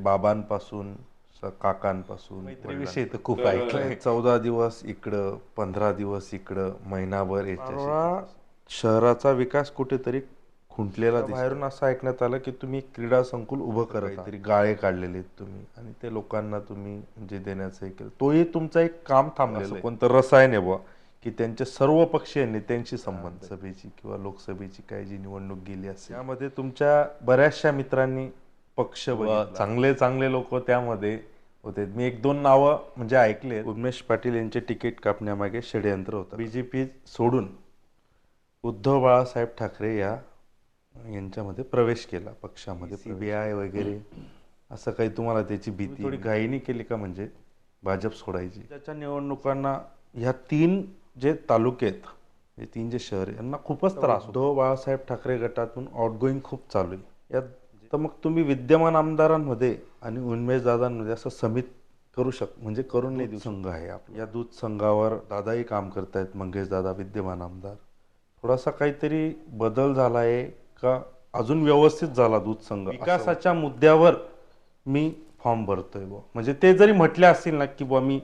बाबांपासून काकांपासून मैत्रीविषयी तर खूप ऐकलंय. 14 दिवस इकडं, 15 दिवस इकडं, महिनाभर याच्याशी. शहराचा विकास कुठेतरी खुंटलेला बाहेरून असं ऐकण्यात आलं की तुम्ही क्रीडा संकुल उभं करत तरी गाळे काढलेले आहेत तुम्ही आणि ते लोकांना तुम्ही जे देण्याचं हे केलं, तोही तुमचं एक काम थांबलेलं कोणतं रसायन आहे बुवा की त्यांच्या सर्व पक्षीय नेत्यांशी संबंध सभेची किंवा लोकसभेची काय जी निवडणूक गेली असेल त्यामध्ये तुमच्या बऱ्याचशा मित्रांनी पक्ष चांगले चांगले लोक त्यामध्ये होते. मी एक दोन नावं म्हणजे ऐकले. उमेश पाटील यांचे तिकीट कापण्यामागे षडयंत्र होतं. बीजेपी सोडून उद्धव बाळासाहेब ठाकरे यांच्यामध्ये प्रवेश केला पक्षामध्ये. CBI वगैरे असं काही तुम्हाला त्याची भीती थोडी घाईनी केली का म्हणजे भाजप सोडायची? त्याच्या निवडणुकांना ह्या 3 जे तालुके आहेत, हे 3 जे शहर यांना खूपच त्रास. उद्धव बाळासाहेब ठाकरे गटातून आउटगोईंग खूप चालू आहे यात. तर मग तुम्ही विद्यमान आमदारांमध्ये आणि उन्मेष दादांमध्ये असं समित करू म्हणजे करून नाही देऊ. संघ आहे आपला, या दूध संघावर दादाही काम करतायत, मंगेश दादा विद्यमान आमदार. थोडासा काहीतरी बदल झाला आहे का अजून व्यवस्थित झाला दूध संघ? विकासाच्या मुद्द्यावर मी फॉर्म भरतोय बुवा, म्हणजे ते जरी म्हटले असतील ना की बुवा मी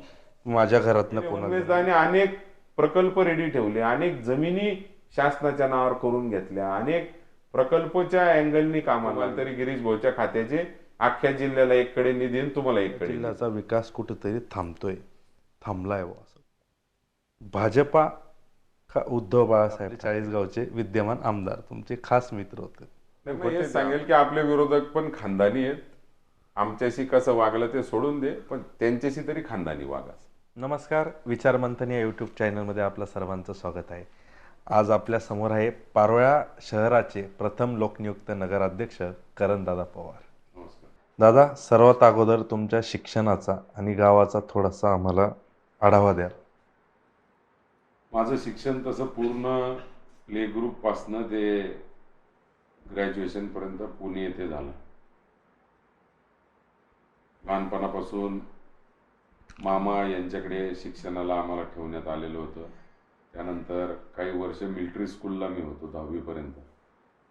माझ्या घरातनं कोणाला अनेक प्रकल्प रेडी ठेवले, अनेक जमिनी शासनाच्या नावावर करून घेतल्या, अनेक प्रकल्पच्या अँगलनी कामाला तरी गिरीश भाऊच्या खात्याचे अख्ख्या जिल्ह्याला एककडे निधी आणि तुम्हाला एककडे. जिल्ह्याचा विकास कुठेतरी थांबलाय बुवा असं. भाजपा का उद्धव बाळासाहेब चाळीसगावचे विद्यमान आमदार तुमचे खास मित्र होते? हे सांगेल की आपले विरोधक पण खानदानी आहेत. आमच्याशी कसं वागलं ते सोडून दे, पण त्यांच्याशी तरी खानदानी वागा. नमस्कार, विचारमंथन या यूट्यूब चॅनलमध्ये आपलं सर्वांचं स्वागत आहे. आज आपल्या समोर आहे पारोळा शहराचे प्रथम लोकनियुक्त नगराध्यक्ष करणदादा पवार. दादा, सर्वात अगोदर तुमच्या शिक्षणाचा आणि गावाचा थोडासा आम्हाला आढावा द्या. माझं शिक्षण तसं पूर्ण प्ले ग्रुप पासनं ते ग्रॅज्युएशन पर्यंत पुणे येथे झालं. लहानपणापासून मामा यांच्याकडे शिक्षणाला आम्हाला ठेवण्यात आलेलं होतं. त्यानंतर काही वर्ष मिलिटरी स्कूलला मी होतो 10वी पर्यंत.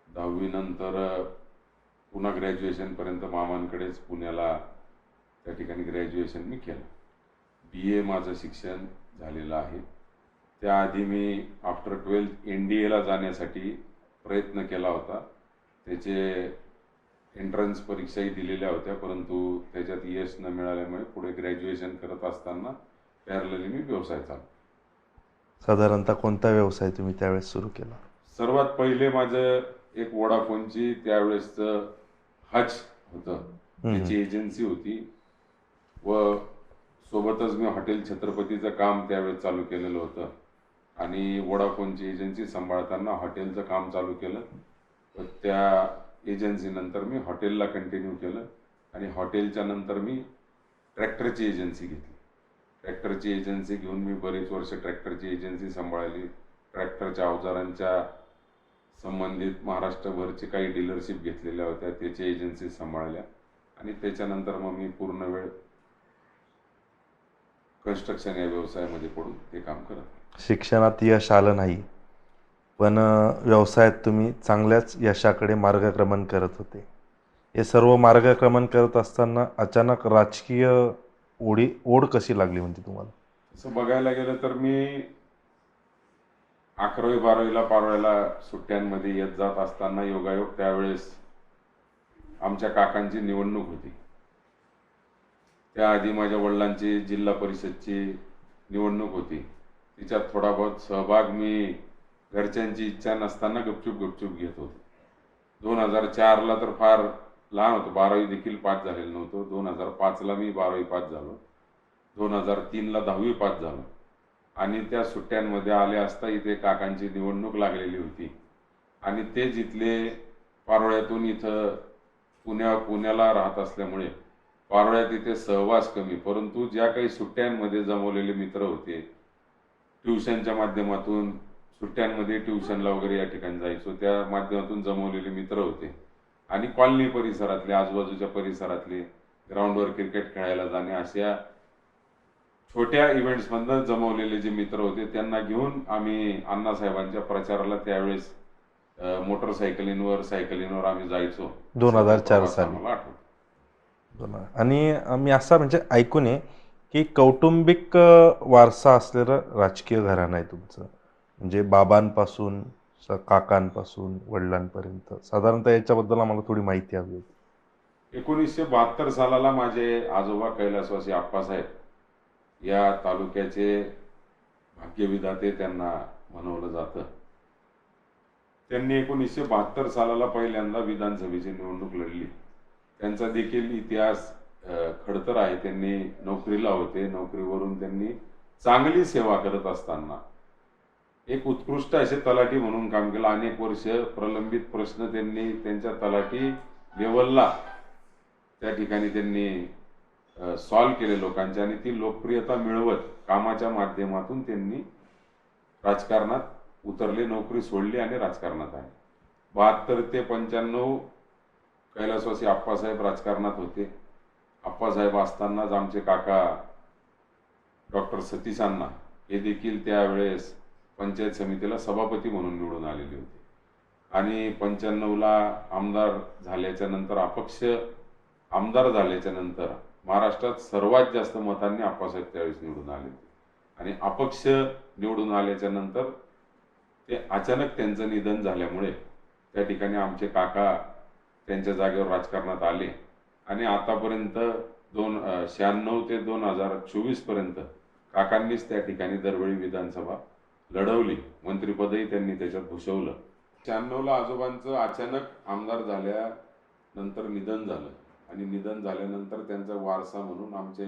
10वी नंतर पुन्हा ग्रॅज्युएशनपर्यंत मामांकडेच पुण्याला त्या ठिकाणी ग्रॅज्युएशन मी केलं. BA माझं शिक्षण झालेलं आहे. त्याआधी मी आफ्टर 12th NDAला जाण्यासाठी प्रयत्न केला होता. त्याचे एंट्रन्स परीक्षाही दिलेल्या होत्या, परंतु त्याच्यात यश न मिळाल्यामुळे पुढे ग्रॅज्युएशन करत असताना पॅरलली मी व्यवसाय चालू. साधारणतः कोणता व्यवसाय तुम्ही त्यावेळेस सुरू केला? सर्वात पहिले माझं एक वोडाफोनची त्यावेळेसचं हज होतं, त्याची एजन्सी होती व सोबतच मी हॉटेल छत्रपतीचं काम त्यावेळेस चालू केलेलं होतं आणि वोडाफोनची एजन्सी सांभाळताना हॉटेलचं काम चालू केलं. त्या एजन्सीनंतर मी हॉटेलला कंटिन्यू केलं आणि हॉटेलच्या नंतर मी ट्रॅक्टरची एजन्सी घेतली. ट्रॅक्टरची एजन्सी घेऊन मी बरीच वर्ष ट्रॅक्टरची एजन्सी सांभाळली. ट्रॅक्टरच्या अवजारांच्या संबंधित महाराष्ट्रभरची काही डीलरशिप घेतलेल्या होत्या, त्याची एजन्सी सांभाळल्या आणि त्याच्यानंतर मग मी पूर्ण वेळ कन्स्ट्रक्शन या व्यवसायामध्ये पडून ते काम करत. शिक्षणात यश आलं नाही, पण व्यवसायात तुम्ही चांगल्याच यशाकडे मार्गक्रमण करत होते. हे सर्व मार्गक्रमण करत असताना अचानक राजकीय ओढ कशी लागली म्हणजे तुम्हाला? असं बघायला गेलं तर मी 11वी 12वीला पारोळ्याला सुट्ट्यांमध्ये येत जात असताना योगायोग त्यावेळेस आमच्या काकांची निवडणूक होती. त्याआधी माझ्या वडिलांची जिल्हा परिषदची निवडणूक होती. तिच्यात थोडा बहुत सहभाग मी घरच्यांची इच्छा नसताना गपचूप घेत होतो. 2004ला तर फार लहान होतो, 12वी देखील पास झालेलं नव्हतं. 2005ला मी 12वी पास झालो. 2003ला 10वी पास झालो आणि त्या सुट्ट्यांमध्ये आले असता इथे काकांची निवडणूक लागलेली होती आणि ते जिथले पारोळ्यातून इथं पुण्याला राहत असल्यामुळे पारोळ्यात इथे सहवास कमी, परंतु ज्या काही सुट्ट्यांमध्ये जमवलेले मित्र होते, ट्युशनच्या माध्यमातून सुट्ट्यांमध्ये ट्युशनला वगैरे या ठिकाणी जायचो, त्या माध्यमातून जमवलेले मित्र होते आणि कॉलनी परिसरातले आजूबाजूच्या परिसरातले ग्राउंडवर क्रिकेट खेळायला जाणे अशा छोट्या इव्हेंट्समधनं जमवलेले जे मित्र होते त्यांना घेऊन आम्ही अण्णासाहेबांच्या प्रचाराला त्यावेळेस मोटरसायकलींवर सायकलींवर आम्ही जायचो. 2004 साली मला आठवतं. हो ना. आणि मी असं म्हणजे ऐकून आहे की कौटुंबिक वारसा असलेलं राजकीय घराणं आहे तुमचं, म्हणजे बाबांपासून काकांपासून वडिलांपर्यंत. साधारणतः याच्याबद्दल आम्हाला थोडी माहिती हवी होती. 1972 सालाला माझे आजोबा कैलासवासी आप्पासाहेब या तालुक्याचे भाग्यविधाते त्यांना म्हणवलं जातं. त्यांनी 1972 सालाला पहिल्यांदा विधानसभेची निवडणूक लढली. त्यांचा देखील इतिहास खडतर आहे. त्यांनी नोकरीला होते. नोकरीवरून त्यांनी चांगली सेवा करत असताना एक उत्कृष्ट असे तलाठी म्हणून काम केलं. अनेक वर्ष प्रलंबित प्रश्न त्यांनी त्यांच्या तलाठी लेवलला त्या ठिकाणी त्यांनी सॉल्व्ह केले लोकांच्या, आणि ती लोकप्रियता मिळवत कामाच्या माध्यमातून त्यांनी राजकारणात उतरले, नोकरी सोडली आणि राजकारणात आले. 72 ते 95 कैलासवासी आप्पासाहेब राजकारणात होते. आप्पासाहेब असतानाच आमचे काका डॉक्टर सतीश अण्णा हे देखील त्यावेळेस पंचायत समितीला सभापती म्हणून निवडून आलेले होते. आणि 95ला आमदार झाल्याच्या नंतर, अपक्ष आमदार झाल्याच्या नंतर महाराष्ट्रात सर्वात जास्त मतांनी आप्पासाहेब त्यावेळेस निवडून आले होते. आणि अपक्ष निवडून आल्याच्या नंतर ते अचानक त्यांचं निधन झाल्यामुळे त्या ठिकाणी आमचे काका त्यांच्या जागेवर राजकारणात आले. आणि आतापर्यंत 96 ते 2024 पर्यंत काकांनीच त्या ठिकाणी दरवेळी विधानसभा लढवली. मंत्रिपदही त्यांनी त्याच्यात भूषवलं. 96ला आजोबांचं अचानक आमदार झाल्यानंतर निधन झालं. आणि निधन झाल्यानंतर त्यांचा वारसा म्हणून आमचे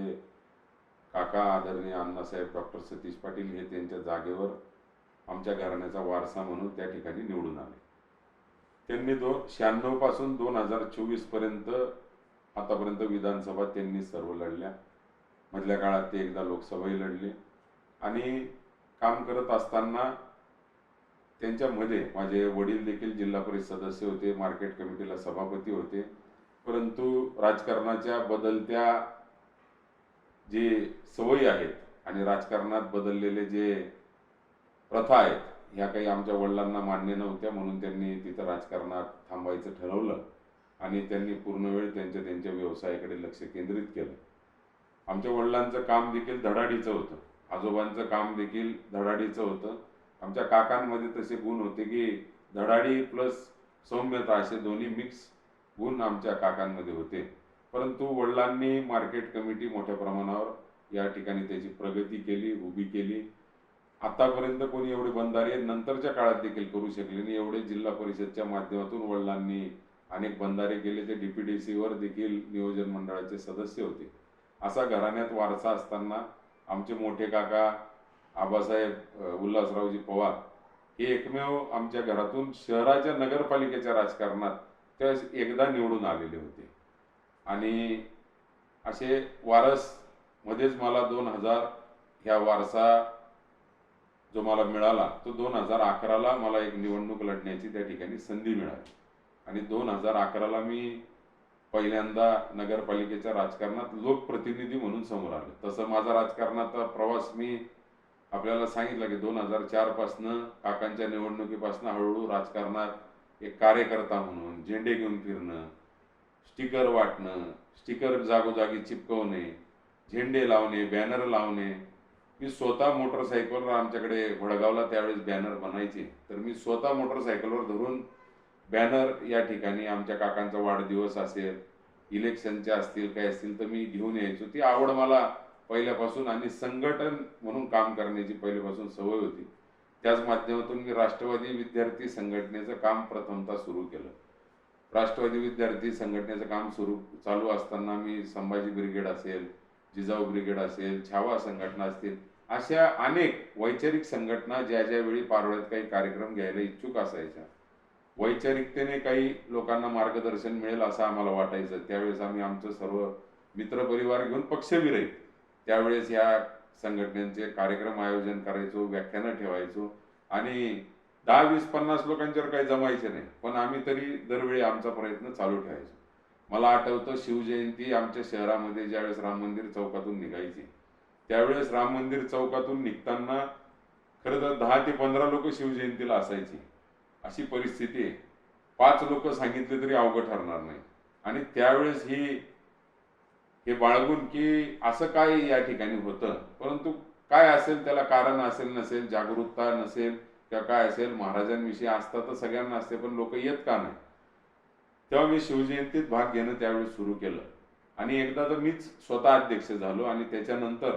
काका आदरणीय अण्णासाहेब डॉक्टर सतीश पाटील हे त्यांच्या जागेवर आमच्या घराण्याचा वारसा म्हणून त्या ठिकाणी निवडून आले. त्यांनी 96 पासून 2024 पर्यंत आतापर्यंत विधानसभा त्यांनी सर्व लढल्या. मधल्या काळात ते एकदा लोकसभाही लढले. आणि काम करत असताना त्यांच्यामध्ये माझे वडील देखील जिल्हा परिषद सदस्य होते, मार्केट कमिटीला सभापती होते. परंतु राजकारणाच्या बदलत्या जे सवयी आहेत आणि राजकारणात बदललेले जे प्रथा आहेत, ह्या काही आमच्या वडिलांना मान्य नव्हत्या. म्हणून त्यांनी तिथं राजकारणात थांबायचं ठरवलं आणि त्यांनी पूर्ण वेळ त्यांच्या व्यवसायाकडे लक्ष केंद्रित केलं. आमच्या वडिलांचं काम देखील धडाडीचं होतं, आजोबांचं काम देखील धडाडीचं होतं. आमच्या काकांमध्ये तसे गुण होते की धडाडी प्लस सौम्यता असे दोन्ही मिक्स गुण आमच्या काकांमध्ये होते. परंतु वडिलांनी मार्केट कमिटी मोठ्या प्रमाणावर या ठिकाणी त्याची प्रगती केली, उभी केली. आतापर्यंत कोणी एवढे बंधारे नंतरच्या काळात देखील करू शकले नाही. एवढे जिल्हा परिषदच्या माध्यमातून वडिलांनी अनेक बंधारे केले. ते DPDCवर देखील नियोजन मंडळाचे सदस्य होते. असा घराण्यात वारसा असताना आमचे मोठे काका आबासाहेब उल्हासरावजी पवार हे एकमेव आमच्या घरातून शहराच्या नगरपालिकेच्या राजकारणात त्यावेळेस एकदा निवडून आलेले होते. आणि असे वारस मध्येच मला 2000 ह्या वारसा जो मला मिळाला तो 2011ला मला एक निवडणूक लढण्याची त्या ठिकाणी संधी मिळाली. आणि 2011ला मी पहिल्यांदा नगरपालिकेच्या राजकारणात लोकप्रतिनिधी म्हणून समोर आले. तसं माझा राजकारणाचा प्रवास मी आपल्याला सांगितलं की 2004 पासनं काकांच्या निवडणुकीपासून हळूहळू राजकारणात एक कार्यकर्ता म्हणून झेंडे घेऊन फिरणं, स्टिकर वाटणं, स्टिकर जागोजागी चिपकवणे, झेंडे लावणे, बॅनर लावणे. मी स्वतः मोटरसायकलवर, आमच्याकडे वडगावला त्यावेळेस बॅनर बनायचे, तर मी स्वतः मोटरसायकलवर धरून बॅनर या ठिकाणी आमच्या काकांचा वाढदिवस असेल, इलेक्शनचे असतील काय असतील तर मी घेऊन यायचो. ती आवड मला पहिल्यापासून आणि संघटन म्हणून काम करण्याची पहिल्यापासून सवय होती. त्याच माध्यमातून मी राष्ट्रवादी विद्यार्थी संघटनेचं काम प्रथमतः सुरू केलं. राष्ट्रवादी विद्यार्थी संघटनेचं काम चालू असताना मी संभाजी ब्रिगेड असेल, जिजाऊ ब्रिगेड असेल, छावा संघटना असतील, अशा अनेक वैचारिक संघटना ज्या वेळी पारोळ्यात काही कार्यक्रम घ्यायला इच्छुक असायच्या, वैचारिकतेने काही लोकांना मार्गदर्शन मिळेल असं आम्हाला वाटायचं, त्यावेळेस आम्ही आमचं सर्व मित्रपरिवार घेऊन पक्षविरहित त्यावेळेस या संघटनेचे कार्यक्रम आयोजन करायचो, व्याख्यानं ठेवायचो. आणि 10, 20, 50 लोकांच्यावर काही जमायचे नाही, पण आम्ही तरी दरवेळी आमचा प्रयत्न चालू ठेवायचो. मला आठवतं शिवजयंती आमच्या शहरामध्ये ज्यावेळेस राम मंदिर चौकातून निघायची, त्यावेळेस राम मंदिर चौकातून निघताना खरं तर 10 ते 15 लोक शिवजयंतीला असायची. अशी परिस्थिती आहे. 5 लोक सांगितले तरी अवघड ठरणार नाही. आणि त्यावेळेस ही हे बाळगून की असं काय या ठिकाणी होतं, परंतु काय असेल त्याला कारण असेल नसेल, जागरूकता नसेल किंवा काय असेल, महाराजांविषयी आस्था तर सगळ्यांना असते, पण लोक येत का नाही. तेव्हा मी शिवजयंतीत भाग घेणं त्यावेळी सुरू केलं आणि एकदा तर मीच स्वतः अध्यक्ष झालो आणि त्याच्यानंतर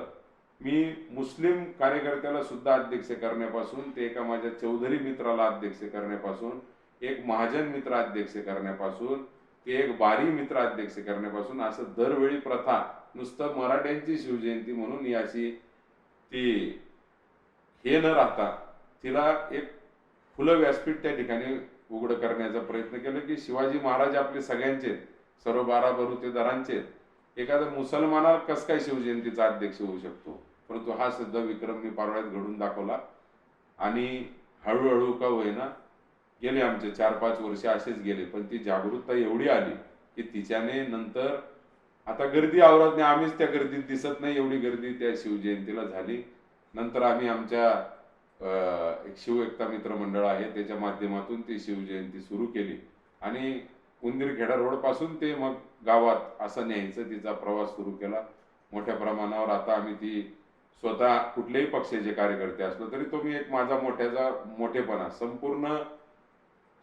मी मुस्लिम कार्यकर्त्याला सुद्धा अध्यक्ष करण्यापासून ते एका माझ्या चौधरी मित्राला अध्यक्ष करण्यापासून, एक महाजन मित्र अध्यक्ष करण्यापासून, ते एक बारी मित्र अध्यक्ष करण्यापासून असं दरवेळी प्रथा नुसतं मराठ्यांची शिवजयंती म्हणून ही अशी ती हे न राहता तिला एक खुलं व्यासपीठ त्या ठिकाणी उघड करण्याचा प्रयत्न केला की शिवाजी महाराज आपले सगळ्यांचे, सर्व 12 बलुतेदारांचे, एखादा मुसलमानाला कस काय शिवजयंतीचा अध्यक्ष होऊ शकतो. परंतु हा सुद्धा विक्रम मी पारोळ्यात घडून दाखवला आणि हळूहळू का होईना गेले आमचे 4-5 वर्ष असेच गेले, पण ती जागरूकता एवढी आली की तिच्याने नंतर आता गर्दी आवरत नाही, आम्हीच त्या गर्दीत दिसत नाही एवढी गर्दी त्या शिवजयंतीला झाली. नंतर आम्ही आमच्या एक शिव एकता मित्र मंडळ आहे त्याच्या माध्यमातून ती शिवजयंती सुरू केली आणि उंदीरखेडा रोड पासून ते मग गावात असं न्यायचं तिचा प्रवास सुरू केला मोठ्या प्रमाणावर. आता आम्ही ती स्वतः कुठल्याही पक्षाचे कार्यकर्ते असलो तरी तो मी एक माझा मोठेपणा संपूर्ण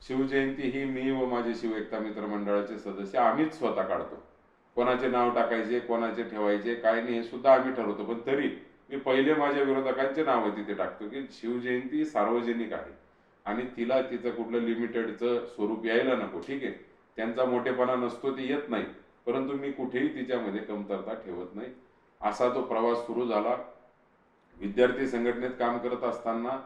शिवजयंती ही मी व माझे शिव एकता मित्र मंडळाचे सदस्य आम्हीच स्वतः काढतो. कोणाचे नाव टाकायचे, कोणाचे ठेवायचे, काय नाही हे सुद्धा आम्ही ठरवतो. पण तरी मी पहिले माझ्या विरोधकांचे नाव तिथे टाकतो की शिवजयंती सार्वजनिक आहे आणि तिला तिचं कुठलं लिमिटेडचं स्वरूप यायला नको. ठीक आहे, त्यांचा मोठेपणा नसतो, ते येत नाही, परंतु मी कुठेही तिच्यामध्ये कमतरता ठेवत नाही. असा तो प्रवास सुरू झाला. विद्यार्थी संघटनेत काम करत असताना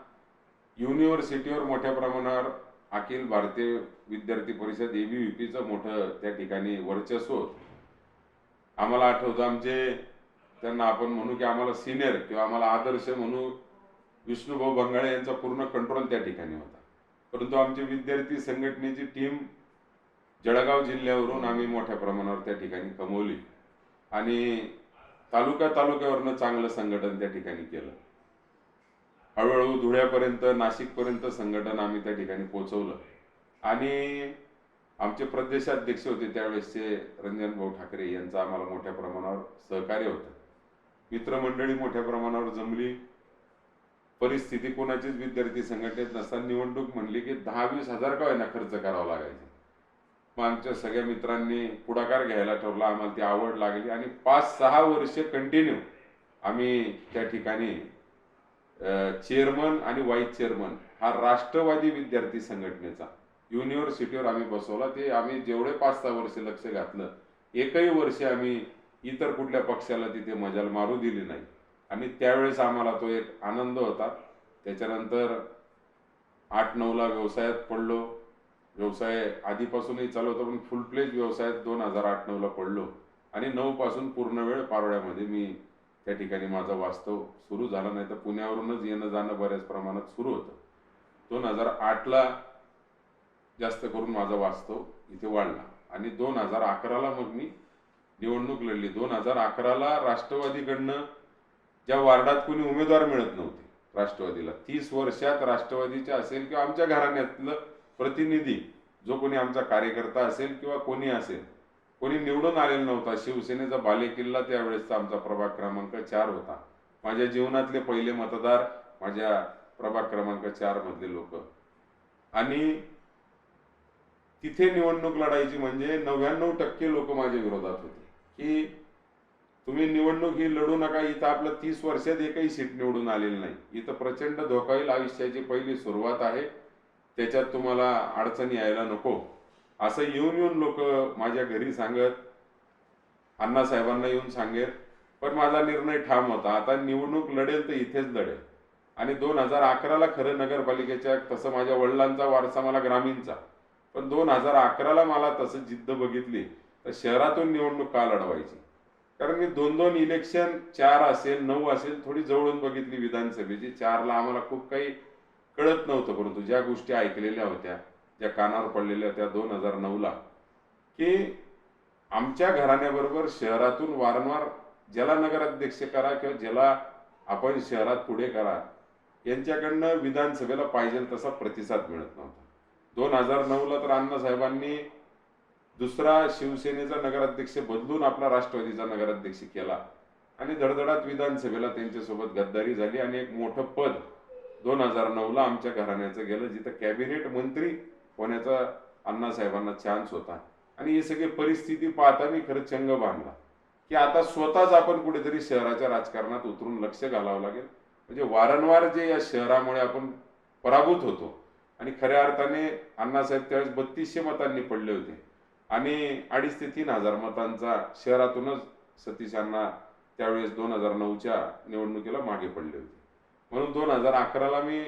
युनिव्हर्सिटीवर मोठ्या प्रमाणावर अखिल भारतीय विद्यार्थी परिषद ABVPचं मोठं त्या ठिकाणी वर्चस्व होतं. आम्हाला आठवतं आमचे, त्यांना आपण म्हणू की आम्हाला सिनियर किंवा आम्हाला आदर्श म्हणू, विष्णुभाऊ बंगाळे यांचा पूर्ण कंट्रोल त्या ठिकाणी होता. परंतु आमची विद्यार्थी संघटनेची टीम जळगाव जिल्ह्यावरून आम्ही मोठ्या प्रमाणावर त्या ठिकाणी कमवली आणि तालुक्यावरनं चांगलं संघटन त्या ठिकाणी केलं. हळूहळू धुळ्यापर्यंत, नाशिकपर्यंत संघटन आम्ही त्या ठिकाणी पोहोचवलं आणि आमचे प्रदेशाध्यक्ष होते त्यावेळेसचे रंजन भाऊ ठाकरे यांचं आम्हाला मोठ्या प्रमाणावर सहकार्य होतं. मित्रमंडळी मोठ्या प्रमाणावर जमली. परिस्थिती कोणाचीच विद्यार्थी संघटनेत नसताना निवडणूक म्हणली की 10-20 हजार का होईना खर्च करावा लागायचा. मग आमच्या सगळ्या मित्रांनी पुढाकार घ्यायला ठरला. आम्हाला ती आवड लागली आणि 5-6 वर्ष कंटिन्यू आम्ही त्या ठिकाणी चेअरमन आणि व्हाईस चेअरमन हा राष्ट्रवादी विद्यार्थी संघटनेचा युनिव्हर्सिटीवर आम्ही बसवला. ते आम्ही जेवढे 5-6 वर्ष लक्ष घातलं, एकही वर्ष आम्ही इतर कुठल्या पक्षाला तिथे मजाल मारू दिली नाही आणि त्यावेळेस आम्हाला तो एक आनंद होता. त्याच्यानंतर 8-9ला व्यवसायात पडलो. व्यवसाय आधीपासूनही चालू होता, पण फुल प्लेज व्यवसायात 2008-9ला पडलो आणि 9 पासून पूर्ण वेळ पारोळ्यामध्ये मी त्या ठिकाणी माझा वास्तव सुरू झाला. नाही तर पुण्यावरूनच येणं जाणं बऱ्याच प्रमाणात सुरू होतं. 2008ला जास्त करून माझा वास्तव इथे वाढला आणि 2011ला मग मी निवडणूक लढली. 2011ला राष्ट्रवादीकडनं ज्या वार्डात कोणी उमेदवार मिळत नव्हते राष्ट्रवादीला, 30 वर्षात राष्ट्रवादीच्या असेल किंवा आमच्या घराण्यातलं प्रतिनिधी जो कोणी आमचा कार्यकर्ता असेल किंवा कोणी असेल, कोणी निवडून आलेला नव्हता. शिवसेनेचा बालेकिल्ला त्यावेळेसचा आमचा प्रभाग क्रमांक 4 होता. माझ्या जीवनातले पहिले मतदार माझ्या प्रभाग क्रमांक 4 मधले लोक आणि तिथे निवडणूक लढायची म्हणजे 99% लोक माझ्या विरोधात होते की तुम्ही निवडणूक ही लढू नका, इथं आपलं 30 वर्षात एकही सीट निवडून आलेली नाही, इथं प्रचंड धोका होईल, आयुष्याची पहिली सुरुवात आहे, त्याच्यात तुम्हाला अडचणी यायला नको, असं येऊन लोक माझ्या घरी सांगत, अण्णासाहेबांना येऊन सांगेल. पण माझा निर्णय ठाम होता, आता निवडणूक लढेल तर इथेच लढेल. आणि 2011ला खरं नगरपालिकेच्या, तसं माझ्या वडिलांचा वारसा मला ग्रामीणचा, पण 2011ला मला तसं जिद्द बघितली तर शहरातून निवडणूक का लढवायची. कारण मी 2-2 इलेक्शन 4 असेल 9 असेल थोडी जवळून बघितली विधानसभेची. 4ला आम्हाला खूप काही कळत नव्हतं, परंतु ज्या गोष्टी ऐकलेल्या होत्या, ज्या कानावर पडलेल्या होत्या 2009ला, की आमच्या घराण्याबरोबर शहरातून वारंवार ज्याला नगराध्यक्ष करा किंवा ज्याला आपण शहरात पुढे करा, यांच्याकडनं विधानसभेला पाहिजे तसा प्रतिसाद मिळत नव्हता. 2009ला तर अण्णासाहेबांनी दुसरा शिवसेनेचा नगराध्यक्ष बदलून आपला राष्ट्रवादीचा नगराध्यक्ष केला आणि धडधडात विधानसभेला त्यांच्यासोबत गद्दारी झाली आणि एक मोठं पद 2009ला आमच्या घराण्याचं गेलं, जिथं कॅबिनेट मंत्री होण्याचा अण्णासाहेबांना चान्स होता. आणि ही सगळी परिस्थिती पाहता मी खरं चंग बांधला की आता स्वतःच आपण कुठेतरी शहराच्या राजकारणात उतरून लक्ष घालावं लागेल. म्हणजे वारंवार जे या शहरामुळे आपण पराभूत होतो आणि खऱ्या अर्थाने अण्णासाहेब त्यावेळेस 3200 मतांनी पडले होते आणि 2,500 ते 3,000 मतांचा शहरातूनच सतीश अण्णा त्यावेळेस 2009च्या निवडणुकीला मागे पडले होते. म्हणून 2011ला मी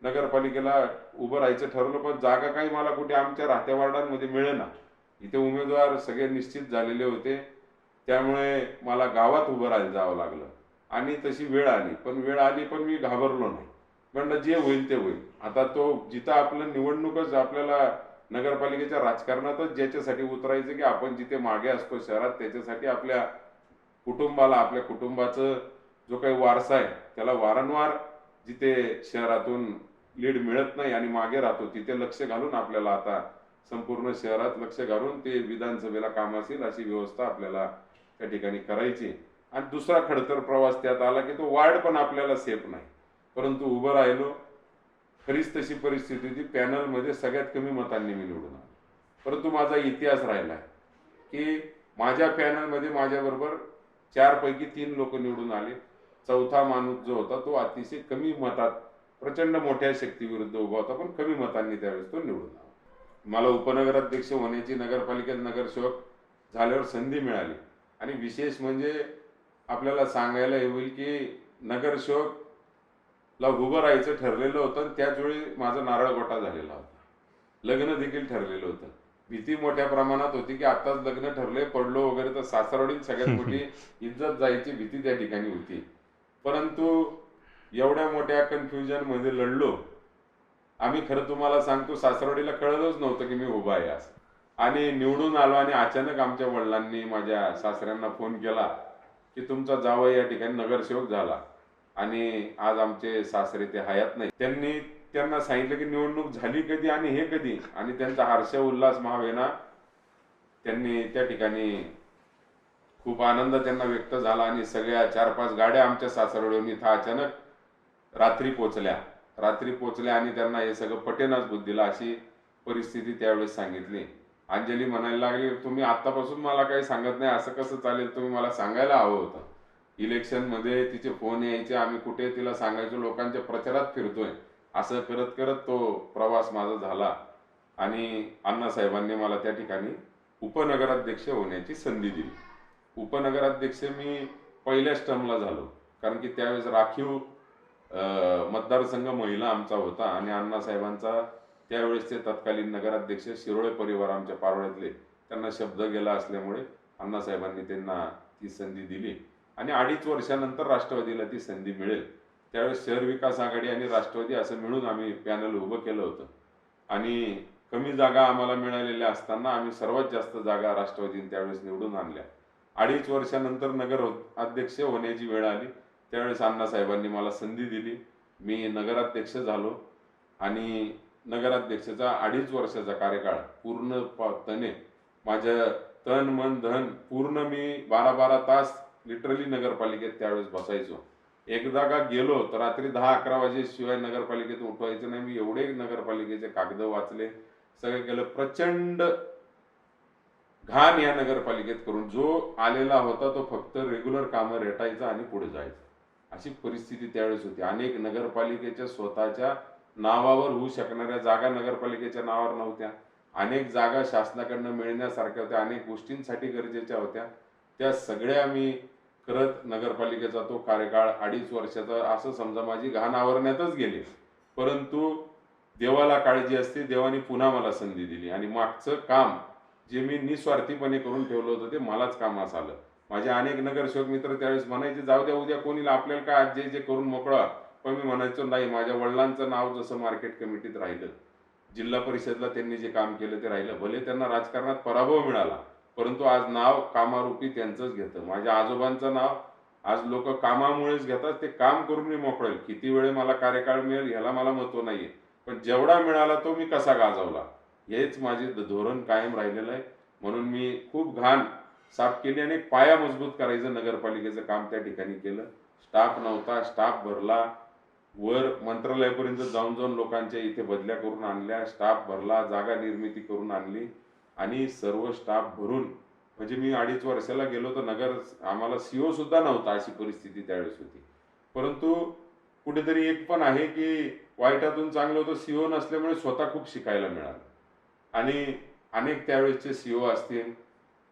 नगरपालिकेला उभं राहायचं ठरवलं, पण जागा काही मला कुठे आमच्या राहत्या वार्डांमध्ये मिळेना. इथे उमेदवार सगळे निश्चित झालेले होते, त्यामुळे मला गावात उभं राहायला जावं लागलं आणि तशी वेळ आली. पण मी घाबरलो नाही. म्हणलं जे होईल ते होईल. आता तो जिथं आपलं निवडणूकच आपल्याला नगरपालिकेच्या राजकारणातच ज्याच्यासाठी उतरायचं की आपण जिथे मागे असतो शहरात, त्याच्यासाठी आपल्या कुटुंबाला, आपल्या कुटुंबाचं जो काही वारसा आहे त्याला वारंवार जिथे शहरातून लीड मिळत नाही आणि मागे राहतो तिथे लक्ष घालून आपल्याला आता संपूर्ण शहरात लक्ष घालून ते विधानसभेला कामास येईल अशी व्यवस्था आपल्याला त्या ठिकाणी करायची. आणि दुसरा खडतर प्रवास त्यात आला की तो वार्ड पण आपल्याला सेफ नाही, परंतु उभं राहिलो. खरीच तशी परिस्थिती होती, पॅनलमध्ये सगळ्यात कमी मतांनी मी निवडून आलो. परंतु माझा इतिहास राहिला की माझ्या पॅनलमध्ये माझ्याबरोबर 4 पैकी 3 लोक निवडून आले. चौथा माणूस जो होता तो अतिशय कमी मतात प्रचंड मोठ्या शक्तीविरुद्ध उभा होता, पण कमी मतांनी त्यावेळेस तो निवडून आला. मला उपनगराध्यक्ष होण्याची नगरपालिकेत नगरसेवक झाल्यावर संधी मिळाली आणि विशेष म्हणजे आपल्याला सांगायला होईल की नगरसेवकला उभं राहायचं ठरलेलं होतं आणि त्याचवेळी माझा नारळ गोटा झालेला होता. लग्न देखील ठरलेलं होतं. भीती मोठ्या प्रमाणात होती की आताच लग्न ठरले, पडलो वगैरे तर सासरवाडीत सगळ्यात मोठी इज्जत जायची भीती त्या ठिकाणी होती. परंतु एवढ्या मोठ्या कन्फ्युजन मध्ये लढलो आम्ही. खरं तुम्हाला सांगतो, सासरवाडीला कळलंच नव्हतं की मी उभा आहे असं. आणि निवडून आलो आणि अचानक आमच्या वडिलांनी माझ्या सासऱ्यांना फोन केला की तुमचा जावई या ठिकाणी नगरसेवक झाला आणि आज आमचे सासरे ते हयात नाही. त्यांना सांगितलं की निवडणूक झाली कधी आणि हे कधी, आणि त्यांचा हर्ष उल्हास महावेना त्यांनी त्या ठिकाणी खूप आनंद त्यांना व्यक्त झाला आणि सगळ्या 4-5 गाड्या आमच्या सासरवडून इथं अचानक रात्री पोचल्या आणि त्यांना हे सगळं पटेनाच बुद्धीला अशी परिस्थिती त्यावेळेस सांगितली. अंजली म्हणायला लागली, तुम्ही आतापासून मला काही सांगत नाही, असं कसं चालेल, तुम्ही मला सांगायला हवं होतं. इलेक्शन मध्ये तिचे फोन यायचे, आम्ही कुठे तिला सांगायचो लोकांच्या प्रचारात फिरतोय. असं करत करत तो प्रवास माझा झाला आणि अण्णासाहेबांनी मला त्या ठिकाणी उपनगराध्यक्ष होण्याची संधी दिली. उपनगराध्यक्ष मी पहिल्याच टर्मला झालो, कारण की त्यावेळेस राखीव मतदारसंघ महिला आमचा होता आणि अण्णासाहेबांचा त्यावेळेस ते तत्कालीन नगराध्यक्ष शिरोळे परिवार आमच्या पारोळ्यातले, त्यांना शब्द गेला असल्यामुळे अण्णासाहेबांनी त्यांना ती संधी दिली आणि 2.5 वर्षानंतर राष्ट्रवादीला ती संधी मिळेल. त्यावेळेस शहर विकास आघाडी आणि राष्ट्रवादी असं मिळून आम्ही पॅनल उभं केलं होतं आणि कमी जागा आम्हाला मिळालेल्या असताना आम्ही सर्वात जास्त जागा राष्ट्रवादीने त्यावेळेस निवडून आणल्या. 2.5 वर्षानंतर नगर अध्यक्ष होण्याची वेळ आली, त्यावेळेस अण्णासाहेबांनी मला संधी दिली. मी नगराध्यक्ष झालो आणि नगराध्यक्षाचा 2.5 वर्षाचा कार्यकाळ पूर्णपणे माझ्या तन मन धन पूर्ण मी 12-12 तास लिटरली नगरपालिकेत त्यावेळेस बसायचो. एकदा का गेलो तर रात्री 10-11 वाजेशिवाय नगरपालिकेत उठवायचं नाही. मी एवढे नगरपालिकेचे कागद वाचले, सगळं केलं. प्रचंड घाण या नगरपालिकेत करून जो आलेला होता तो फक्त रेग्युलर कामं रेटायचा आणि पुढे जायचं, अशी परिस्थिती त्यावेळेस होती. अनेक नगरपालिकेच्या स्वतःच्या नावावर होऊ शकणाऱ्या जागा नगरपालिकेच्या नावावर नव्हत्या. अनेक जागा शासनाकडनं मिळण्यासारख्या होत्या, अनेक गोष्टींसाठी गरजेच्या होत्या. त्या सगळ्या मी करत नगरपालिकेचा तो कार्यकाळ 2.5 वर्षाचा असं समजा माझी घाण आवरण्यातच गेली. परंतु देवाला काळजी असते, देवाने पुन्हा मला संधी दिली आणि मागचं काम जे मी निस्वार्थीपणे करून ठेवलं होतं ते मलाच कामास आलं. माझे अनेक नगरसेवक मित्र त्यावेळेस म्हणायचे, जाऊ द्या उद्या कोणी आपल्याला काय आज जे करून मोकळा. पण मी म्हणायचो नाही, माझ्या वडिलांचं नाव जसं मार्केट कमिटीत राहिलं, जिल्हा परिषदला त्यांनी जे काम केलं ते राहिलं. भले त्यांना राजकारणात पराभव मिळाला, परंतु आज नाव कामारूपी त्यांचंच घेतं. माझ्या आजोबांचं नाव आज लोक कामामुळेच घेतात. ते काम करून मी मोकळेल, किती वेळ मला कार्यकाळ मिळेल ह्याला मला महत्व नाहीये, पण जेवढा मिळाला तो मी कसा गाजवला हेच माझे धोरण कायम राहिलेलं आहे. म्हणून मी खूप घाण साफ केली आणि एक पाया मजबूत करायचं नगरपालिकेचं काम त्या ठिकाणी केलं. स्टाफ नव्हता, स्टाफ भरला, वर मंत्रालयापर्यंत जाऊन जाऊन लोकांच्या इथे बदल्या करून आणल्या, स्टाफ भरला, जागा निर्मिती करून आणली आणि सर्व स्टाफ भरून म्हणजे मी 2.5 वर्षाला गेलो तर नगर आम्हाला सीओ सुद्धा नव्हता, अशी परिस्थिती त्यावेळेस होती. परंतु कुठेतरी एक पण आहे की वाईटातून चांगलं होतं, सीओ नसल्यामुळे स्वतः खूप शिकायला मिळालं. आणि अनेक त्यावेळेसचे सीओ असतील,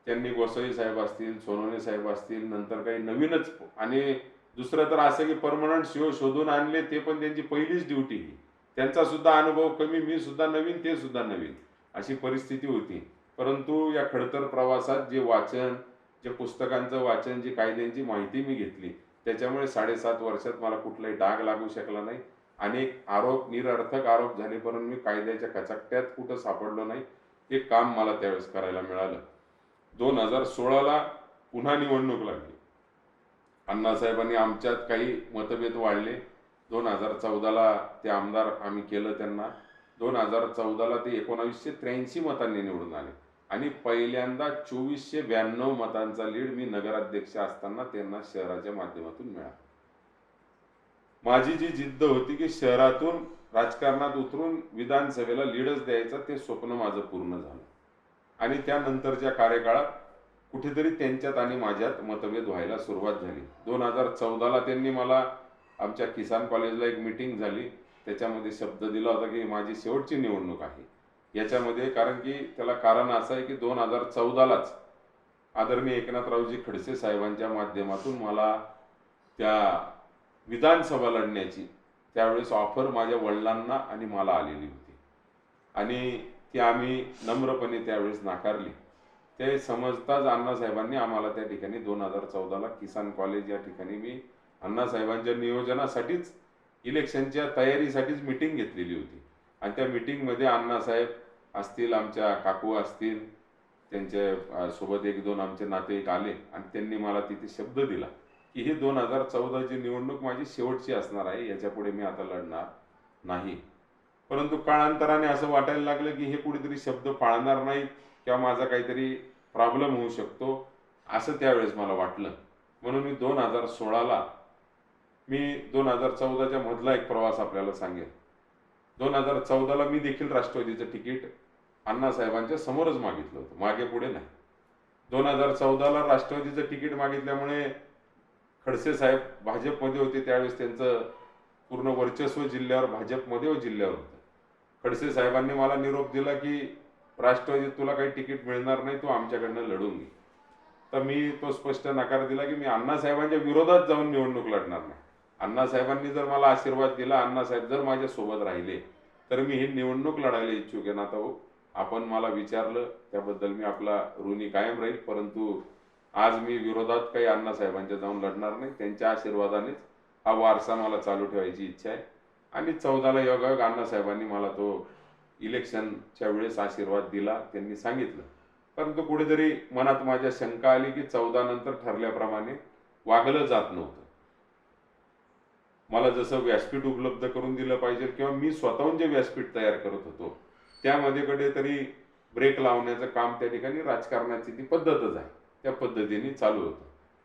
त्यांनी गोसावी साहेब असतील, सोनवणे साहेब असतील, नंतर काही नवीनच आणि दुसरं तर असं की परमनंट सीओ शोधून आणले, ते पण त्यांची पहिलीच ड्युटी ही. त्यांचा सुद्धा अनुभव कमी, मी सुद्धा नवीन, ते सुद्धा नवीन, अशी परिस्थिती होती. परंतु या खडतर प्रवासात जे वाचन, जे पुस्तकांचं वाचन, जी कायद्यांची माहिती मी घेतली, त्याच्यामुळे 7.5 वर्षात मला कुठलाही डाग लागू शकला नाही. अनेक आरोप, निरर्थक आरोप झाले, परंतु मी कायद्याच्या कचाकट्यात कुठं सापडलो नाही. हे काम मला त्यावेळेस करायला मिळालं. 2016ला पुन्हा निवडणूक लागली. अण्णासाहेबांनी आमच्यात काही मतभेद वाढले. 2014ला ते आमदार आम्ही केलं त्यांना. 2014ला ते 1983 मतांनी निवडून आले आणि पहिल्यांदा 2492 मतांचा लीड मी नगराध्यक्ष असताना त्यांना शहराच्या माध्यमातून मिळाला. माझी जी जिद्द होती की शहरातून राजकारणात उतरून विधानसभेला लीडच द्यायचा, ते स्वप्न माझं पूर्ण झालं. आणि त्यानंतरच्या कार्यकाळात कुठेतरी त्यांच्यात आणि माझ्यात मतभेद व्हायला सुरुवात झाली. 2014ला त्यांनी मला आमच्या किसान कॉलेजला एक मीटिंग झाली, त्याच्यामध्ये शब्द दिला होता की माझी शेवटची निवडणूक आहे याच्यामध्ये. कारण की त्याला कारण असं आहे की 2014लाच आदरणीय एकनाथरावजी खडसे साहेबांच्या माध्यमातून मला त्या विधानसभा लढण्याची त्यावेळेस ऑफर माझ्या वडिलांना आणि मला आलेली होती आणि ती आम्ही नम्रपणे त्यावेळेस नाकारली. ते समजताच अण्णासाहेबांनी आम्हाला त्या ठिकाणी 2014ला किसान कॉलेज या ठिकाणी मी अण्णासाहेबांच्या नियोजनासाठीच, इलेक्शनच्या तयारीसाठीच मीटिंग घेतलेली होती. आणि त्या मीटिंगमध्ये अण्णासाहेब असतील, आमच्या काकू असतील, त्यांच्या सोबत 1-2 आमचे नातेवाईक आले आणि त्यांनी मला तिथे शब्द दिला की ही 2014ची निवडणूक माझी शेवटची असणार आहे, याच्यापुढे मी आता लढणार नाही. परंतु काळांतराने असं वाटायला लागलं की हे कुठेतरी शब्द पाळणार नाहीत किंवा माझा काहीतरी प्रॉब्लेम होऊ शकतो, असं त्यावेळेस मला वाटलं. म्हणून मी 2016ला, मी 2014च्या मधला एक प्रवास आपल्याला सांगेन. 2014ला मी देखील राष्ट्रवादीचं तिकीट अण्णासाहेबांच्या समोरच मागितलं होतं, मागे पुढे नाही. 2014ला राष्ट्रवादीचं तिकीट मागितल्यामुळे खडसे साहेब भाजपमध्ये होते, त्यावेळेस त्यांचं पूर्ण वर्चस्व जिल्ह्यावर, भाजपमध्ये व जिल्ह्यावर होतं. खडसे साहेबांनी मला निरोप दिला की राष्ट्रवादीत तुला काही तिकीट मिळणार नाही, तू आमच्याकडनं लढून घे. तर मी तो स्पष्ट नकार दिला की मी अण्णासाहेबांच्या विरोधात जाऊन निवडणूक लढणार नाही. अण्णासाहेबांनी जर मला आशीर्वाद दिला, अण्णासाहेब जर माझ्या सोबत राहिले, तर मी ही निवडणूक लढायला इच्छुक आहे. नाता हो, आपण मला विचारलं त्याबद्दल मी आपला ऋणी कायम राहील. परंतु आज मी विरोधात काही अण्णासाहेबांच्या जाऊन लढणार नाही. त्यांच्या आशीर्वादानेच हा वारसा मला चालू ठेवायची इच्छा आहे. आणि 14ला योगायोग अण्णासाहेबांनी मला तो इलेक्शनच्या वेळेस आशीर्वाद दिला, त्यांनी सांगितलं. परंतु कुठेतरी मनात माझ्या शंका आली की 14 नंतर ठरल्याप्रमाणे वागलं जात नव्हतं. मला जसं व्यासपीठ उपलब्ध करून दिलं पाहिजे किंवा मी स्वतःहून जे व्यासपीठ तयार करत होतो त्यामध्ये कुठेतरी ब्रेक लावण्याचं काम त्या ठिकाणी राजकारणाची ती पद्धतच आहे, त्या पद्धतीने चालू होतं.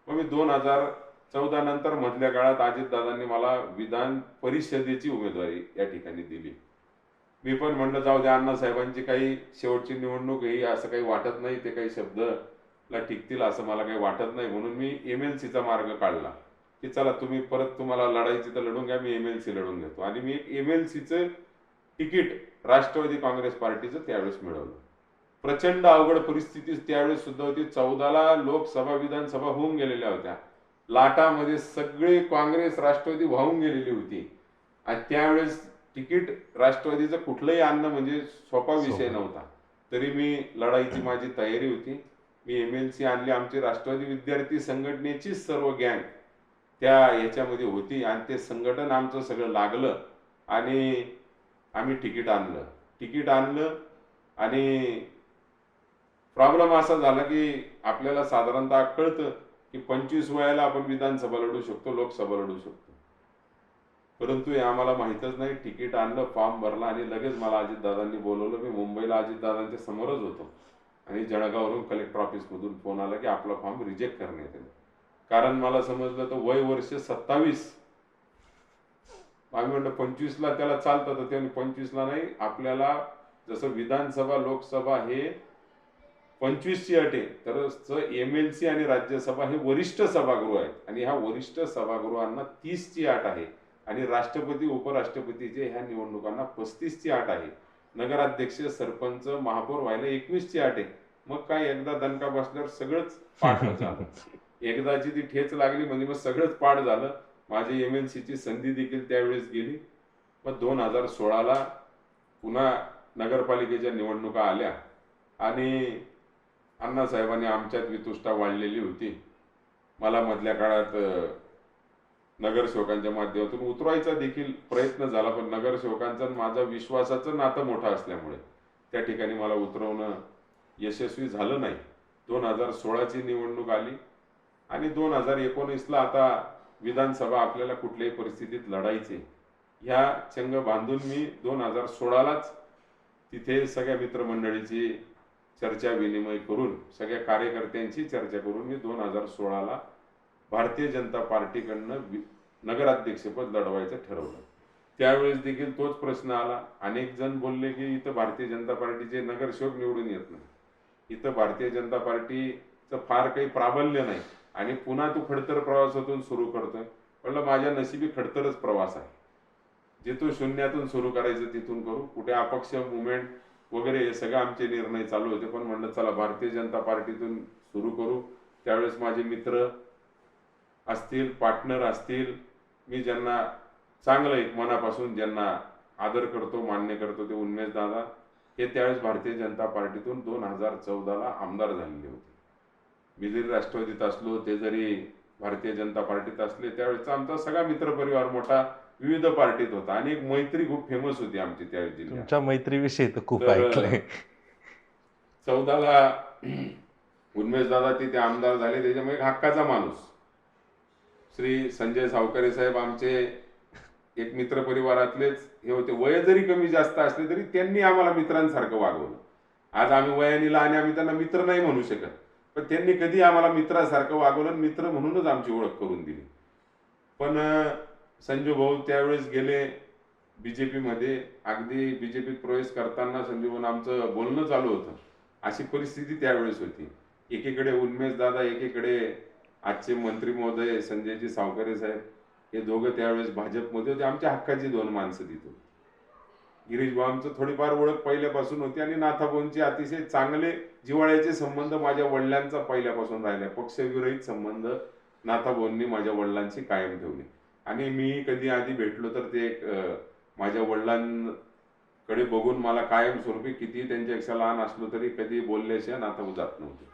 मग मी 2014 नंतर मधल्या काळात अजितदादांनी मला विधान परिषदेची उमेदवारी या ठिकाणी दिली. मी पण म्हणलं जाऊ द्या, अण्णासाहेबांची काही शेवटची निवडणूक ही असं काही वाटत नाही, ते काही शब्दला टिकतील असं मला काही वाटत नाही. म्हणून मी MLCचा मार्ग काढला की चला तुम्ही परत, तुम्हाला लढायची तर लढून घ्या, मी MLC लढून घेतो. आणि मी MLCचं तिकीट राष्ट्रवादी काँग्रेस पार्टीचं त्यावेळेस मिळवलं. प्रचंड अवघड परिस्थिती त्यावेळेस सुद्धा होती. 14ला लोकसभा विधानसभा होऊन गेलेल्या होत्या, लाटामध्ये सगळे काँग्रेस राष्ट्रवादी वाहून गेलेली होती आणि त्यावेळेस तिकीट राष्ट्रवादीचं कुठलंही आणणं म्हणजे सोपा विषय नव्हता. तरी मी लढाईची माझी तयारी होती. मी MLC आणली. आमची राष्ट्रवादी विद्यार्थी संघटनेची सर्व गँग त्या याच्यामध्ये होती आणि ते संघटन आमचं सगळं लागलं आणि आम्ही तिकीट आणलं. आणि प्रॉब्लेम असा झाला की आपल्याला साधारणतः कळतं की 25 वयाला आपण विधानसभा लढू शकतो, लोकसभा लढू शकतो. परंतु हे आम्हाला माहीतच नाही. तिकीट आणलं, फॉर्म भरला आणि लगेच मला अजितदादांनी बोलवलं. मी मुंबईला अजितदादांच्या समोरच होतो आणि जळगाववरून कलेक्टर ऑफिसमधून फोन आला की आपला फॉर्म रिजेक्ट करण्यात येईल. कारण मला समजलं तर वय वर्ष 27. आम्ही म्हणलं 25ला त्याला चालतं, तर त्याने 25ला नाही, आपल्याला जसं विधानसभा लोकसभा हे 25ची अट आहे, तर MLC आणि राज्यसभा हे वरिष्ठ सभागृह आहेत आणि ह्या वरिष्ठ सभागृहांना 30ची अट आहे आणि राष्ट्रपती उपराष्ट्रपतीचे ह्या निवडणुकांना 35ची अट आहे. नगराध्यक्ष सरपंच महापौर व्हायला 21ची अट आहे. मग काय एकदा दणका बसल्यावर सगळंच पाठ झालं. एकदाची ती ठेच लागली म्हणजे मग सगळंच पाठ झालं. माझी MLCची संधी देखील त्यावेळेस गेली. मग 2016ला पुन्हा नगरपालिकेच्या निवडणुका आल्या आणि अण्णासाहेबांनी आमच्यात वितुष्टा वाढलेली होती. मला मधल्या काळात नगरसेवकांच्या माध्यमातून उतरवायचा देखील प्रयत्न झाला, पण नगरसेवकांचा माझा विश्वासाचं नातं मोठं असल्यामुळे त्या ठिकाणी मला उतरवणं यशस्वी झालं नाही. 2016ची निवडणूक आली आणि 2019ला आता विधानसभा आपल्याला कुठल्याही परिस्थितीत लढायची, ह्या चंग बांधून मी 2016लाच तिथे सगळ्या मित्रमंडळीची चर्चा विनिमय करून, सगळ्या कार्यकर्त्यांची चर्चा करून मी 2016ला भारतीय जनता पार्टीकडनं नगराध्यक्षपद लढवायचं ठरवलं. त्यावेळेस देखील तोच प्रश्न आला. अनेक जण बोलले की इथं भारतीय जनता पार्टीचे नगरसेवक निवडून येत नाही, इथं भारतीय जनता पार्टीचं फार काही प्राबल्य नाही आणि पुन्हा तू खडतर प्रवासातून सुरू करतोय. म्हणलं माझ्या नशिबी खडतरच प्रवास आहे, जिथून शून्यातून सुरू करायचं तिथून करू. कुठे अपक्ष मुवमेंट वगैरे हे सगळे आमचे निर्णय चालू होते, पण म्हणलं चला भारतीय जनता पार्टीतून सुरू करू. त्यावेळेस माझे मित्र असतील, पार्टनर असतील, मी ज्यांना चांगलं एक मनापासून ज्यांना आदर करतो, मान्य करतो, ते उन्मेष दादा हे त्यावेळेस भारतीय जनता पार्टीतून 2014ला आमदार झालेले होते. मी जरी राष्ट्रवादीत असलो, ते जरी भारतीय जनता पार्टीत असले, त्यावेळेसचा आमचा सगळा मित्रपरिवार मोठा विविध पार्टीत होता आणि एक मैत्री खूप फेमस होती आमची त्यावेळेस जिल्ह्यात. तुमच्या मैत्रीविषयी तर खूप ऐकलंय. 14ला उन्मेष दादा तिथे आमदार झाले. त्याच्यामुळे एक हक्काचा माणूस श्री संजय सावकारे साहेब आमचे एक मित्र परिवारातलेच हे होते. वय जरी कमी जास्त असले तरी त्यांनी आम्हाला मित्रांसारखं वागवलं. आज आम्ही वयाने लहान, आम्ही त्यांना मित्र नाही म्हणू शकत, पण त्यांनी कधी आम्हाला मित्रासारखं वागवलं, मित्र म्हणूनच आमची ओळख करून दिली. पण संजू भाऊ त्यावेळेस गेले BJP मध्ये. अगदी BJPत प्रवेश करताना संजू भाऊ आमचं बोलणं चालू होतं, अशी परिस्थिती त्यावेळेस होती. एकीकडे उन्मेष दादा, एकीकडे आजचे मंत्री महोदय संजयजी सावकारे साहेब, हे दोघं त्यावेळेस भाजपमध्ये होते. आमच्या हक्काची दोन माणसं तिथं. गिरीश भाऊंचं थोडीफार ओळख पहिल्यापासून होती आणि नाथाभाऊंचे अतिशय चांगले जिव्हाळ्याचे संबंध माझ्या वडिलांचा पहिल्यापासून राहिले. पक्षविरहित संबंध नाथाभाऊंनी माझ्या वडिलांशी कायम ठेवले आणि मी कधी आधी भेटलो तर ते माझ्या वडिलांकडे बघून मला कायमस्वरूपी किती त्यांच्यापेक्षा लहान असलो तरी कधी बोलल्याशिवाय नाथाभाऊ जात नव्हते.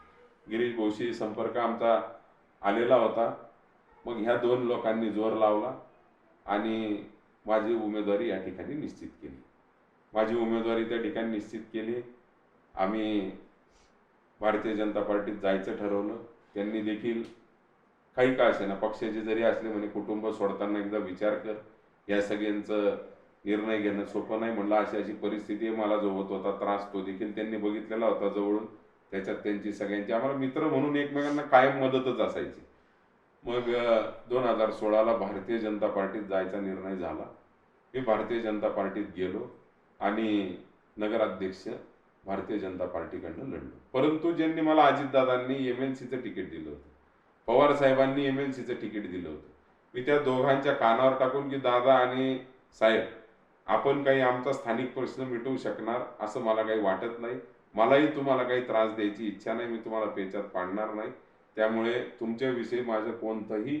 गिरीश भाऊशी संपर्क आमचा आलेला होता. मग ह्या दोन लोकांनी जोर लावला आणि माझी उमेदवारी या ठिकाणी निश्चित केली. माझी उमेदवारी त्या ठिकाणी निश्चित केली. आम्ही भारतीय जनता पार्टीत जायचं ठरवलं. त्यांनी देखील काही का असेना, पक्षाचे जरी असले म्हणे, कुटुंब सोडताना एकदा विचार कर, या सगळ्यांचं निर्णय घेणं सोपं नाही. म्हणलं अशी अशी परिस्थिती मला जो होत होता त्रास, तो देखील त्यांनी बघितलेला होता जवळून. त्याच्यात त्यांची सगळ्यांची, आम्हाला मित्र म्हणून एकमेकांना कायम मदतच असायची. मग 2016ला भारतीय जनता पार्टीत जायचा निर्णय झाला. मी भारतीय जनता पार्टीत गेलो आणि नगराध्यक्ष भारतीय जनता पार्टीकडनं लढलो. परंतु ज्यांनी मला अजितदादांनी MLCचं तिकीट दिलं होतं, पवार साहेबांनी MLCचं तिकीट दिलं होतं, मी त्या दोघांच्या कानावर टाकून की दादा आणि साहेब, आपण काही आमचा स्थानिक प्रश्न मिटवू शकणार असं मला काही वाटत नाही. मलाही तुम्हाला काही त्रास द्यायची इच्छा नाही, मी तुम्हाला पेचात पाडणार नाही. त्यामुळे तुमच्याविषयी माझं कोणतंही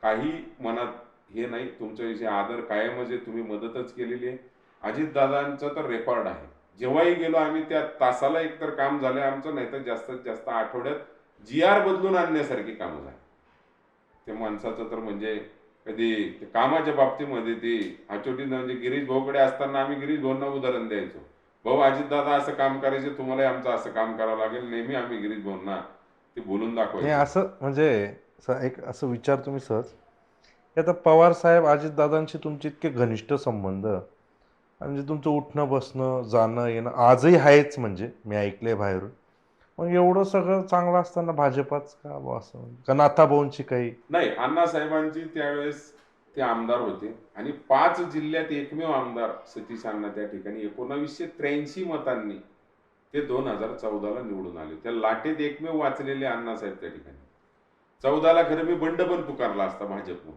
काही मनात हे नाही. तुमच्याविषयी आदर कायमच आहे, तुम्ही मदतच केलेली आहे. अजितदादांचं तर रेकॉर्ड आहे. जेव्हाही गेलो आम्ही त्या तासाला एकतर काम झालं आमचं, नाहीतर जास्तीत जास्त आठवड्यात GR बदलून आणण्यासारखी कामं झाली. ते माणसाचं तर म्हणजे कधी कामाच्या बाबतीमध्ये ती हाचोटी, म्हणजे गिरीश भाऊकडे असताना आम्ही गिरीश भाऊंना उदाहरण द्यायचो, भाऊ अजितदादा असं काम करायचे, तुम्हालाही आमचं असं काम करावं लागेल. नेहमी आम्ही गिरीश भाऊंना ते बोलून दाखवायचं. असं म्हणजे एक असं विचार तुम्ही सहज, आता पवार साहेब अजितदादांशी तुमचे इतके घनिष्ठ संबंध, म्हणजे तुमचं उठणं बसणं जाणं येणं आजही आहेच, म्हणजे मी ऐकलंय बाहेरून. मग एवढं सगळं चांगलं असताना भाजपाच का बुवा असं का नाथाभाऊंची काही? नाही, अण्णासाहेबांची त्यावेळेस ते आमदार होते आणि 5 जिल्ह्यात एकमेव आमदार सतीश अण्णा त्या ठिकाणी 1983 मतांनी ते 2014ला निवडून आले. त्या लाटेत एकमेव वाचलेले अण्णासाहेब त्या ठिकाणी. 14ला खरं मी बंड पण पुकारला असता भाजपनं,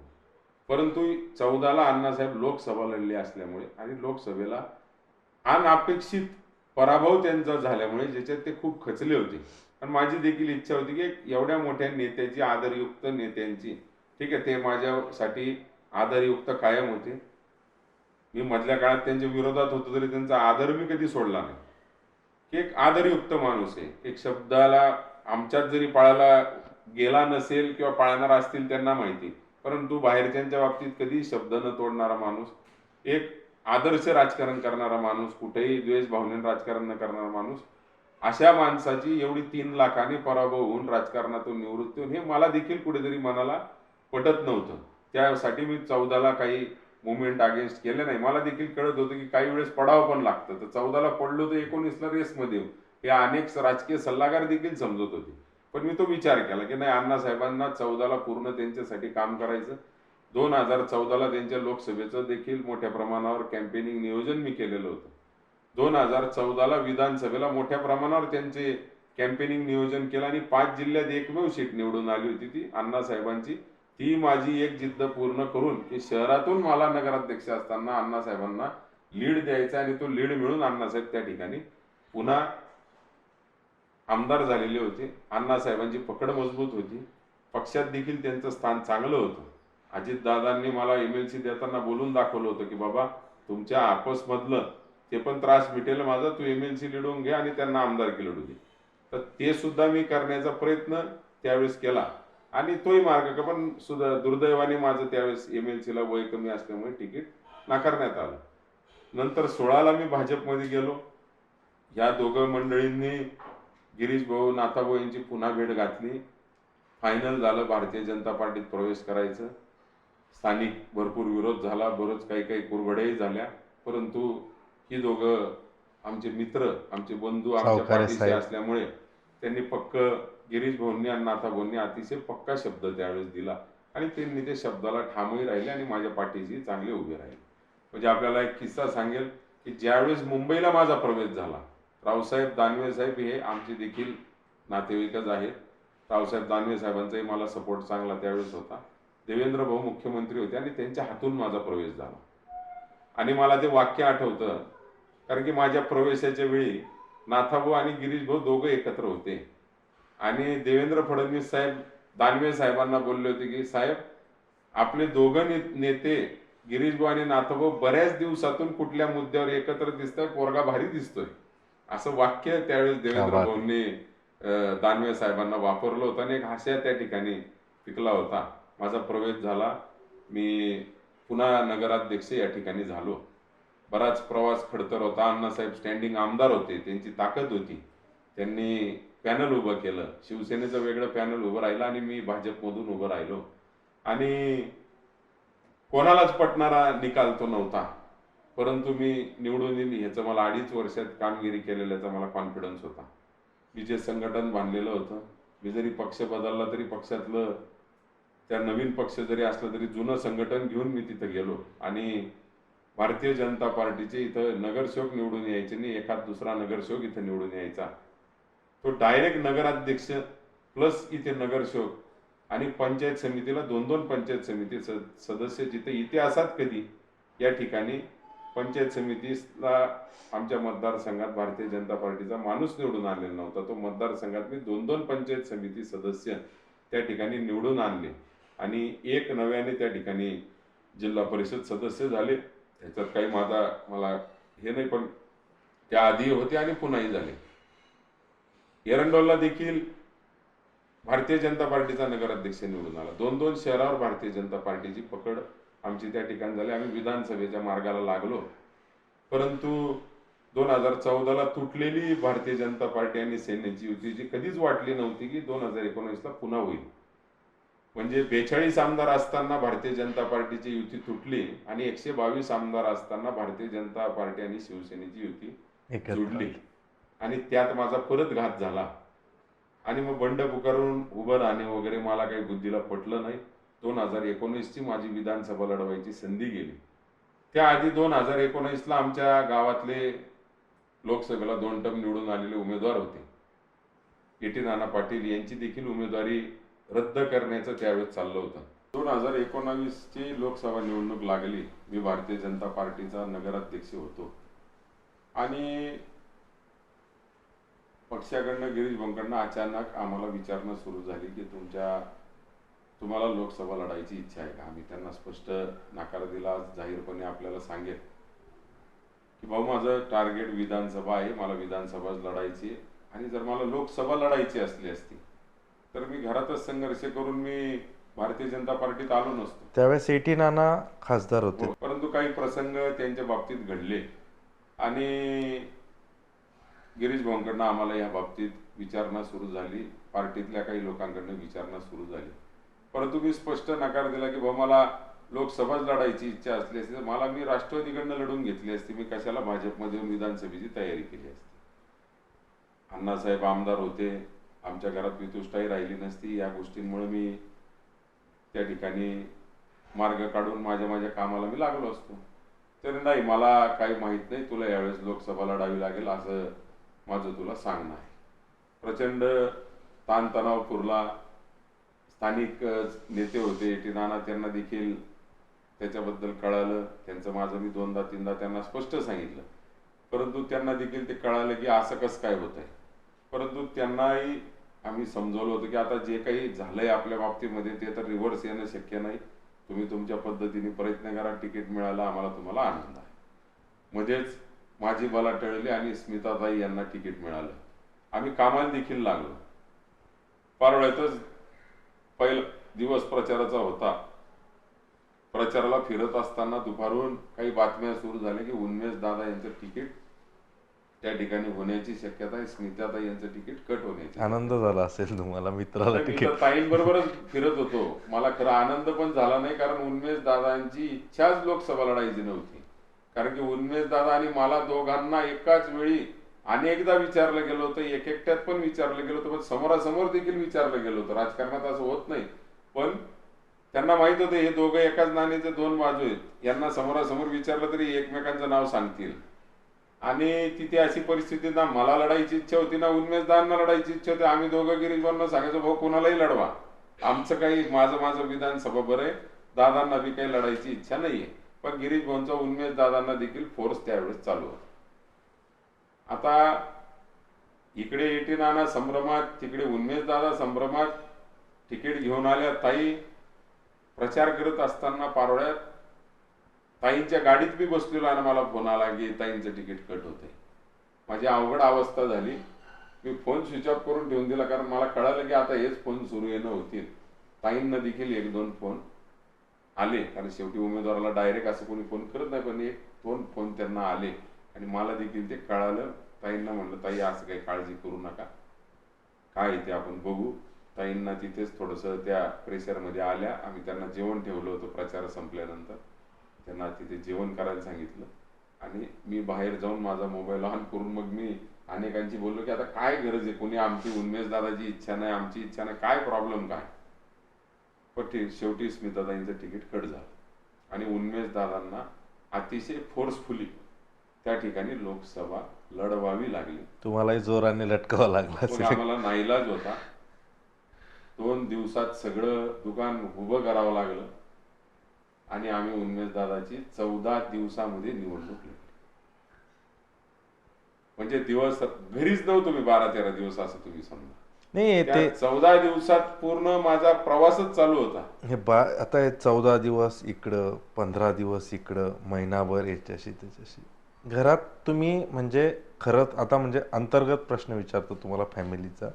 परंतु 14ला अण्णासाहेब लोकसभा लढले असल्यामुळे आणि लोकसभेला अनपेक्षित पराभव त्यांचा झाल्यामुळे ज्याच्यात ते खूप खचले होते. आणि माझी देखील इच्छा होती की एवढ्या मोठ्या नेत्याची, आदरयुक्त नेत्यांची, ठीक आहे, ते माझ्यासाठी आदरयुक्त कायम होते. मी मधल्या काळात त्यांच्या विरोधात होतो तरी त्यांचा आदर मी कधी सोडला नाही, की एक आदरयुक्त माणूस आहे. एक शब्दाला आमच्यात जरी पाळायला गेला नसेल किंवा पाळणार असतील त्यांना माहिती, परंतु बाहेरच्यांच्या बाबतीत कधी शब्द न तोडणारा माणूस, एक आदर्श राजकारण करणारा माणूस, कुठेही द्वेष भावनेने राजकारण न करणारा माणूस, अशा माणसाची एवढी 3 लाखांनी पराभव होऊन राजकारणातून निवृत्ती होऊन हे मला देखील कुठेतरी मनाला पटत नव्हतं. त्यासाठी मी 14ला काही मुवमेंट अगेन्स्ट केले नाही. मला देखील कळत होतं की काही वेळेस पडावं पण लागतं. तर 14ला पडलो तर 19ला रेसमध्ये येऊ, हे अनेक राजकीय सल्लागार देखील समजत होते. पण मी तो विचार केला की नाही, अण्णासाहेबांना 14ला पूर्ण त्यांच्यासाठी काम करायचं. 2014ला त्यांच्या लोकसभेचं देखील मोठ्या प्रमाणावर कॅम्पेनिंग नियोजन मी केलेलं होतं. 2014ला विधानसभेला मोठ्या प्रमाणावर त्यांचे कॅम्पेनिंग नियोजन केलं आणि 5 जिल्ह्यात एकमेव सीट निवडून आली होती ती अण्णासाहेबांची. ती माझी एक जिद्द पूर्ण करून की शहरातून मला नगराध्यक्ष असताना अण्णासाहेबांना लीड द्यायचा आणि तो लीड मिळून अण्णासाहेब त्या ठिकाणी पुन्हा आमदार झालेले होते. अण्णासाहेबांची पकड मजबूत होती. पक्षात देखील त्यांचं स्थान चांगलं होतं. अजितदादांनी मला MLC देताना बोलून दाखवलं होतं की बाबा, तुमच्या आपसमधलं ते पण त्रास मिटेल माझा, तू MLC लढवून घे आणि त्यांना आमदारकी लढू दे. तर ते सुद्धा मी करण्याचा प्रयत्न त्यावेळेस केला आणि तोही मार्ग, पण सुद्धा दुर्दैवाने माझं त्यावेळेस MLCला वय कमी असल्यामुळे तिकीट नाकारण्यात आलं. नंतर 16ला मी भाजपमध्ये गेलो. या दोघं मंडळींनी गिरीश भाऊ, नाथाभाऊ यांची पुन्हा भेट घातली. फायनल झालं भारतीय जनता पार्टीत प्रवेश करायचं. स्थानिक भरपूर विरोध झाला, बरंच काही काही कुरघड्याही झाल्या, परंतु ही दोघं आमचे मित्र, आमचे बंधू आमच्या सावकारे पाठीशी साहेब. असल्यामुळे त्यांनी गिरीश भाऊंनी आणि नाथाभाऊंनी अतिशय पक्का शब्द त्यावेळेस दिला आणि त्यांनी त्या शब्दाला ठामही राहिले आणि माझ्या पाठीशी चांगले उभे राहिले. म्हणजे आपल्याला एक किस्सा सांगेल की ज्यावेळेस मुंबईला माझा प्रवेश झाला, रावसाहेब दानवे साहेब हे आमचे देखील नातेवाईकच आहेत. रावसाहेब दानवे साहेबांचाही मला सपोर्ट चांगला त्यावेळेस होता. देवेंद्र भाऊ मुख्यमंत्री होते आणि त्यांच्या हातून माझा प्रवेश झाला. आणि मला ते वाक्य आठवतं, कारण की माझ्या प्रवेशाच्या वेळी नाथाभाऊ आणि गिरीश भाऊ दोघं एकत्र होते आणि देवेंद्र फडणवीस साहेब दानवे साहेबांना बोलले होते की साहेब, आपले दोघं नेते गिरीश भाऊ आणि नाथाभाऊ बऱ्याच दिवसातून कुठल्या मुद्द्यावर एकत्र दिसतोय, पोरगा भारी दिसतोय, असं वाक्य त्यावेळेस देवेंद्र भाऊंनी दानवे साहेबांना वापरलं होतं आणि एक हास्य त्या ठिकाणी पिकला होता. माझा प्रवेश झाला. मी पुन्हा नगराध्यक्ष या ठिकाणी झालो. बराच प्रवास खडतर होता. अण्णासाहेब स्टँडिंग आमदार होते, त्यांची ताकद होती. त्यांनी पॅनल उभं केलं, शिवसेनेचं वेगळं पॅनल उभं राहिलं आणि मी भाजपमधून उभं राहिलो आणि कोणालाच पटणारा निकाल तो नव्हता, परंतु मी निवडून येईन ह्याचं मला 2.5 वर्षात कामगिरी केलेल्याचा मला कॉन्फिडन्स होता. मी जे संघटन बांधलेलं होतं, मी जरी पक्ष बदलला तरी पक्षातलं त्या नवीन पक्ष जरी असला तरी जुनं संघटन घेऊन मी तिथं गेलो आणि भारतीय जनता पार्टीचे इथं नगरसेवक निवडून यायचे नाही, एखाद दुसरा नगरसेवक इथं निवडून यायचा, तो डायरेक्ट नगराध्यक्ष प्लस इथे नगरसेवक आणि पंचायत समितीला 2-2 पंचायत समिती सदस्य, जिथे इतिहासात कधी या ठिकाणी पंचायत समितीला आमच्या मतदारसंघात भारतीय जनता पार्टीचा माणूस निवडून आलेला नव्हता. तो मतदारसंघात मी 2-2 पंचायत समिती सदस्य त्या ठिकाणी निवडून आणले आणि एक नव्याने त्या ठिकाणी जिल्हा परिषद सदस्य झाले. त्याच्यात काही मला हे नाही, पण त्या आधी होते आणि पुन्हाही झाले. एरंडोलला देखील भारतीय जनता पार्टीचा नगराध्यक्ष निवडून आला. 2-2 शहरावर भारतीय जनता पार्टीची पकड आमची त्या ठिकाणी झाली. आम्ही विधानसभेच्या मार्गाला लागलो, परंतु 2014ला तुटलेली भारतीय जनता पार्टी आणि सेनेची युती जी कधीच वाटली नव्हती की 2019ला पुन्हा होईल. म्हणजे 42 आमदार असताना भारतीय जनता पार्टीची युती तुटली आणि 122 आमदार असताना भारतीय जनता पार्टी आणि शिवसेनेची युती जुडली आणि त्यात माझा परत घात झाला. आणि मग बंड पुकारून उभं राहणे वगैरे मला काही बुद्धीला पटलं नाही. 2019ची माझी विधानसभा लढवायची संधी गेली. त्याआधी 2019ला आमच्या गावातले लोकसभेला 2 टर्म निवडून आलेले उमेदवार होते. के.टी. नाना पाटील यांची देखील उमेदवारी रद्द करण्याचं त्यावेळेस चाललं होतं. 2019ची लोकसभा निवडणूक लागली. मी भारतीय जनता पार्टीचा नगराध्यक्ष होतो आणि पक्षाकडनं गिरीश भाऊंकडनं अचानक आम्हाला विचारणं सुरू झाली की तुम्हाला लोकसभा लढायची इच्छा आहे का. आम्ही त्यांना स्पष्ट नकार दिला. आज जाहीरपणे आपल्याला सांगेल की भाऊ माझं टार्गेट विधानसभा आहे, मला विधानसभा लढायची आहे आणि जर मला लोकसभा लढायची असली असती तर मी घरातच संघर्ष करून मी भारतीय जनता पार्टीत आलो नसतो. त्यावेळेस के.टी. नाना खासदार होते. परंतु काही प्रसंग त्यांच्या बाबतीत घडले आणि गिरीश भाऊंकडनं आम्हाला या बाबतीत विचारणा सुरू झाली. पार्टीतल्या काही लोकांकडनं विचारणा सुरू झाली. परंतु मी स्पष्ट नकार दिला की भाऊ मला लोकसभाच लढायची इच्छा असली असती तर मी राष्ट्रवादीकडनं लढून घेतली असती. मी कशाला भाजपमध्ये विधानसभेची तयारी केली असती. अण्णासाहेब आमदार होते, आमच्या घरात वितुष्टाही राहिली नसती. या गोष्टींमुळे मी त्या ठिकाणी मार्ग काढून माझ्या कामाला मी लागलो असतो. तर नाही, मला काही माहीत नाही, तुला यावेळेस लोकसभा लढावी लागेल असं माझं तुला सांगणं आहे. प्रचंड ताणतणाव पुरला. स्थानिक नेते होते के.टी. नाना, त्यांना देखील त्याच्याबद्दल कळालं. त्यांचं माझं मी 2दा-3दा त्यांना स्पष्ट सांगितलं. परंतु त्यांना देखील ते कळालं की असं कसं काय होत आहे. परंतु त्यांनाही आम्ही समजवलं होतं की आता जे काही झालंय आपल्या बाबतीमध्ये ते तर रिव्हर्स येणं शक्य नाही. तुम्ही तुमच्या पद्धतीने प्रयत्न करा. तिकीट मिळालं, आम्हाला तुम्हाला आनंद आहे. मध्येच माझी बला टळली आणि स्मिताताई यांना तिकीट मिळालं. आम्ही कामाला देखील लागलो. पारोळ्यातच पहिला दिवस प्रचाराचा होता. प्रचाराला फिरत असताना दुपारून काही बातम्या सुरू झाल्या की उन्मेष दादा यांचं तिकीट त्या ठिकाणी होण्याची शक्यता आहे, स्मिताताई यांचं तिकीट कट होण्याची. आनंद झाला असेल तुम्हाला मित्राला तिकीट. ताईंबरोबरच फिरत होतो. मला खरं आनंद पण झाला नाही, कारण उन्मेष दादांची इच्छाच लोकसभा लढायची नव्हती. कारण की उन्मेष दादा आणि मला दोघांना एकाच वेळी अनेकदा विचारलं गेलं होतं. एकट्यात पण विचारलं गेलं होतं, पण समोरासमोर देखील विचारलं गेलं होतं. राजकारणात असं होत नाही, पण त्यांना माहित होतं हे दोघं एकाच नाण्याचे 2 बाजू आहेत. यांना समोरासमोर विचारलं तरी एकमेकांचं नाव सांगतील. आणि तिथे अशी परिस्थिती ना मला लढायची इच्छा होती ना उन्मेष दादांना लढायची इच्छा होती. आम्ही दोघं गिरीश भाऊंना सांगायचो भाऊ कोणालाही लढवा, आमचं काही माझं विधानसभा बरं आहे, दादांना बी काही लढायची इच्छा नाहीये. पण गिरीश भाऊंचा उन्मेष दादांना देखील फोर्स त्यावेळेस चालू होता. आता इकडे के.टी. नाना संभ्रमात, तिकडे उन्मेष दादा संभ्रमात. तिकीट घेऊन आल्या ताई. प्रचार करत असताना पारोळ्यात ताईंच्या गाडीत मी बसलेलो आणि मला फोन आला की ताईंचं तिकीट कट होतंय. माझी अवघड अवस्था झाली. मी फोन स्विच ऑफ करून ठेवून दिला, कारण मला कळालं की आता हेच फोन सुरू येणं होतील. ताईंना देखील 1-2 फोन आले, कारण शेवटी उमेदवाराला डायरेक्ट असं कोणी फोन करत नाही, पण 1-2 फोन त्यांना आले आणि मला देखील ते कळालं. ताईंना म्हणलं ताई असं काही काळजी करू नका, काय ते आपण बघू. ताईंना तिथेच थोडंसं त्या प्रेशरमध्ये आल्या. आम्ही त्यांना जेवण ठेवलं होतं प्रचार संपल्यानंतर. त्यांना तिथे जेवण करायला सांगितलं आणि मी बाहेर जाऊन माझा मोबाईल ऑन करून मग मी अनेकांची बोललो की आता काय गरज आहे, कोणी आमची उन्मेष दादाची इच्छा नाही, आमची इच्छा नाही, काय प्रॉब्लेम काय. पण शेवटी स्मिताताईंचं तिकीट कट झालं आणि उन्मेष दादांना अतिशय फोर्सफुली त्या ठिकाणी लोकसभा लढवावी लागली. तुम्हालाही जोराने लटकावा लागला असेल. आम्हाला नाईलाज होता. 2 दिवसात सगळं दुकान उभं करावं लागलं आणि आम्ही उन्मेष दादाची 14 दिवसामध्ये निवडणूक लढली. म्हणजे दिवस घरीच नव्हतो मी 12-13 दिवस, असं तुम्ही समजा. नाही, ते 14 दिवसात पूर्ण माझा प्रवासच चालू होता. आता हे 14 दिवस इकडं, 15 दिवस इकडं, महिनाभर याच्याशी त्याच्याशी. घरात तुम्ही म्हणजे खरंच आता म्हणजे अंतर्गत प्रश्न विचारतो तुम्हाला फॅमिलीचा.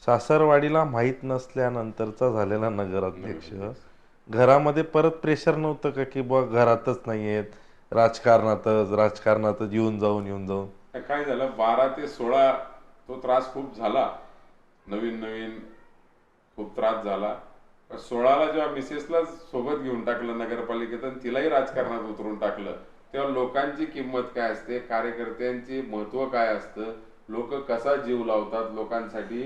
सासरवाडीला माहीत नसल्यानंतरचा झालेला नगराध्यक्ष, घरामध्ये परत प्रेशर नव्हतं का की बघ घरातच नाहीयेत, राजकारणातच येऊन जाऊन. काय झालं, 12 ते 16 तो त्रास खूप झाला. नवीन खूप त्रास झाला. 16ला जेव्हा मिसेसला सोबत घेऊन टाकलं नगरपालिकेत आणि तिलाही राजकारणात उतरून टाकलं, तेव्हा लोकांची किंमत काय असते, कार्यकर्त्यांचे महत्व काय असतं, लोक कसा जीव लावतात लोकांसाठी,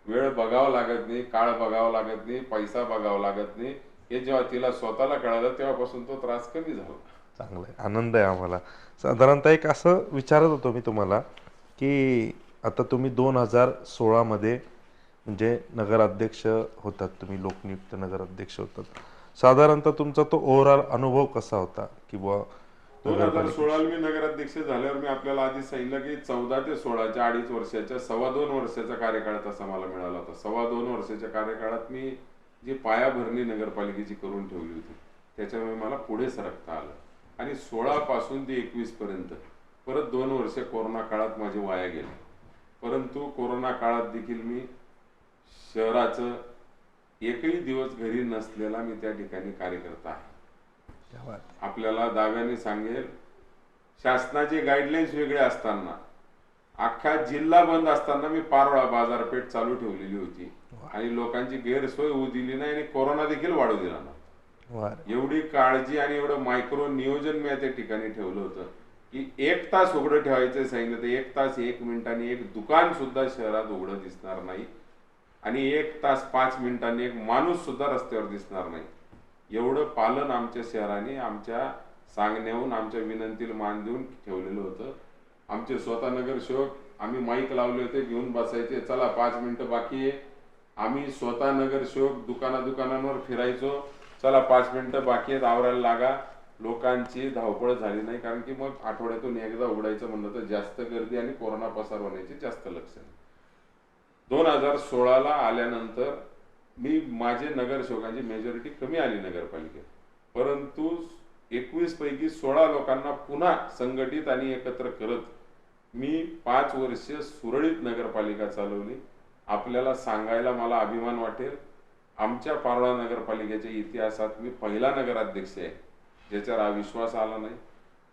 वेळ बघावं लागत नाही, काळ बघावं लागत नाही, पैसा बघावा लागत नाही. हे जेव्हा तिला स्वतःला कळालं तेव्हापासून तो त्रास कमी झाला. चांगलं आहे, आनंद आहे आम्हाला. साधारणतः एक असं विचारत होतो मी तुम्हाला की आता तुम्ही 2016 मध्ये म्हणजे नगराध्यक्ष होतात, तुम्ही लोकनियुक्त नगराध्यक्ष होतात. साधारणतः तुमचा तो ओव्हरऑल अनुभव कसा होता की बुवा 2016 मी नगराध्यक्ष झाल्यावर मी आपल्याला आधी सांगितलं की 14 ते 16च्या 2.5 वर्षाच्या 2.25 वर्षाचा कार्यकाळ तसा मला मिळाला होता. 2.25 वर्षाच्या कार्यकाळात मी जी पायाभरणी नगरपालिकेची करून ठेवली होती त्याच्यामुळे मला पुढे सरकता आलं. आणि 16 पासून ते 21 पर्यंत परत 2 वर्ष कोरोना काळात माझे वाया गेले. परंतु कोरोना काळात देखील मी शहराचं एकही दिवस घरी नसलेला मी त्या ठिकाणी कार्यकर्ता आहे. आपल्याला दाव्याने सांगेल, शासनाचे गाईडलाईन्स वेगळे असताना अख्खा जिल्हा बंद असताना मी पारोळा बाजारपेठ चालू ठेवलेली होती आणि लोकांची गैरसोय होऊ दिली नाही आणि कोरोना देखील वाढू दिला नाही. एवढी काळजी आणि एवढं मायक्रो नियोजन मी त्या ठिकाणी ठेवलं होतं की 1 तास उघडं ठेवायचं सांगितलं तर 1 तास 1 मिनिटांनी एक दुकान सुद्धा शहरात उघडं दिसणार नाही आणि 1 तास 5 मिनिटांनी एक माणूस सुद्धा रस्त्यावर दिसणार नाही. एवढं पालन आमच्या शहराने आमच्या सांगण्याहून आमच्या विनंतीला मान देऊन ठेवलेलं होतं. आमचे स्वतः नगरसेवक आम्ही माईक लावले होते, घेऊन बसायचे, चला 5 मिनिटं बाकी आहे. आम्ही स्वतः नगरसेवक दुकानांवर फिरायचो, चला 5 मिनिटं बाकी आहेत, आवरायला लागा. लोकांची धावपळ झाली नाही, कारण की मग आठवड्यातून एकदा उघडायचं म्हणलं तर जास्त गर्दी आणि कोरोना पसरवण्याचे जास्त लक्षण. 2016ला आल्यानंतर मी माझे नगरसेवकांची मेजॉरिटी कमी आली नगरपालिकेत, परंतु 21 पैकी 16 लोकांना पुन्हा संघटित आणि एकत्र करत मी 5 वर्ष सुरळीत नगरपालिका चालवली. आपल्याला सांगायला मला अभिमान वाटेल, आमच्या पारोळा नगरपालिकेच्या इतिहासात मी पहिला नगराध्यक्ष आहे ज्याच्यावर अविश्वास आला नाही.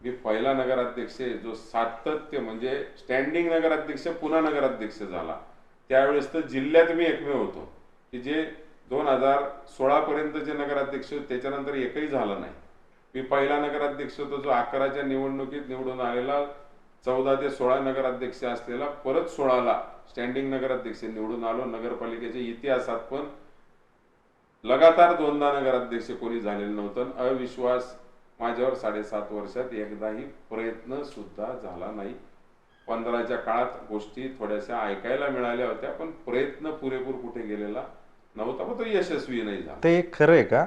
मी पहिला नगराध्यक्ष आहे जो सातत्य म्हणजे स्टँडिंग नगराध्यक्ष पुन्हा नगराध्यक्ष झाला. त्यावेळेस तर जिल्ह्यात मी एकमेव होतो की जे 2016 पर्यंतचे नगराध्यक्ष त्याच्यानंतर एकही झालं नाही. मी पहिला नगराध्यक्ष होतो जो 11च्या निवडणुकीत निवडून आलेला, 14 ते 16 नगराध्यक्ष असलेला, परत 16ला स्टँडिंग नगराध्यक्ष निवडून आलो. नगरपालिकेच्या इतिहासात पण लगातार 2दा नगराध्यक्ष कोणी झालेलं नव्हतं. अविश्वास माझ्यावर 7.5 वर्षात एकदाही प्रयत्न सुद्धा झाला नाही. 15च्या काळात गोष्टी थोड्याशा ऐकायला मिळाल्या होत्या, पण प्रयत्न पुरेपूर कुठे गेलेला नव्हता, पण तो यशस्वी नाही झाला. ते एक खरं आहे का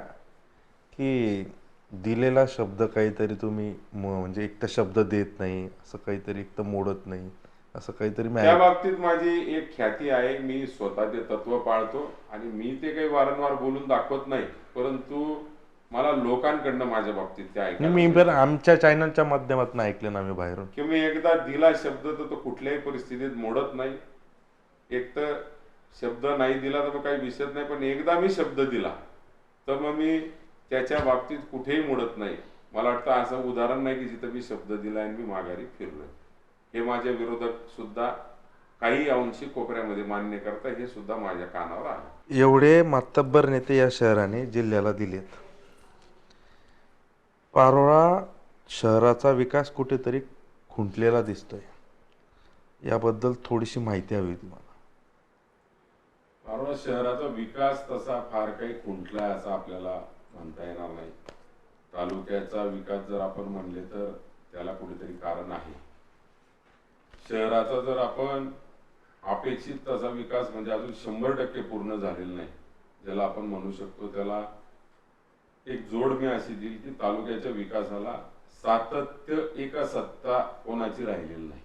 की दिलेला शब्द काहीतरी तुम्ही म्हणजे एक तर शब्द देत नाही, असं काहीतरी एक तर मोडत नाही, असं काहीतरी त्या बाबतीत माझी एक ख्याती आहे, मी स्वतः ते तत्व पाळतो आणि मी ते काही वारंवार बोलून दाखवत नाही, परंतु मला लोकांकडनं माझ्या बाबतीत ते ऐकायला मी पण आमच्या चॅनलच्या माध्यमातून ऐकलं ना मी बाहेरून की मी एकदा दिला शब्द तर तो कुठल्याही परिस्थितीत मोडत नाही. एक तर शब्द नाही दिला तर मग काही विषय नाही, पण एकदा मी शब्द दिला तर मग मी त्याच्या बाबतीत कुठेही मोडत नाही. मला वाटतं असं उदाहरण नाही की जिथं मी शब्द दिला आणि मी माघारी फिरलोय. हे माझे विरोधक सुद्धा काही अंशी कोपऱ्यामध्ये मान्य करतात, हे सुद्धा माझ्या कानावर आहे. एवढे मातब्बर नेते या शहराने जिल्ह्याला दिलेत. पारोळा शहराचा विकास कुठेतरी खुंटलेला दिसतोय, याबद्दल थोडीशी माहिती हवी तुम्हाला. पारोळा शहराचा विकास तसा फार काही खुंटलाय असं आपल्याला म्हणता येणार नाही. तालुक्याचा विकास जर आपण म्हणले तर त्याला कुठेतरी कारण आहे. शहराचा जर आपण अपेक्षित तसा विकास म्हणजे अजून 100% पूर्ण झालेला नाही ज्याला आपण म्हणू शकतो, त्याला एक जोड मी अशी दिली की तालुक्याच्या विकासाला सातत्य, एका सत्ता कोणाची राहिलेली नाही.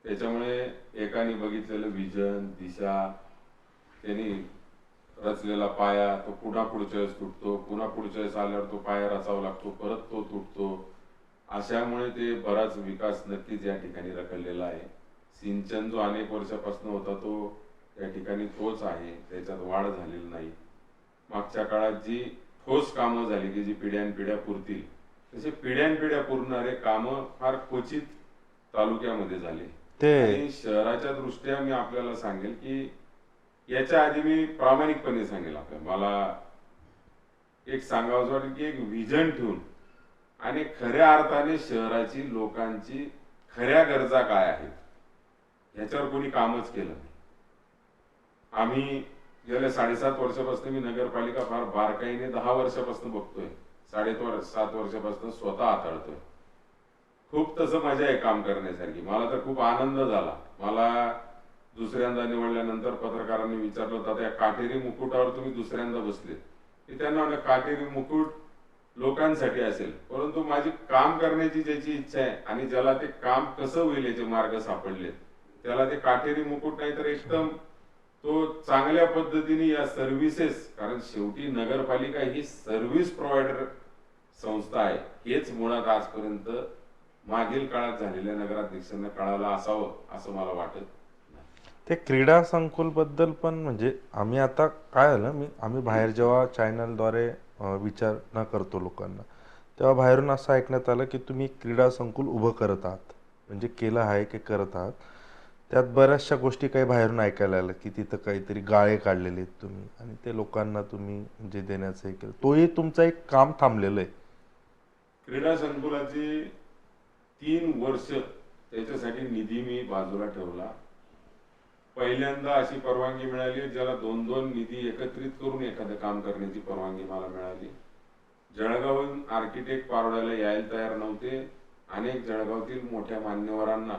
त्याच्यामुळे एकाने बघितलेलं विजन, दिशा, त्यांनी रचलेला पाया तो पुन्हा पुढच्या वेळेस तुटतो, पुन्हा पुढच्या वेळेस आल्यावर तो पाया रचावा लागतो, परत तो तुटतो. अशामुळे ते बराच विकास नक्कीच या ठिकाणी रखडलेला आहे. सिंचन जो अनेक वर्षापासून होता तो या ठिकाणी तोच आहे, त्याच्यात वाढ झालेली नाही. मागच्या काळात जी ठोस कामं झाली की जी पिढ्यानपिढ्या पुरतील तसे पिढ्यानपिढ्या पुरणारे कामं फार क्वचित तालुक्यामध्ये झाले. आणि शहराच्या दृष्ट्या मी आपल्याला सांगेल की याच्या आधी मी प्रामाणिकपणे सांगेल आपल्याला, मला एक सांगावंसं वाटेल की एक विजन ठेवून आणि खऱ्या अर्थाने शहराची लोकांची खऱ्या गरजा काय आहेत ह्याच्यावर कोणी कामच केलं नाही. आम्ही गेल्या 7.5 वर्षापासून मी नगरपालिका फार बारकाईने 10 वर्षापासून बघतोय, 7.5 वर्षापासून स्वतः हाताळतोय. खूप तसं मजा आहे काम करण्यासारखी. मला तर खूप आनंद झाला. मला दुसऱ्यांदा निवडल्यानंतर पत्रकारांनी विचारलं होतं, त्या काटेरी मुकुटावर तुम्ही दुसऱ्यांदा बसले. की त्यांना म्हणलं काटेरी मुकुट लोकांसाठी असेल, परंतु माझी काम करण्याची ज्याची इच्छा आहे आणि ज्याला ते काम कसं होईल याचे मार्ग सापडले, त्याला ते काटेरी मुकुट नाही तर एकदम तो चांगल्या पद्धतीने या सर्व्हिसेस, कारण शेवटी नगरपालिका ही सर्व्हिस प्रोव्हायडर संस्था आहे. हेच मुळात आजपर्यंत मागील काळात झालेल्या नगराध्यक्षांना कळायला असावं असं मला वाटत. ते क्रीडा संकुल बद्दल पण म्हणजे आम्ही आता काय झालं, आम्ही बाहेर जेव्हा चॅनलद्वारे विचारणा करतो लोकांना, तेव्हा बाहेरून असं ऐकण्यात आलं की तुम्ही क्रीडा संकुल उभं करत आहात, म्हणजे केलं आहे की करत आहात. त्यात बऱ्याचशा गोष्टी काही बाहेरून ऐकायला आलं की तिथं काहीतरी गाळे काढलेले आहेत तुम्ही आणि ते लोकांना तुम्ही म्हणजे देण्याचं हे केलं. तोही तुमचं एक काम थांबलेलं आहे. क्रीडा संकुलाची 3 वर्ष त्याच्यासाठी निधी मी बाजूला ठेवला. पहिल्यांदा अशी परवानगी मिळाली ज्याला 2-2 निधी एकत्रित करून एखादं काम करण्याची परवानगी मला मिळाली. जळगावहून आर्किटेक्ट पारोड्याला यायला तयार नव्हते. अनेक जळगावतील मोठ्या मान्यवरांना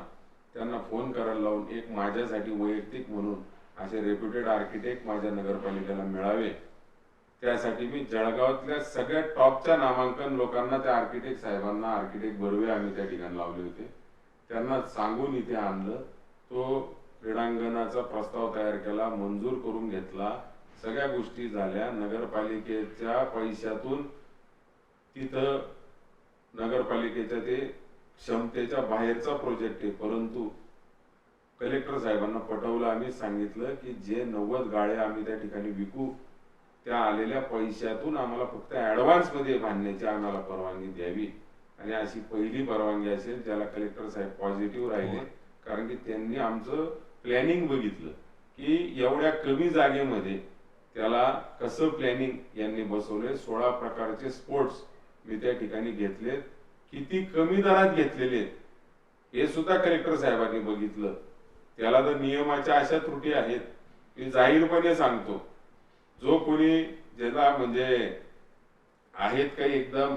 त्यांना फोन करायला लावून एक माझ्यासाठी वैयक्तिक म्हणून असे रेप्युटेड आर्किटेक्ट माझ्या नगरपालिकेला मिळावे, त्यासाठी मी जळगावातल्या सगळ्या टॉपच्या नामांकन लोकांना, त्या आर्किटेक्ट साहेबांना, आर्किटेक्ट बर्वे आम्ही त्या ठिकाणी लावले होते, त्यांना सांगून इथे आणलं. तो क्रीडांगणाचा प्रस्ताव तयार केला, मंजूर करून घेतला, सगळ्या गोष्टी झाल्या. नगरपालिकेच्या पैशातून तिथं नगरपालिकेच्या ते क्षमतेच्या बाहेरचा प्रोजेक्ट आहे, परंतु कलेक्टर साहेबांना पटवलं. आम्ही सांगितलं की जे 90 गाळे आम्ही त्या ठिकाणी विकू, त्या आलेल्या पैशातून आम्हाला फक्त ऍडव्हान्स मध्ये बांधण्याची आम्हाला परवानगी द्यावी. आणि अशी पहिली परवानगी असेल ज्याला कलेक्टर साहेब पॉझिटिव्ह राहिले, कारण की त्यांनी आमचं प्लॅनिंग बघितलं की एवढ्या कमी जागेमध्ये त्याला कसं प्लॅनिंग यांनी बसवले. 16 प्रकारचे स्पोर्ट्स मी त्या ठिकाणी घेतलेत, किती कमी दरात घेतलेले हे सुद्धा कलेक्टर साहेबांनी बघितलं. त्याला तर नियमाच्या अशा त्रुटी आहेत की जाहीरपणे सांगतो, जो कोणी ज्याला म्हणजे आहेत काही एकदम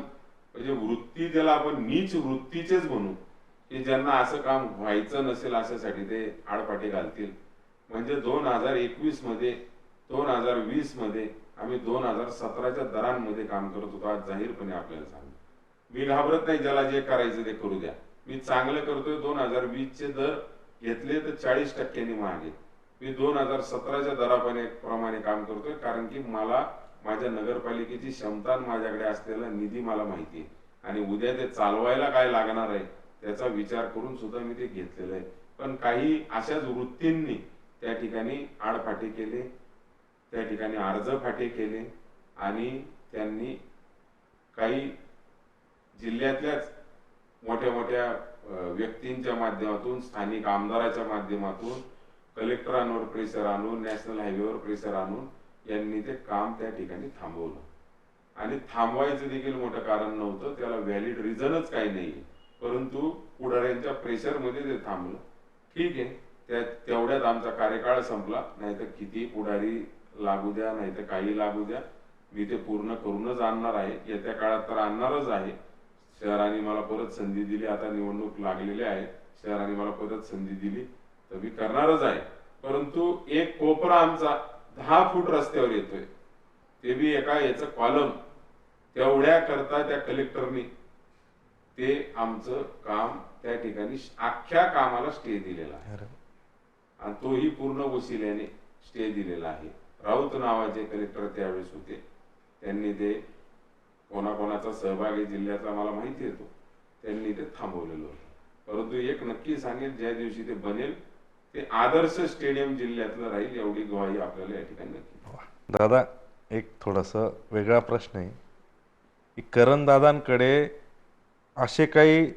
म्हणजे वृत्ती, ज्याला आपण नीच वृत्तीचेच म्हणू, की ज्यांना असं काम व्हायचं नसेल अशासाठी ते आडपाटे घालतील. म्हणजे 2021 मध्ये 2020 मध्ये आम्ही 2017च्या दरांमध्ये काम करत होतो. आज जाहीरपणे आपल्याला सांगतो, मी घाबरत नाही, ज्याला जे करायचं ते करू द्या. मी चांगलं करतोय. 2020 चे दर घेतले तर 40% महाग. मी 2017च्या दराप्रमाणे काम करतोय, कारण की मला माझ्या नगरपालिकेची क्षमता, माझ्याकडे असलेला निधी मला माहिती आहे आणि उद्या ते चालवायला काय लागणार आहे त्याचा विचार करून सुद्धा मी ते घेतलेलं आहे. पण काही अशाच वृत्तींनी त्या ठिकाणी आडफाटे केले, त्या ठिकाणी अर्ज फाटे केले आणि त्यांनी काही जिल्ह्यातल्याच मोठ्या मोठ्या व्यक्तींच्या माध्यमातून, स्थानिक आमदाराच्या माध्यमातून कलेक्टरांवर प्रेशर आणून, नॅशनल हायवेवर प्रेशर आणून यांनी ते काम त्या ठिकाणी थांबवलं. आणि थांबवायचं देखील मोठं कारण नव्हतं, त्याला व्हॅलिड रिझनच काही नाही, परंतु पुढाऱ्यांच्या प्रेशरमध्ये ते थांबलं. ठीक आहे, त्या तेवढ्यात आमचा कार्यकाळ संपला. नाहीतर किती पुढारी लागू द्या, नाहीतर काही लागू द्या, मी ते पूर्ण करूनच आणणार आहे. येत्या काळात तर आणणारच आहे. शहराने मला परत संधी दिली, आता निवडणूक लागलेली आहे, शहराने मला परत संधी दिली तर मी करणारच आहे. परंतु एक कोपरा आमचा 10 फूट रस्त्यावर येतोय, ते बी एका याचं कॉलम, तेवढ्या करता त्या कलेक्टरनी ते आमचं काम त्या ठिकाणी अख्ख्या कामाला स्टे दिलेला आहे आणि तोही पूर्ण वसिल्याने स्टे दिलेला आहे. राऊत नावाचे कलेक्टर त्यावेळेस होते, त्यांनी ते कोणाकोणाचा सहभाग आहे जिल्ह्यातला मला माहिती येतो, त्यांनी ते थांबवलेलं होतं. परंतु एक नक्की सांगेल, ज्या दिवशी ते बनेल ते आदर्श स्टेडियम जिल्ह्यातलं राहील, एवढी ग्वाही आपल्याला या ठिकाणी नक्की. दादा, एक थोडासा वेगळा प्रश्न आहे की करण दादांकडे असे काही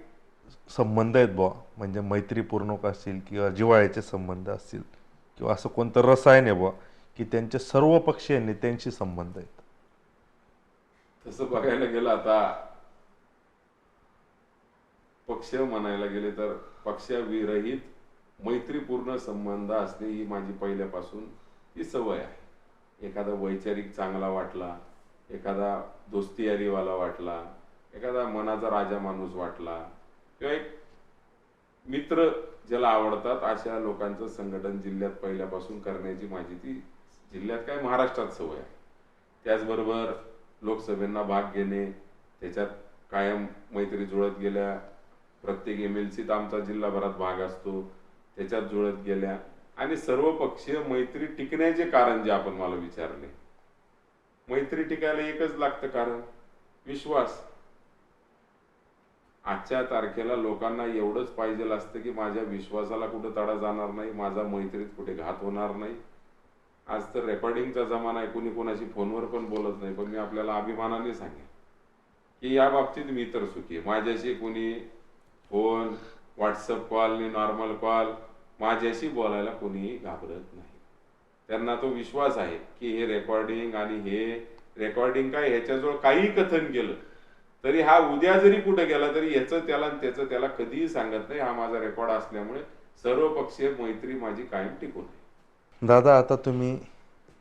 संबंध आहेत बुवा, म्हणजे मैत्रीपूर्ण असतील किंवा जिव्हाळ्याचे संबंध असतील किंवा असं कोणतं रसायन आहे बुवा की त्यांचे सर्व पक्षीय नेत्यांशी संबंध आहेत? तसं बघायला गेलं, आता पक्ष म्हणायला गेले तर पक्षविरहित मैत्रीपूर्ण संबंध असणे ही माझी पहिल्यापासून ही सवय आहे. एखादा वैचारिक चांगला वाटला, एखादा दोस्ती यारीवाला वाटला, एखादा मनाचा राजा माणूस वाटला, किंवा एक मित्र ज्याला आवडतात अशा लोकांचं संघटन जिल्ह्यात पहिल्यापासून करण्याची माझी ती जिल्ह्यात काय महाराष्ट्रात सवय आहे. त्याचबरोबर लोकसभेला भाग घेणे, त्याच्यात कायम मैत्री जुळत गेल्या. प्रत्येक MLCत आमचा जिल्हाभरात भाग असतो, त्याच्यात जुळत गेल्या. आणि सर्व पक्षीय मैत्री टिकण्याचे कारण जे आपण मला विचारले, मैत्री टिकायला एकच लागतं कारण, विश्वास. आजच्या तारखेला लोकांना एवढंच पाहिजे असतं की माझ्या विश्वासाला कुठे तडा जाणार नाही, माझा मैत्रीत कुठे घात होणार नाही. आज तर रेकॉर्डिंगचा जमाना आहे, कुणी कोणाशी फोनवर पण बोलत नाही. पण मी आपल्याला अभिमानाने सांगेन की या बाबतीत मी तर सुखी आहे. माझ्याशी कुणी phone, WhatsApp call, normal call, माझ्याशी बोलायला कोणीही घाबरत नाही. त्यांना तो विश्वास आहे की हे रेकॉर्डिंग आणि हे रेकॉर्डिंग काय, ह्याच्याजवळ काही कथन केलं तरी हा उद्या जरी कुठे गेला तरी याचं त्याला आणि त्याचं त्याला कधीही सांगत नाही. हा माझा रेकॉर्ड असल्यामुळे सर्व पक्षीय मैत्री माझी कायम टिकून आहे. दादा, आता तुम्ही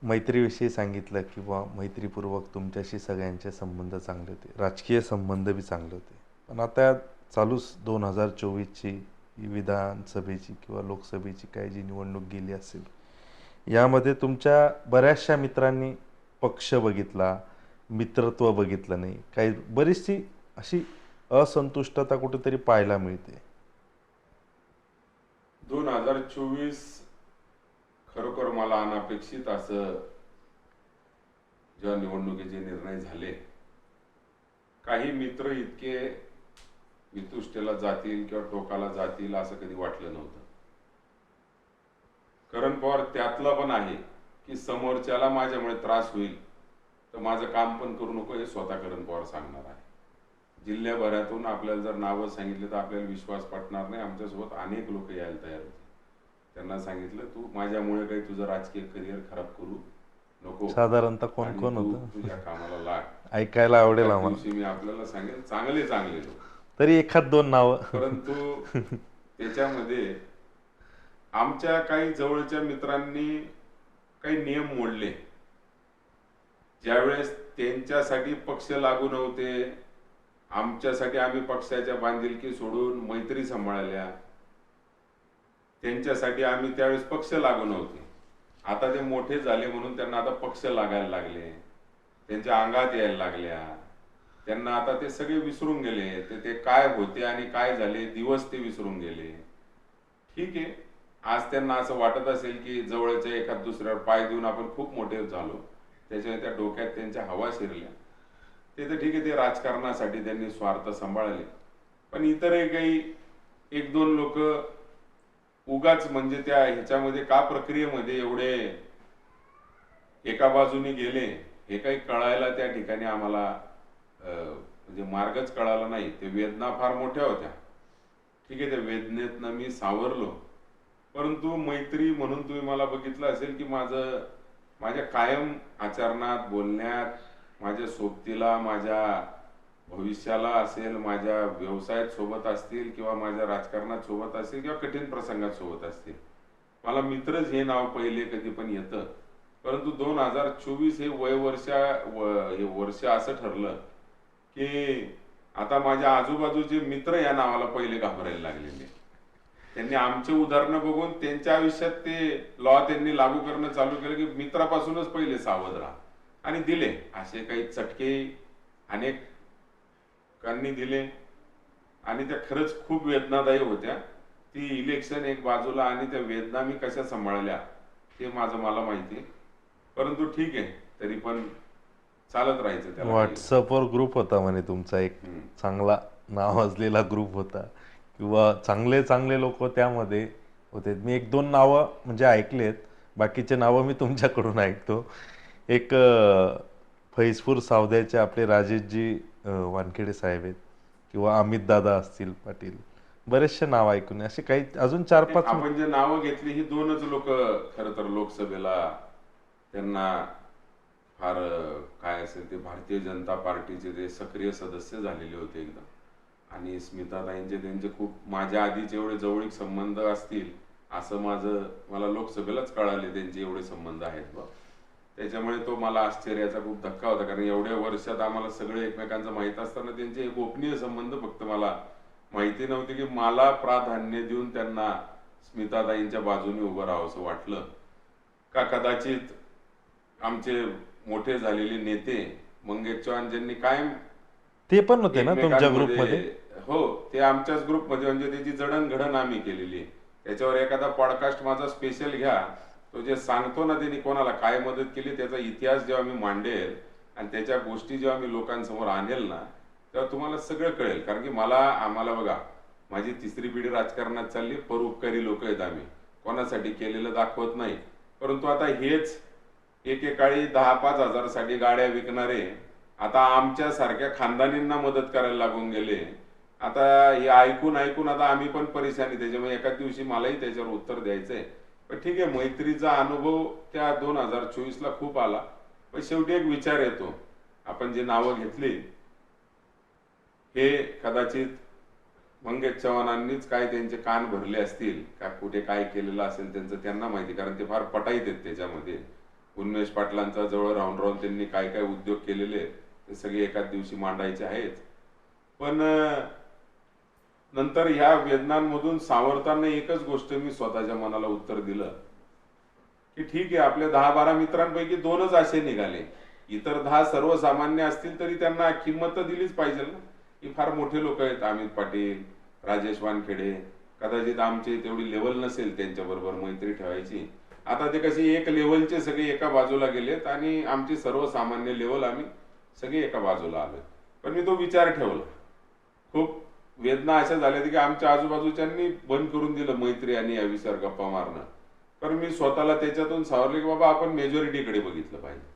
मैत्रीविषयी सांगितलं किंवा मैत्रीपूर्वक तुमच्याशी सगळ्यांचे संबंध चांगले होते, राजकीय संबंध बी चांगले होते. पण आता चालूच 2024ची विधानसभेची किंवा लोकसभेची काय जी निवडणूक गेली असेल, यामध्ये तुमच्या बऱ्याचशा मित्रांनी पक्ष बघितला, मित्रत्व बघितलं नाही. काही बरीचशी अशी असंतुष्टता कुठेतरी पाहायला मिळते. 2024 खरोखर मला अनपेक्षित असं जेव्हा निवडणुकीचे निर्णय झाले, काही मित्र इतके वितुष्टेला जातील किंवा टोकाला जातील असं कधी वाटलं नव्हतं. करण पवार त्यातला पण आहे की समोरच्याला माझ्यामुळे त्रास होईल तर माझं काम पण करू नको हे स्वतः करण पवार सांगणार आहे. जिल्ह्याभरातून आपल्याला जर नावं सांगितले तर आपल्याला विश्वास पटणार नाही. आमच्यासोबत अनेक लोक यायला तयार होते. त्यांना सांगितलं, तू माझ्यामुळे काही तुझं राजकीय करिअर खराब करू नको. साधारणतः कोण कोण तू होतं तुझ्या कामाला लाग. ऐकायला आवडेल त्या आम्हाला. दिवशी मी आपल्याला सांगेन चांगले चांगले लोक, तरी एखाद दोन नाव. परंतु त्याच्यामध्ये आमच्या काही जवळच्या मित्रांनी काही नियम मोडले. ज्यावेळेस त्यांच्यासाठी पक्ष लागू नव्हते, आमच्यासाठी आम्ही पक्षाच्या बांधिलकी सोडून मैत्री सांभाळल्या, त्यांच्यासाठी आम्ही त्यावेळेस पक्ष लागू नव्हते. आता ते मोठे झाले म्हणून त्यांना आता पक्ष लागायला लागले, त्यांच्या अंगात यायला लागल्या. त्यांना आता ते सगळे विसरून गेले, ते काय होते आणि काय झाले दिवस ते विसरून गेले. ठीक आहे, आज त्यांना असं वाटत असेल की जवळच्या एखाद दुसऱ्यावर पाय देऊन आपण खूप मोठे झालो, त्याच्यामुळे त्या डोक्यात त्यांच्या हवा शिरल्या. ते तर ठीक आहे, ते राजकारणासाठी त्यांनी स्वार्थ सांभाळले. पण इतरही काही एक दोन लोक उगाच म्हणजे त्या ह्याच्यामध्ये का प्रक्रियेमध्ये एवढे एका बाजूने गेले हे काही कळायला त्या ठिकाणी आम्हाला म्हणजे मार्गच कळाला नाही. ते वेदना फार मोठ्या होत्या. ठीक आहे, त्या वेदनेतनं मी सावरलो. परंतु मैत्री म्हणून तुम्ही मला बघितलं असेल की माझ्या कायम आचरणात, बोलण्यात, माझ्या सोबतीला, माझ्या भविष्याला असेल, माझ्या व्यवसायात सोबत असतील किंवा माझ्या राजकारणात सोबत असतील किंवा कठीण प्रसंगात सोबत असतील, मला मित्रच हे नाव पहिले कधी पण येतं. परंतु 2024 हे हे वर्ष असं ठरलं की आता माझ्या आजूबाजूचे मित्र या नावाला पहिले घाबरायला लागलेले. त्यांनी आमचे उदाहरणं बघून त्यांच्या आयुष्यात ते लॉ त्यांनी लागू करणं चालू केलं की मित्रापासूनच पहिले सावध राहा. आणि दिले असे काही चटके अनेकांनी दिले आणि त्या खरंच खूप वेदनादायी होत्या. ती इलेक्शन एक बाजूला आणि त्या वेदना मी कशा सांभाळल्या ते मला माहिती आहे. परंतु ठीक आहे, तरी पण चालत राहायचं. त्याला व्हॉट्सअपवर ग्रुप होता म्हणे तुमचा, एक चांगला नावाजलेला ग्रुप होता किंवा चांगले चांगले लोक त्यामध्ये होते. मी एक दोन नावं म्हणजे ऐकलेत, बाकीचे नावं मी तुमच्याकडून ऐकतो. एक फैजपूर सावद्याचे आपले राजेशजी वानखेडे साहेब आहेत किंवा अमित दादा असतील पाटील, बरेचसे नाव ऐकून असे काही अजून 4-5 आपण जे नावं घेतली ही दोनच लोक खरं तर लोकसभेला त्यांना फार काय असेल ते भारतीय जनता पार्टीचे ते सक्रिय सदस्य झालेले होते एकदम. आणि स्मिताताईंचे त्यांचे खूप माझ्या आधीचे एवढे जवळीक संबंध असतील असं मला लोकसभेलाच कळाले त्यांचे एवढे संबंध आहेत बा. त्याच्यामुळे तो मला आश्चर्याचा खूप धक्का होता, कारण एवढ्या वर्षात आम्हाला सगळे एकमेकांचं माहीत असताना त्यांचे गोपनीय संबंध फक्त मला माहिती नव्हते, की मला प्राधान्य देऊन त्यांना स्मिताताईंच्या बाजूने उभं राहावं असं वाटलं का कदाचित आमचे मोठे झालेले नेते मंगेश चव्हाण ज्यांनी कायम ते पण होते ना तुमच्या एकमेकांमध्ये, ग्रुपमध्ये? हो ते आमच्याच ग्रुपमध्ये, म्हणजे त्याची जडणघडण आम्ही केलेली आहे. त्याच्यावर एखादा पॉडकास्ट माझा स्पेशल घ्या, तो जे सांगतो ना त्यांनी कोणाला काय मदत केली त्याचा इतिहास जेव्हा मी मांडेल आणि त्याच्या गोष्टी जेव्हा मी लोकांसमोर आणेल ना, तेव्हा तुम्हाला सगळं कळेल. कारण की आम्हाला बघा, माझी तिसरी पिढी राजकारणात चालली, परोपकारी लोक आहेत आम्ही, कोणासाठी केलेलं दाखवत नाही. परंतु आता हेच एकेकाळी 10-5 हजारासाठी गाड्या विकणारे आता आमच्या सारख्या खानदानींना मदत करायला लागून गेले. आता हे ऐकून ऐकून आता आम्ही पण परेशानी. त्याच्यामुळे एका दिवशी मलाही त्याच्यावर उत्तर द्यायचंय. पण ठीक आहे, मैत्रीचा अनुभव त्या 2024ला खूप आला. पण शेवटी एक विचार येतो, आपण जे नावं घेतली हे कदाचित मंगेश चव्हाणांनीच काय त्यांचे कान भरले असतील का, कुठे काय केलेलं असेल त्यांचं त्यांना माहिती, कारण ते फार पटाईत आहेत त्याच्यामध्ये. उन्मेष पाटलांचा जवळ राहून राहून त्यांनी काय काय उद्योग केलेले ते सगळे एकाच दिवशी मांडायचे आहेत. पण नंतर ह्या वेदनांमधून सावरताना एकच गोष्ट मी स्वतःच्या मनाला उत्तर दिलं की ठीक आहे, आपल्या 10-12 मित्रांपैकी 2च असे निघाले, इतर 10 सर्वसामान्य असतील तरी त्यांना किंमत दिलीच पाहिजे ना. ही फार मोठे लोक आहेत, अमित पाटील, राजेश वानखेडे, कदाचित आमची तेवढी लेवल नसेल त्यांच्याबरोबर मैत्री ठेवायची. आता ते कशी एक लेवलचे सगळे एका बाजूला गेलेत आणि आमची सर्वसामान्य लेवल आम्ही सगळे एका बाजूला आलोय. पण मी तो विचार ठेवला. खूप वेदना अशा झाल्या की आमच्या आजूबाजूच्यांनी बंद करून दिलं मैत्री आणि या विषयावर गप्पा मारणं. पण मी स्वतःला त्याच्यातून सावरले की बाबा आपण मेजॉरिटीकडे बघितलं पाहिजे,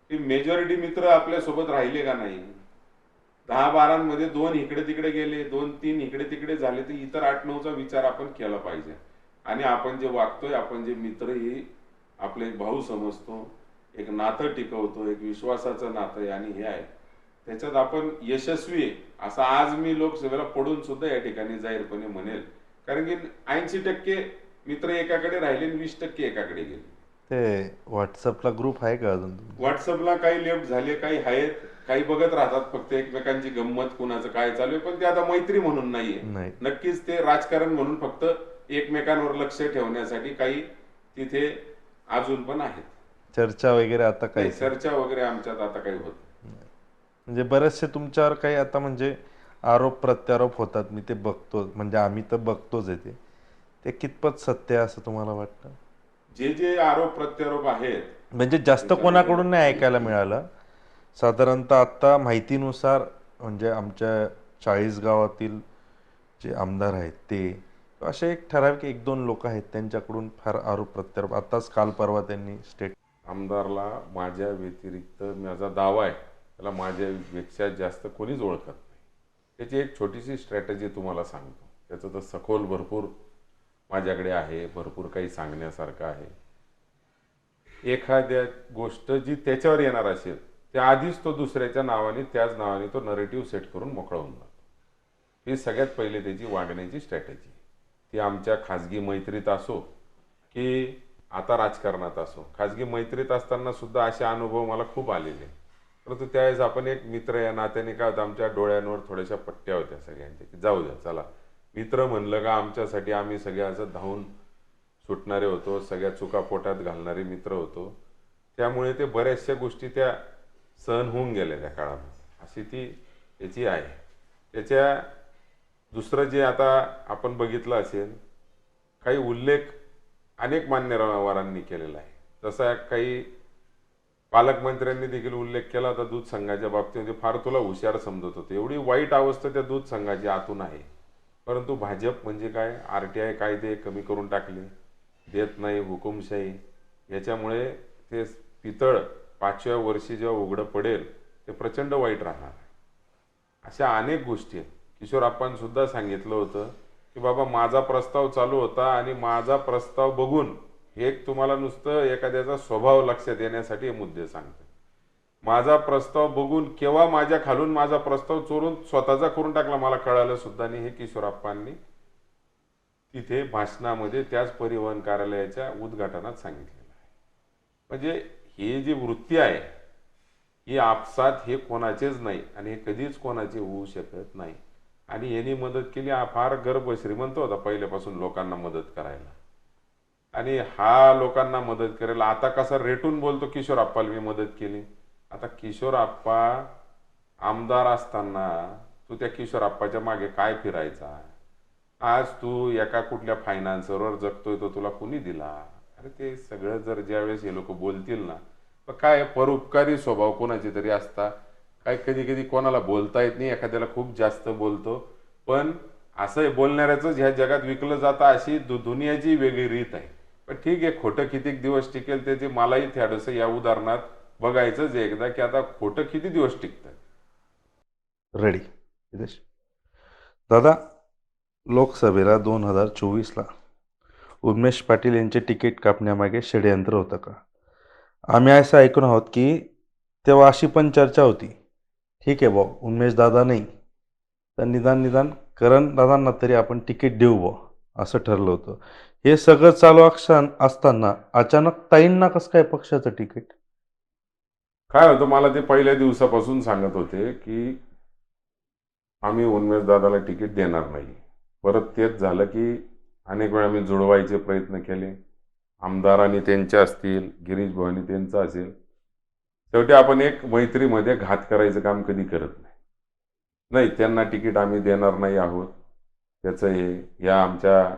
की मेजॉरिटी मित्र आपल्या सोबत राहिले का नाही. 10-12 2 इकडे तिकडे गेले, 2-3 इकडे तिकडे झाले, तर इतर 8-9चा विचार आपण केला पाहिजे. आणि आपण जे वागतोय, आपण जे मित्र ही आपले एक भाऊ समजतो, एक नातं टिकवतो, एक विश्वासाचं नातं आहे आणि हे आहे, त्याच्यात आपण यशस्वी आहे असं आज मी लोकसभेला पडून सुद्धा या ठिकाणी जाहीरपणे म्हणेल. कारण की 80% मित्र एकाकडे राहिले आणि 20% एकाकडे गेले. ते व्हॉट्सअपला ग्रुप आहे का अजून? व्हॉट्सअपला काही लेफ्ट झाले, काही आहेत, काही बघत राहतात फक्त एकमेकांची गंमत, कुणाचं काय चालू आहे. पण ते आता मैत्री म्हणून नाहीये, नक्कीच ते राजकारण म्हणून फक्त एकमेकांवर लक्ष ठेवण्यासाठी काही तिथे अजून पण आहेत. चर्चा वगैरे आता काही? चर्चा वगैरे आमच्यात आता काही होत म्हणजे बरेचसे तुमच्यावर काही आता म्हणजे आरोप प्रत्यारोप होतात, मी ते बघतो, म्हणजे आम्ही तर बघतोच आहे. ते कितपत सत्य असं तुम्हाला वाटतं? जे आरोप प्रत्यारोप आहेत म्हणजे जास्त कोणाकडून नाही ऐकायला मिळालं साधारणतः आता माहितीनुसार, म्हणजे आमच्या 40 गावातील जे आमदार आहेत ते असे एक ठराविक 1-2 लोक आहेत त्यांच्याकडून फार आरोप प्रत्यारोप. आताच काल परवा त्यांनी स्टेट आमदारला माझ्या व्यतिरिक्त, माझा दावा आहे, त्याला माझ्यापेक्षा जास्त कोणीच ओळखत नाही. त्याची एक छोटीशी स्ट्रॅटेजी तुम्हाला सांगतो. त्याचं तर सखोल भरपूर माझ्याकडे आहे, भरपूर काही सांगण्यासारखं आहे. एखाद्या गोष्ट जी त्याच्यावर येणार असेल त्या आधीच तो दुसऱ्याच्या नावाने, त्याच नावाने तो नरेटिव्ह सेट करून मोकळा होऊन जातो. ही सगळ्यात पहिले त्याची वागण्याची स्ट्रॅटेजी. ती आमच्या खाजगी मैत्रीत असो की आता राजकारणात असो. खाजगी मैत्रीत असताना सुद्धा असे अनुभव मला खूप आलेले. परंतु त्यावेळेस आपण एक मित्र या नात्याने काय होतं, आमच्या डोळ्यांवर थोड्याशा पट्ट्या होत्या सगळ्यांच्या, की जाऊ द्या चला, मित्र म्हणलं का आमच्यासाठी आम्ही सगळे असं धावून सुटणारे होतो, सगळ्या चुका पोटात घालणारे मित्र होतो. त्यामुळे ते बऱ्याचशा गोष्टी त्या सहन होऊन गेल्या त्या काळामध्ये. अशी ती याची आहे. त्याच्या दुसरं जे आता आपण बघितलं असेल, काही उल्लेख अनेक मान्यवरांनी केलेला आहे. जसा काही पालकमंत्र्यांनी देखील उल्लेख केला होता दूध संघाच्या बाबतीमध्ये. फार तुला हुशार समजत होते, एवढी वाईट अवस्था त्या दूध संघाची आतून आहे. परंतु भाजप म्हणजे काय, RTI कायदे कमी करून टाकले, देत नाही, हुकुमशाही. याच्यामुळे ते पितळ 5व्या वर्षी जेव्हा उघडं पडेल ते प्रचंड वाईट राहणार. अशा अनेक गोष्टी आहेत. किशोरप्पांनी सुद्धा सांगितलं होतं की बाबा माझा प्रस्ताव चालू होता आणि माझा प्रस्ताव बघून, हे तुम्हाला नुसतं एखाद्याचा स्वभाव लक्षात येण्यासाठी हे मुद्दे सांगतो, माझा प्रस्ताव बघून केव्हा माझ्या खालून माझा प्रस्ताव चोरून स्वतःचा करून टाकला मला कळालं सुद्धा नाही. हे किशोरप्पांनी तिथे भाषणामध्ये त्याच परिवहन कार्यालयाच्या उद्घाटनात सांगितलेलं आहे. म्हणजे ही जी वृत्ती आहे ही आपसात हे कोणाचेच नाही आणि हे कधीच कोणाचे होऊ शकत नाही. आणि यांनी मदत केली, हा फार गर्भ श्रीमंत होता पहिल्यापासून लोकांना मदत करायला, आणि हा लोकांना मदत करेल. आता कसा रेटून बोलतो किशोर आप्पाला मी मदत केली. आता किशोर आप्पा आमदार असताना तू त्या किशोर आप्पाच्या मागे काय फिरायचा? आज तू एका कुठल्या फायनान्सरवर जगतोय, तो तुला कुणी दिला? अरे ते सगळं जर ज्यावेळेस हे लोक बोलतील ना, तर काय परोपकारी स्वभाव कोणाचे तरी असता. काय कधी कधी कोणाला बोलता येत नाही, एखाद्याला खूप जास्त बोलतो, पण असं बोलणाऱ्याच ह्या जगात विकलं जातं, अशी दुनियाची वेगळी रीत आहे. पण ठीक आहे, खोटं कितीक दिवस टिकेल त्याचे मलाही थोडंसं या उदाहरणात बघायचंच आहे एकदा, की आता खोटं किती दिवस टिकतं. रेडी हितेश. दादा, लोकसभेला 2024ला उमेश पाटील यांचे तिकीट कापण्यामागे षडयंत्र होतं का? आम्ही असं ऐकून आहोत की तेव्हा अशी पण चर्चा होती, ठीक आहे भाऊ, उमेश दादा नाही तर निदान करण दादांना तरी आपण तिकीट देऊ भाऊ, असं ठरलं होतं. हे सगळं चालू असताना अचानक ताईंना कसं काय पक्षाचं तिकीट? काय होतं, मला ते पहिल्या दिवसापासून सांगत होते की आम्ही उन्मेष दादाला तिकीट देणार नाही. परत तेच झालं की अनेक वेळा मी जुळवायचे प्रयत्न केले, आमदारांनी त्यांचे असतील, गिरीश भाऊनी त्यांचं असेल. शेवटी आपण एक मैत्रीमध्ये घात करायचं काम कधी करत नाही. नाही, त्यांना तिकीट आम्ही देणार नाही आहोत. त्याचं हे या आमच्या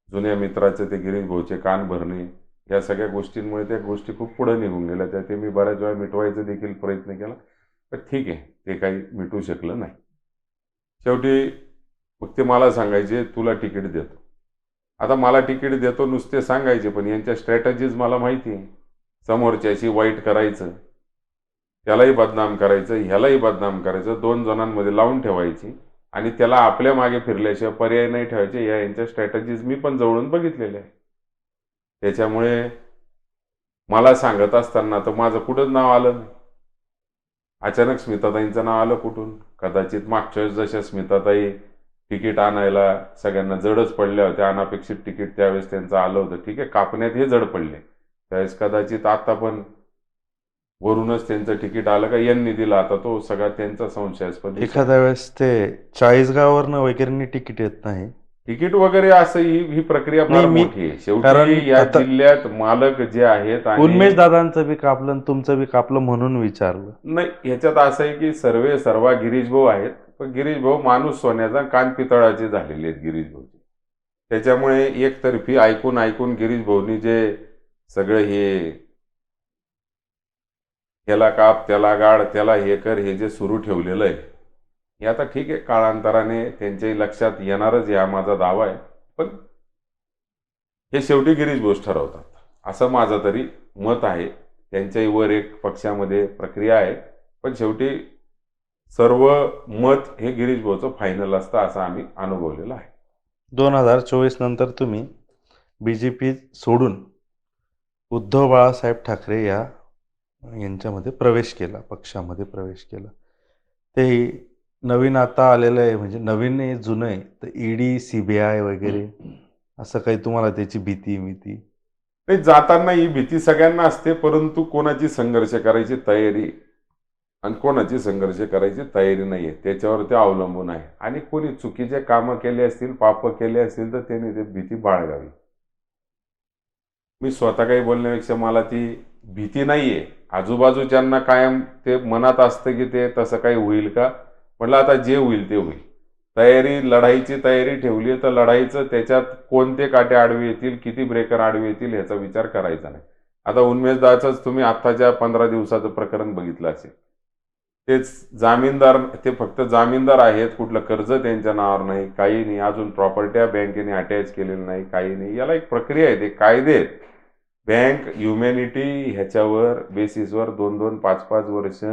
जुन्या मित्राचे ते गिरीश भाऊचे कान भरणे, या सगळ्या गोष्टींमुळे त्या गोष्टी खूप पुढे निघून गेल्या. त्या ते मी बऱ्याच वेळा मिटवायचा देखील प्रयत्न केला, पण ठीक आहे, ते काही मिटू शकलं नाही. शेवटी मग ते मला सांगायचे तुला तिकीट देतो. आता मला तिकीट देतो नुसते सांगायचे, पण यांच्या स्ट्रॅटेजीज मला माहिती आहे. समोरच्याशी वाईट करायचं, त्यालाही बदनाम करायचं, ह्यालाही बदनाम करायचं, दोन जणांमध्ये लावून ठेवायची आणि त्याला आपल्या मागे फिरल्याशिवाय पर्याय नाही ठेवायचे. या यांच्या स्ट्रॅटेजीज मी पण जवळून बघितलेल्या आहे. त्याच्यामुळे मला सांगत असताना तर माझं कुठंच नाव आलं नाही. अचानक स्मिताताईंचं नाव आलं कुठून? कदाचित मागच्या वेळेस जशा स्मिताताई तिकीट आणायला सगळ्यांना जडच पडल्या होत्या, अनापेक्षित तिकीट त्यावेळेस त्यांचं आलं होतं, ठीक आहे, कापण्यात हे जड पडले, त्यावेळेस कदाचित आता पण वरूनच त्यांचं तिकीट आलं का यांनी दिलं, आता तो सगळा त्यांचा संशयास्पद. एखाद्या वेळेस ते 40गावावरनं वगैरे तिकीट येत नाही, तिकीट वगैरे असं ही प्रक्रिया फार मोठी आहे. शेवटी या जिल्ह्यात मालक जे आहेत, उन्मेष दादांचं बी कापलं आणि तुमचं बी कापलं म्हणून विचारलं. नाही, ह्याच्यात असं आहे की सर्व गिरीश भाऊ आहेत, पण गिरीश भाऊ माणूस सोन्याचा कान पितळाचे झालेले आहेत गिरीश भाऊ. त्याच्यामुळे एकतर्फी ऐकून ऐकून गिरीश भाऊनी जे सगळं हे त्याला काप, त्याला गाड, त्याला हे कर, हे जे सुरू ठेवलेलं आहे, हे आता ठीक आहे, काळांतराने त्यांच्याही लक्षात येणारच, हा माझा दावा आहे. पण हे शेवटी गिरीश भाऊच ठरवतात असं माझं तरी मत आहे. त्यांच्याही वर एक पक्षामध्ये प्रक्रिया आहे, पण शेवटी सर्व मत हे गिरीश भाऊचं फायनल असतं असं आम्ही अनुभवलेलं आहे. 2024 नंतर तुम्ही BJP सोडून उद्धव बाळासाहेब ठाकरे यांच्यामध्ये प्रवेश केला, पक्षामध्ये प्रवेश केला. तेही नवीन आता आलेलं आहे, म्हणजे नवीन आहे, जुनं आहे, तर ED CBI वगैरे असं काही तुम्हाला त्याची भीती नाही, जाताना ही भीती सगळ्यांना असते, परंतु कोणाची संघर्ष करायची तयारी आणि कोणाची संघर्ष करायची तयारी नाहीये त्याच्यावर ते अवलंबून आहे. आणि कोणी चुकीचे कामं केले असतील, पाप केले असतील, तर त्याने ते भीती बाळगावी. मी स्वतः काही बोलण्यापेक्षा मला ती भीती नाहीये. आजूबाजूच्यांना कायम ते मनात असतं की ते तसं काही होईल का. म्हटलं आता जे होईल ते होईल. लढाईची तयारी ठेवली तर लढाईचं त्याच्यात कोणते काटे आडवे येतील, किती ब्रेकर आडवे येतील ह्याचा विचार करायचा नाही. आता उन्मेष दादाचंच तुम्ही आत्ताच्या 15 दिवसाचं प्रकरण बघितलं असेल. तेच जामीनदार, ते फक्त जामीनदार आहेत, कुठलं कर्ज त्यांच्या नावावर नाही, काही नाही, अजून प्रॉपर्ट्या बँकेने अटॅच केलेलं नाही, काही नाही. याला एक प्रक्रिया आहे, ते कायदे आहेत. बँक ह्युमॅनिटी ह्याच्यावर बेसिसवर 2-2, 5-5 वर्ष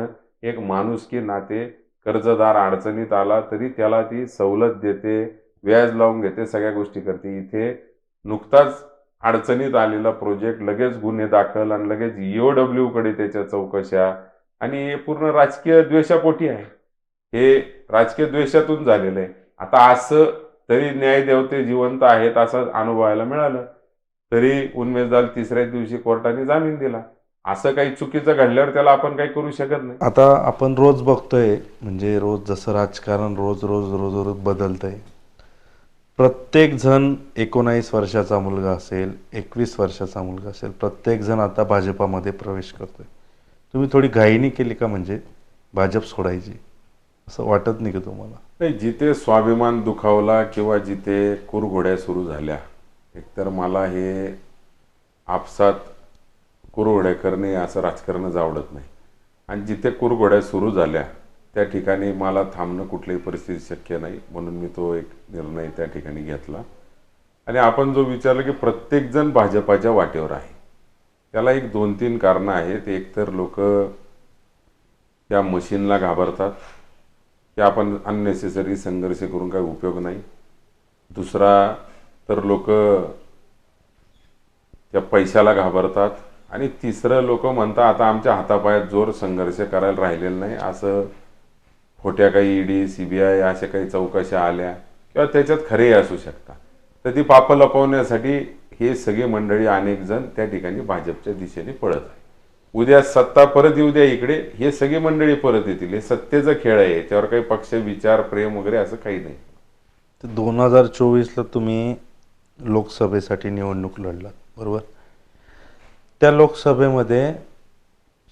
एक माणुसकी नाते कर्जदार अडचणीत आला तरी त्याला ती सवलत देते, व्याज लावून घेते, सगळ्या गोष्टी करते. इथे नुकताच अडचणीत आलेला प्रोजेक्ट लगेच गुन्हे दाखल आणि लगेच EOW कडे त्याच्या चौकशा, आणि हे पूर्ण राजकीय द्वेषापोटी आहे. हे राजकीय द्वेषातून झालेलं आहे. आता असं तरी न्यायदेवते जिवंत आहेत असं अनुभवायला मिळालं. तरी उन्मेषदाल तिसऱ्या दिवशी कोर्टाने जामीन दिला. असं काही चुकीचं घडल्यावर त्याला आपण काही करू शकत नाही. आता आपण रोज बघतोय, म्हणजे रोज जसं राजकारण रोज रोज रोज रोज बदलतंय. प्रत्येक जण 19 वर्षाचा मुलगा असेल, 21 वर्षाचा मुलगा असेल, प्रत्येक जण आता भाजपामध्ये प्रवेश करतोय. तुम्ही थोडी घाईनी केली का म्हणजे भाजप सोडायची, असं वाटत नाही का तुम्हाला? नाही, जिथे स्वाभिमान दुखावला किंवा जिथे कुरघोड्या सुरू झाल्या, एकतर मला हे आपसात कुरघोड्या करणे असं राजकारणच आवडत नाही. आणि जिथे कुरघोड्या सुरू झाल्या त्या ठिकाणी मला थांबणं कुठल्याही परिस्थितीत शक्य नाही, म्हणून मी तो एक निर्णय त्या ठिकाणी घेतला. आणि आपण जो विचारलं की प्रत्येकजण भाजपाच्या वाटेवर आहे, त्याला एक 2-3 कारणं आहेत. एक तर लोक त्या मशीनला घाबरतात की आपण अननेसेसरी संघर्ष करून काही उपयोग नाही. दुसरा तर लोक त्या पैशाला घाबरतात. आणि तिसरं लोक म्हणतात आता आमच्या हातापायात जोर संघर्ष करायला राहिलेलं नाही, असं खोट्या काही ईडी CBI अशा काही चौकशा आल्या किंवा त्याच्यात खरेही असू शकतात, तर ती पापं लपवण्यासाठी हे सगळी मंडळी अनेक जण त्या ठिकाणी भाजपच्या दिशेने पळत आहे. उद्या सत्ता परत येऊ द्या इकडे, हे सगळी मंडळी परत येतील. हे सत्तेचा खेळ आहे, याच्यावर काही पक्ष विचार प्रेम वगैरे असं काही नाही. तर 2024ला तुम्ही लोकसभेसाठी निवडणूक लढलात, बरोबर? त्या लोकसभेमध्ये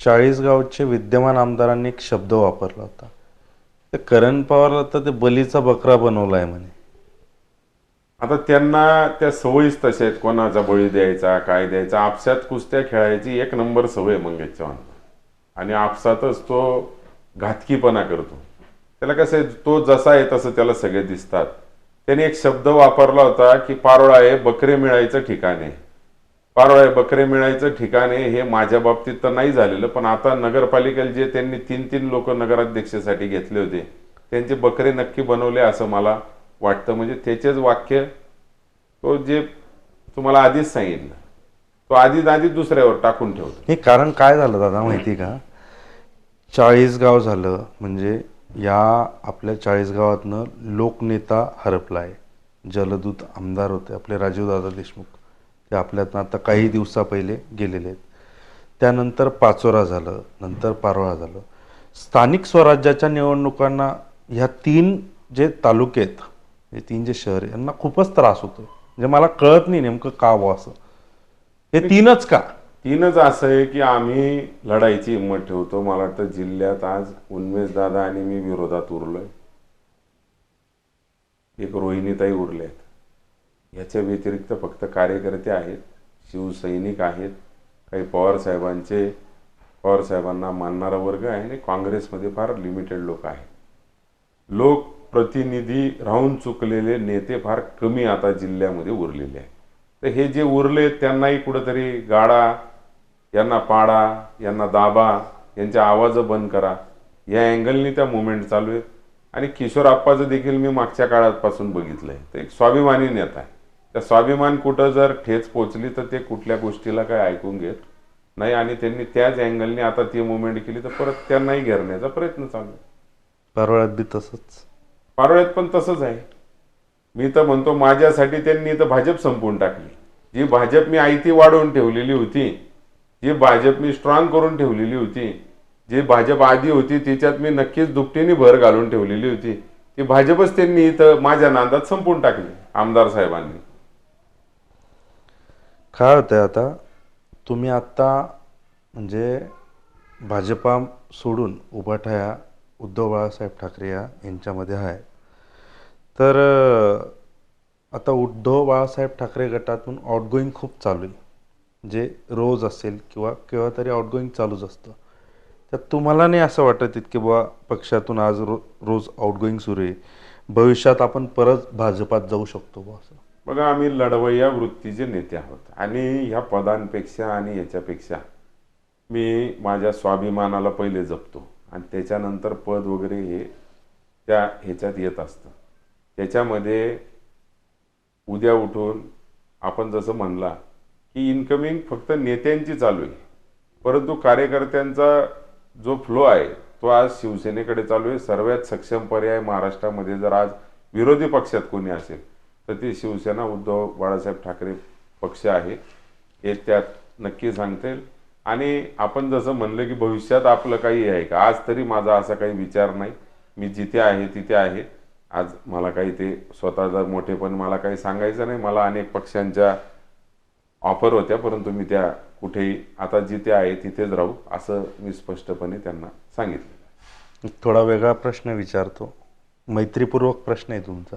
40 गावचे विद्यमान आमदारांनी एक शब्द वापरला होता, ते करण पवारला तर ते बलीचा बकरा बनवला आहे म्हणे. आता त्यांना त्या सवयीच तशा आहेत, कोणाचा बळी द्यायचा काय द्यायचा. आपसात कुस्त्या खेळायची 1 नंबर सवय मंगेश चव्हाण. आणि आपसातच तो घातकीपणा करतो. त्याला कसं आहे, तो जसा आहे तसं त्याला सगळे दिसतात. त्याने एक शब्द वापरला होता की पारोळा आहे बकरे मिळायचं ठिकाण आहे. पारोळा आहे बकरे मिळायचं ठिकाण आहे, हे माझ्या बाबतीत तर नाही झालेलं, पण आता नगरपालिकेला जे त्यांनी 3-3 लोक नगराध्यक्षासाठी घेतले होते त्यांचे बकरे नक्की बनवले असं मला वाटतं. म्हणजे त्याचेच वाक्य तो जे तुम्हाला आधीच सांगितलं, तो आधीच दुसऱ्यावर टाकून ठेवतो. हे कारण काय झालं दादा माहिती का? 40 गाव झालं म्हणजे या आपल्या 40 गावातनं लोकनेता हरपला आहे. जलदूत आमदार होते आपले राजीवदादा देशमुख, ते आपल्यातनं आता काही दिवसा पहिले गेलेले आहेत. त्यानंतर पाचोरा झालं, नंतर पारोळा झालं. स्थानिक स्वराज्याच्या निवडणुकांना ह्या 3 जे तालुके आहेत, हे 3 जे शहर आहे, यांना खूपच त्रास होतो. म्हणजे मला कळत नाही नेमकं का व्हावं असं. हे 3च का? 3च असं आहे की आम्ही लढाईची हिंमत ठेवतो. मला वाटतं जिल्ह्यात आज उन्मेष दादा आणि मी विरोधात उरलोय. एक रोहिणीताई उरले आहेत. याच्या व्यतिरिक्त फक्त कार्यकर्ते आहेत, शिवसैनिक आहेत, काही पवारसाहेबांना मानणारा वर्ग आहे आणि काँग्रेसमध्ये फार लिमिटेड लोक आहेत. लोकप्रतिनिधी राहून चुकलेले नेते फार कमी आता जिल्ह्यामध्ये उरलेले आहेत. तर हे जे उरले त्यांनाही कुठंतरी गाडा, यांना पाडा, यांना दाबा, यांच्या आवाज बंद करा, या अँगलनी त्या मुवमेंट चालू आहेत. आणि किशोर आप्पाचं देखील मी मागच्या काळापासून बघितलंय. तर एक स्वाभिमानी नेता आहे. त्या स्वाभिमान कुठं जर ठेच पोचली तर ते कुठल्या गोष्टीला काय ऐकून घेत नाही. आणि त्यांनी त्याच अँगलनी आता ती मुवमेंट केली तर परत त्यांनाही घेरण्याचा प्रयत्न चालू आहे. पारोळ्यात बी तसंच, पारोळ्यात पण तसंच आहे. मी तर म्हणतो माझ्यासाठी त्यांनी तर भाजप संपवून टाकली. जी भाजप मी आयती वाढवून ठेवलेली होती, जी भाजप मी स्ट्रॉंग करून ठेवलेली होती, जी भाजप आधी होती तिच्यात मी नक्कीच दुपटीने भर घालून ठेवलेली होती, ती भाजपच त्यांनी इथं माझ्या नादात संपवून टाकली आमदार साहेबांनी. काय होतंय आता, तुम्ही आत्ता म्हणजे भाजपा सोडून उभाठा उद्धव बाळासाहेब ठाकरे यांच्यामध्ये आहे. तर आता उद्धव बाळासाहेब ठाकरे गटातून आउटगोईंग खूप चालू आहे, जे रोज असेल किंवा केव्हा तरी आउटगोईंग चालूच असतं. तर तुम्हाला नाही असं वाटत की बाबा पक्षातून आज रोज आउटगोईंग सुरू आहे, भविष्यात आपण परत भाजपात जाऊ शकतो बा असं? बघा, आम्ही लढवय्या वृत्तीचे नेते आहोत आणि ह्या पदांपेक्षा आणि याच्यापेक्षा मी माझ्या स्वाभिमानाला पहिले जपतो आणि त्याच्यानंतर पद वगैरे हे त्या ह्याच्यात येत असतं. त्याच्यामध्ये उद्या उठून आपण जसं म्हणला की इन्कमिंग फक्त नेत्यांची चालू आहे, परंतु कार्यकर्त्यांचा जो फ्लो आहे तो आज शिवसेनेकडे चालू आहे. सर्वात सक्षम पर्याय महाराष्ट्रामध्ये जर आज विरोधी पक्षात कोणी असेल तर ते शिवसेना उद्धव बाळासाहेब ठाकरे पक्ष आहे हे त्यात नक्की सांगतील. आणि आपण जसं म्हणलं की भविष्यात आपलं काही आहे का, आज तरी माझा असा काही विचार नाही. मी जिथे आहे तिथे आहे. आज मला काही ते स्वतःचा मोठेपण मला काही सांगायचं नाही. मला अनेक पक्षांच्या ऑफर होत्या, परंतु मी त्या कुठेही आता जिथे आहे तिथेच राहू असं मी स्पष्टपणे त्यांना सांगितलं. थोडा वेगळा प्रश्न विचारतो, मैत्रीपूर्वक प्रश्न आहे तुमचा.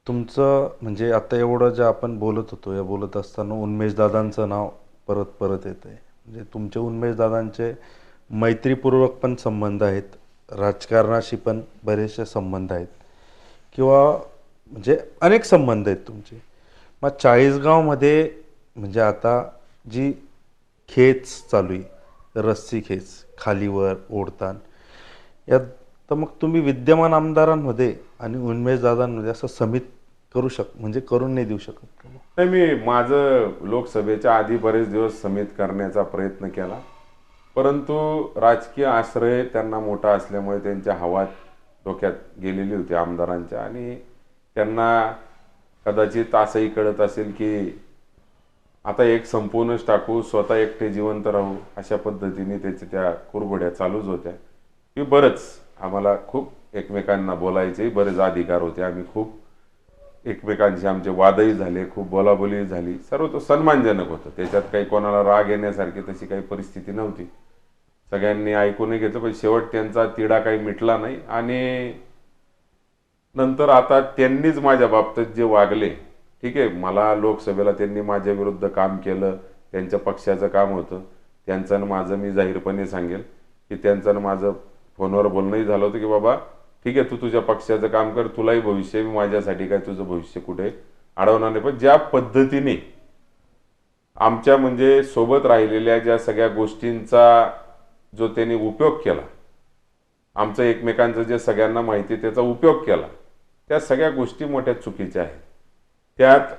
तुमचं म्हणजे आता एवढं जे आपण बोलत होतो, या बोलत असताना उन्मेष दादांचं नाव परत परत येत आहे. म्हणजे तुमचे उन्मेष दादांचे मैत्रीपूर्वक पण संबंध आहेत, राजकारणाशी पण बरेचसे संबंध आहेत, किंवा म्हणजे अनेक संबंध आहेत तुमचे. मग चाळीसगावमध्ये म्हणजे आता जी खेच चालू आहे, रस्सी खेच खालीवर ओढतान, यात तर मग तुम्ही विद्यमान आमदारांमध्ये आणि उन्मेष दादांमध्ये असं समित म्हणजे करून नाही देऊ शकत का? नाही, मी माझं लोकसभेच्या आधी बरेच दिवस समित करण्याचा प्रयत्न केला, परंतु राजकीय आश्रय त्यांना मोठा असल्यामुळे त्यांच्या हवा डोक्यात गेलेली होती आमदारांच्या, आणि त्यांना कदाचित असंही कळत असेल की आता एक संपूर्णच टाकू, स्वतः एकटे जिवंत राहू, अशा पद्धतीने त्याच्या त्या कुरघोड्या चालूच होत्या. की बरंच आम्हाला खूप एकमेकांना बोलायचे बरेच अधिकार होते, आम्ही खूप एकमेकांशी आमचे वादही झाले, खूप बोलाबोली झाली, सर्व तो सन्मानजनक होतं. त्याच्यात काही कोणाला राग येण्यासारखी तशी काही परिस्थिती नव्हती. सगळ्यांनी ऐकूनही घेतलं, पण शेवट त्यांचा तिढा काही मिटला नाही. आणि नंतर आता त्यांनीच माझ्या बाबतीत जे वागले, ठीक आहे, मला लोकसभेला त्यांनी माझ्या विरुद्ध काम केलं, त्यांच्या पक्षाचं काम होतं, त्यांचं आणि माझं मी जाहीरपणे सांगेल की त्यांचं आणि माझं फोनवर बोलणंही झालं होतं की बाबा ठीक आहे, तू तुझ्या पक्षाचं काम कर, तुलाही भविष्य, मी माझ्यासाठी काय तुझं भविष्य कुठे अडवणार नाही. पण ज्या पद्धतीने आमच्या म्हणजे सोबत राहिलेल्या ज्या सगळ्या गोष्टींचा जो त्यांनी उपयोग केला, आमचं एकमेकांचं जे सगळ्यांना माहिती त्याचा उपयोग केला, त्या सगळ्या गोष्टी मोठ्या चुकीच्या आहेत. त्यात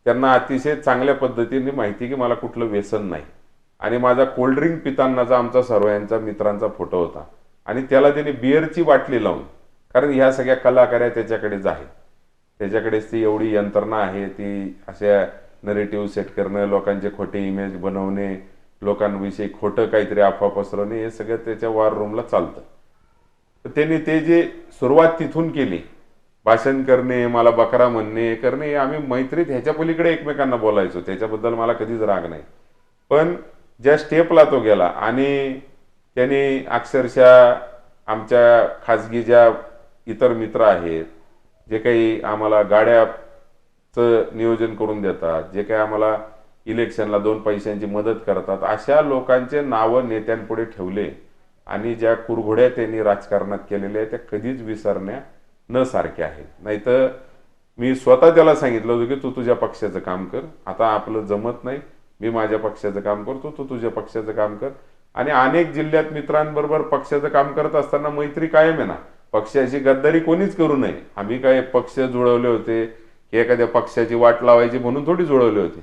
त्यांना अतिशय चांगल्या पद्धतीने माहिती की मला कुठलं व्यसन नाही, आणि माझा कोल्ड्रिंक पितानाचा आमचा सर्वांचा मित्रांचा फोटो होता, आणि त्याला त्याने बिअरची बाटली लावून, कारण ह्या सगळ्या कलाकार्या त्याच्याकडेच आहे, त्याच्याकडेच ती एवढी यंत्रणा आहे, ती अशा नरेटिव्ह सेट करणं, लोकांचे खोटे इमेज बनवणे, लोकांविषयी खोटं काहीतरी अफवा पसरवणे, हे सगळं त्याच्या वॉर रूमला चालतं. तर त्यांनी ते जे सुरुवात तिथून केली, भाषण करणे, मला बकरा म्हणणे करणे, आम्ही मैत्रीत ह्याच्या पलीकडे एकमेकांना बोलायचो, त्याच्याबद्दल मला कधीच राग नाही. पण ज्या स्टेपला तो गेला आणि त्यांनी अक्षरशः आमच्या खाजगी ज्या इतर मित्र आहेत, जे काही आम्हाला गाड्याचं नियोजन करून देतात, जे काही आम्हाला इलेक्शनला 2 पैशांची मदत करतात, अशा लोकांचे नावं नेत्यांपुढे ठेवले, आणि ज्या कुरघोड्या त्यांनी राजकारणात केलेल्या त्या कधीच विसरण्या न सारख्या आहेत. नाहीतर मी स्वतः त्याला सांगितलं होतं की तू तुझ्या पक्षाचं काम कर, आता आपलं जमत नाही, मी माझ्या पक्षाचं काम करतो, तू तुझ्या पक्षाचं काम कर. आणि अनेक जिल्ह्यात मित्रांबरोबर पक्षाचं काम करत असताना मैत्री कायम आहे ना, पक्षाची गद्दारी कोणीच करू नये. आम्ही काय पक्ष जुळवले होते की एखाद्या पक्षाची वाट लावायची म्हणून थोडी जुळवले होते.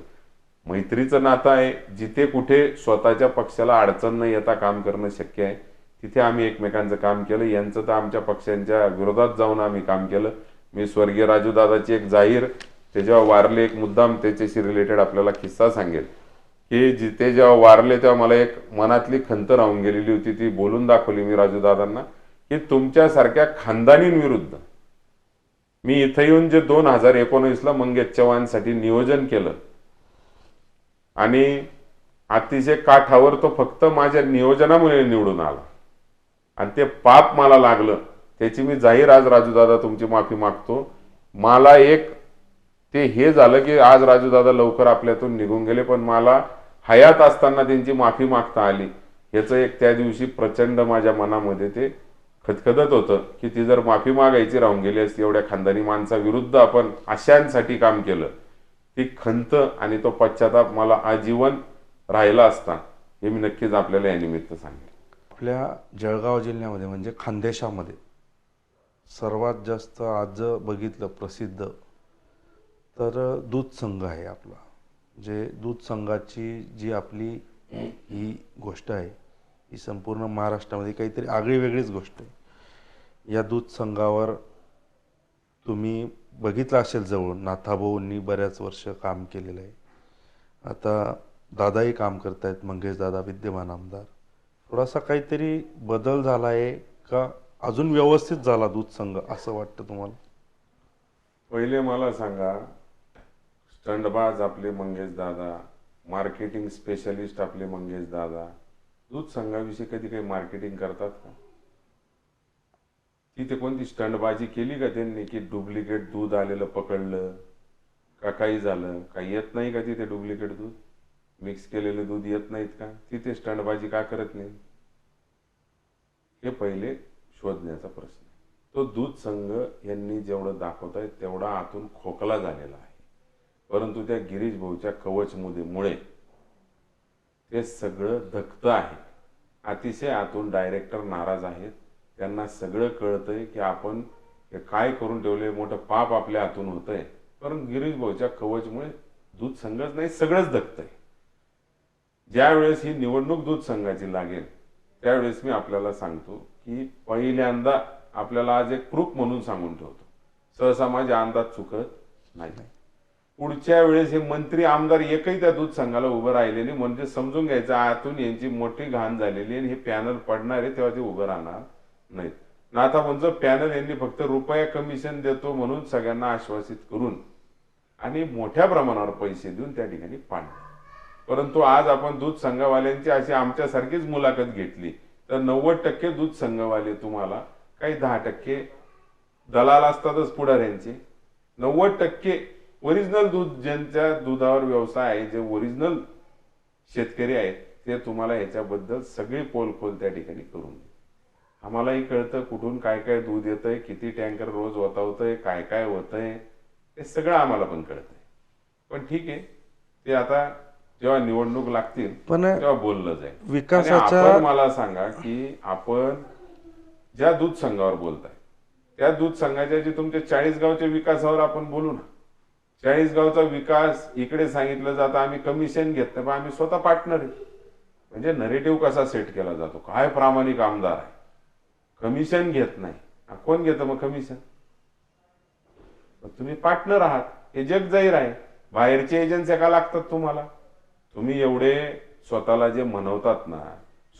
मैत्रीचं नातं आहे, जिथे कुठे स्वतःच्या पक्षाला अडचण न येता काम करणं शक्य आहे तिथे आम्ही एकमेकांचं काम केलं. यांचं तर आमच्या पक्षांच्या विरोधात जाऊन आम्ही काम केलं. मी स्वर्गीय राजूदादाची एक जाहीर, ते जेव्हा वारले, एक मुद्दाम त्याच्याशी रिलेटेड आपल्याला किस्सा सांगेल की जिथे जेव्हा वारले तेव्हा मला एक मनातली खंत राहून गेलेली होती, ती बोलून दाखवली मी राजूदादांना की तुमच्यासारख्या खानदानींविरुद्ध मी इथं येऊन जे 2019ला मंगेश चव्हाणसाठी नियोजन केलं, आणि अतिशय काठावर तो फक्त माझ्या नियोजनामुळे निवडून आला, आणि ते पाप मला लागलं, त्याची मी जाहीर आज राजूदादा तुमची माफी मागतो. मला एक ते हे झालं की आज राजूदादा लवकर आपल्यातून निघून गेले, पण मला हयात असताना त्यांची माफी मागता आली, याचं एक त्या दिवशी प्रचंड माझ्या मनामध्ये ते खदखदत होतं की ती जर माफी मागायची राहून गेली असती, एवढ्या खानदानी माणसाविरुद्ध आपण अशांसाठी काम केलं, ती खंत आणि तो पश्चाताप मला आजीवन राहिला असता, हे मी नक्कीच आपल्याला या निमित्त सांगेन. आपल्या जळगाव जिल्ह्यामध्ये म्हणजे खानदेशामध्ये सर्वात जास्त आज बघितलं प्रसिद्ध तर दूध संघ आहे आपला. जे दूध संघाची जी आपली ही गोष्ट आहे ही संपूर्ण महाराष्ट्रामध्ये काहीतरी आगळी वेगळीच गोष्ट आहे. या दूध संघावर तुम्ही बघितलं असेल जवळून, नाथाभाऊंनी बऱ्याच वर्ष काम केलेलं आहे. आता दादाही काम करतायत, मंगेश दादा विद्यमान आमदार. थोडासा काहीतरी बदल झाला आहे का अजून व्यवस्थित झाला दूध संघ असं वाटतं तुम्हाला? पहिले मला सांगा, स्टंटबाज आपले मंगेश दादा, मार्केटिंग स्पेशलिस्ट आपले मंगेश दादा, दूध संघाविषयी कधी काही मार्केटिंग करतात का? तिथे कोणती स्टंटबाजी केली का त्यांनी की डुप्लिकेट दूध आलेलं पकडलं का काही झालं? काही येत नाही का तिथे डुप्लिकेट दूध? मिक्स केलेले दूध येत नाहीत का? तिथे स्टंटबाजी का करत नाही? हे पहिले शोधण्याचा प्रश्न. तो दूध संघ यांनी जेवढं दाखवताय तेवढा आतून खोकला झालेला आहे, परंतु त्या गिरीश भाऊच्या कवचमुळे ते सगळं धकतं आहे. अतिशय आतून डायरेक्टर नाराज आहेत. त्यांना सगळं कळतंय की आपण हे काय करून ठेवले, मोठं पाप आपल्या हातून होतंय, पण गिरीश भाऊच्या कवचमुळे दूध संघच नाही सगळंच धकतंय. ज्यावेळेस ही निवडणूक दूध संघाची लागेल त्यावेळेस मी आपल्याला सांगतो की पहिल्यांदा आपल्याला आज एक प्रूफ म्हणून सांगून ठेवतो, सहसा माझे अंदाज चुकत नाही. पुढच्या वेळेस हे मंत्री आमदार एकही त्या दूध संघाला उभं राहिले नाही, म्हणजे समजून घ्यायचं आतून यांची मोठी घाण झालेली आणि हे पॅनल पडणार आहे तेव्हा ते उभं राहणार नाहीत. नाथाभाऊंचं पॅनल यांनी फक्त रुपया कमिशन देतो म्हणून सगळ्यांना आश्वासित करून आणि मोठ्या प्रमाणावर पैसे देऊन त्या ठिकाणी पाडले. परंतु आज आपण दूध संघवाल्यांची अशी आमच्यासारखीच मुलाखत घेतली तर 90% दूध संघवाले तुम्हाला, काही 10% दलाल असतातच पुढाऱ्यांचे, 90% ओरिजिनल दूध ज्यांच्या दुधावर व्यवसाय आहे, जे ओरिजिनल शेतकरी आहेत, ते तुम्हाला याच्याबद्दल सगळी पोलखोल त्या ठिकाणी करून दे. आम्हालाही कळतं कुठून काय काय दूध येतंय, किती टँकर रोज ओतावतंय, काय काय होतंय, ते सगळं आम्हाला पण कळतंय. पण ठीक आहे, ते आता जेव्हा निवडणूक लागतील तेव्हा बोललं जाईल. विकासाच्या आपण मला सांगा की आपण ज्या दूध संघावर बोलताय त्या दूध संघाच्या जे तुमच्या 40 गावच्या विकासावर आपण बोलू ना. 40 गावचा विकास इकडे सांगितलं जातं आम्ही कमिशन घेत नाही, पण आम्ही स्वतः पार्टनर आहे. म्हणजे नरेटिव्ह कसा सेट केला जातो, काय प्रामाणिक आमदार आहे, कमिशन घेत नाही. कोण घेतं मग कमिशन? तुम्ही पार्टनर आहात, हे जग जाहीर आहे. बाहेरचे एजन्सी का लागतात तुम्हाला? तुम्ही एवढे स्वतःला जे म्हणवतात ना,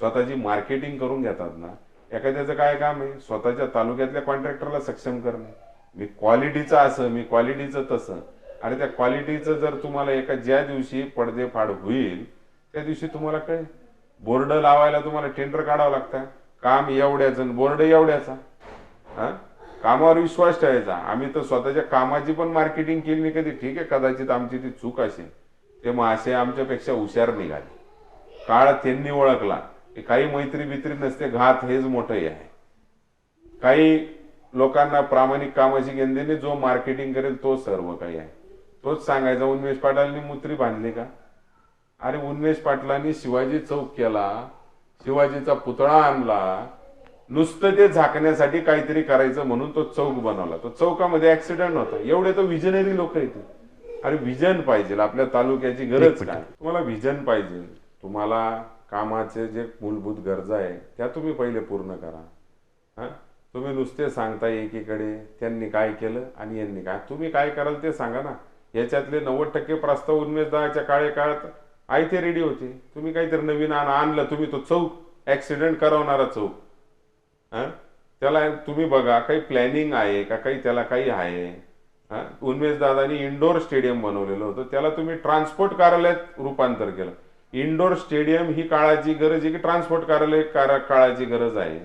स्वतःची मार्केटिंग करून घेतात ना, एखाद्याचं काय काम आहे? स्वतःच्या तालुक्यातल्या कॉन्ट्रॅक्टरला सक्षम करणे. मी क्वालिटीचं असं, मी क्वालिटीचं तसं. आणि त्या क्वालिटीचं जर तुम्हाला ज्या दिवशी पडदेफाड होईल त्या दिवशी तुम्हाला कळेल. बोर्ड लावायला तुम्हाला टेंडर काढावं लागतं, काम एवढ्याचं बोर्ड एवढ्याचा. कामावर विश्वास ठेवायचा. आम्ही तर स्वतःच्या कामाची पण मार्केटिंग केली नाही कधी. ठीक आहे, कदाचित आमची ती चूक असेल, ते मग असे आमच्यापेक्षा हुशार निघाले. काळ त्यांनी ओळखला की काही मैत्री बित्री नसते, घात हेच मोठं आहे. काही लोकांना प्रामाणिक कामाची गेंदेने जो मार्केटिंग करेल तो सर्व काही आहे. तोच सांगायचा उन्मेष पाटलांनी मुत्री बांधली का? अरे उन्मेष पाटलांनी शिवाजी चौक केला, शिवाजीचा पुतळा आणला, नुसतं ते झाकण्यासाठी काहीतरी करायचं म्हणून तो चौक बनवला. तो चौकामध्ये ऍक्सिडेंट होता. एवढे तो विजनरी लोक आहेत. अरे विजन पाहिजे, आपल्या तालुक्याची गरज काय? तुम्हाला विजन पाहिजे. तुम्हाला कामाचे जे मूलभूत गरजा आहे त्या तुम्ही पहिले पूर्ण करा. तुम्ही नुसते सांगताय एकीकडे त्यांनी काय केलं आणि यांनी काय, तुम्ही काय कराल ते सांगा ना. याच्यातले 90% प्रस्ताव उन्मेषदाराच्या काळात आयते रेडी होते. तुम्ही काहीतरी नवीन आणलं, तुम्ही तो चौक ऍक्सिडेंट करवणारा चौक, त्याला तुम्ही बघा काही प्लॅनिंग आहे का, काही त्याला काही आहे. उन्मेष दादानी इंडोर स्टेडियम बनवलेलं होतं, त्याला तुम्ही ट्रान्सपोर्ट कार्यालयात रूपांतर केलं. इंडोर स्टेडियम ही काळाची गरज आहे की ट्रान्सपोर्ट कार्यालय काळाची गरज आहे?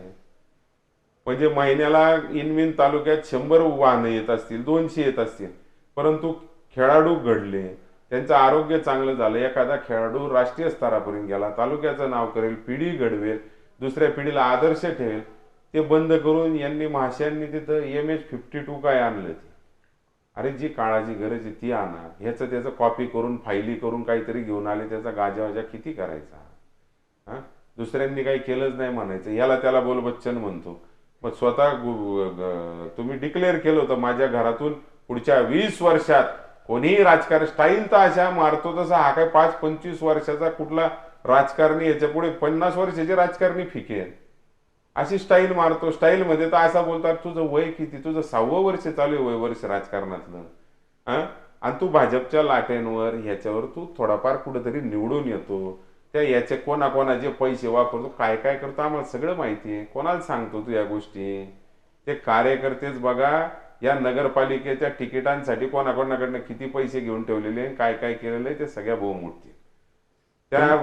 म्हणजे महिन्याला इनविन तालुक्यात 100 वाहनं येत असतील, 200 येत असतील, परंतु खेळाडू घडले, त्यांचं आरोग्य चांगलं झालं, एखादा खेळाडू राष्ट्रीय स्तरापर्यंत गेला, तालुक्याचं नाव करेल, पिढी घडवेल, दुसऱ्या पिढीला आदर्श ठेवेल, ते बंद करून यांनी महाशयांनी तिथं MH52 काय आणलं? अरे जी काळाची गरज आहे ती आणा. ह्याचं त्याचं कॉपी करून फायली करून काहीतरी घेऊन आले, त्याचा गाजावाजा किती करायचा? दुसऱ्यांनी काही केलंच नाही म्हणायचं, याला त्याला बोल बच्चन म्हणतो. मग स्वतः तुम्ही डिक्लेअर केलं होतं माझ्या घरातून पुढच्या 20 वर्षात कोणीही राजकारण, स्टाईल तर अशा मारतो तसा हा काय 5-25 वर्षाचा कुठला राजकारणी, याच्या पुढे 50 वर्षाचे राजकारणी फिके आहेत. अशी स्टाईल मारतो. स्टाईल मध्ये तर असा बोलतात, तुझं वय किती, तुझं 6वं वर्ष चालू आहे, वय वर्ष राजकारणातलं, हा, आणि तू भाजपच्या लाटेंवर ह्याच्यावर तू थोडाफार कुठेतरी निवडून येतो. त्या याचे कोणाकोणाचे पैसे वापरतो, काय काय करतो, आम्हाला सगळं माहिती आहे. कोणाला सांगतो तू या गोष्टी? ते कार्यकर्तेच बघा, या नगरपालिकेच्या तिकिटांसाठी कोणाकोणाकडनं किती पैसे घेऊन ठेवलेले, काय काय केलेलं आहे, ते सगळ्या भाऊमूर्ती. त्या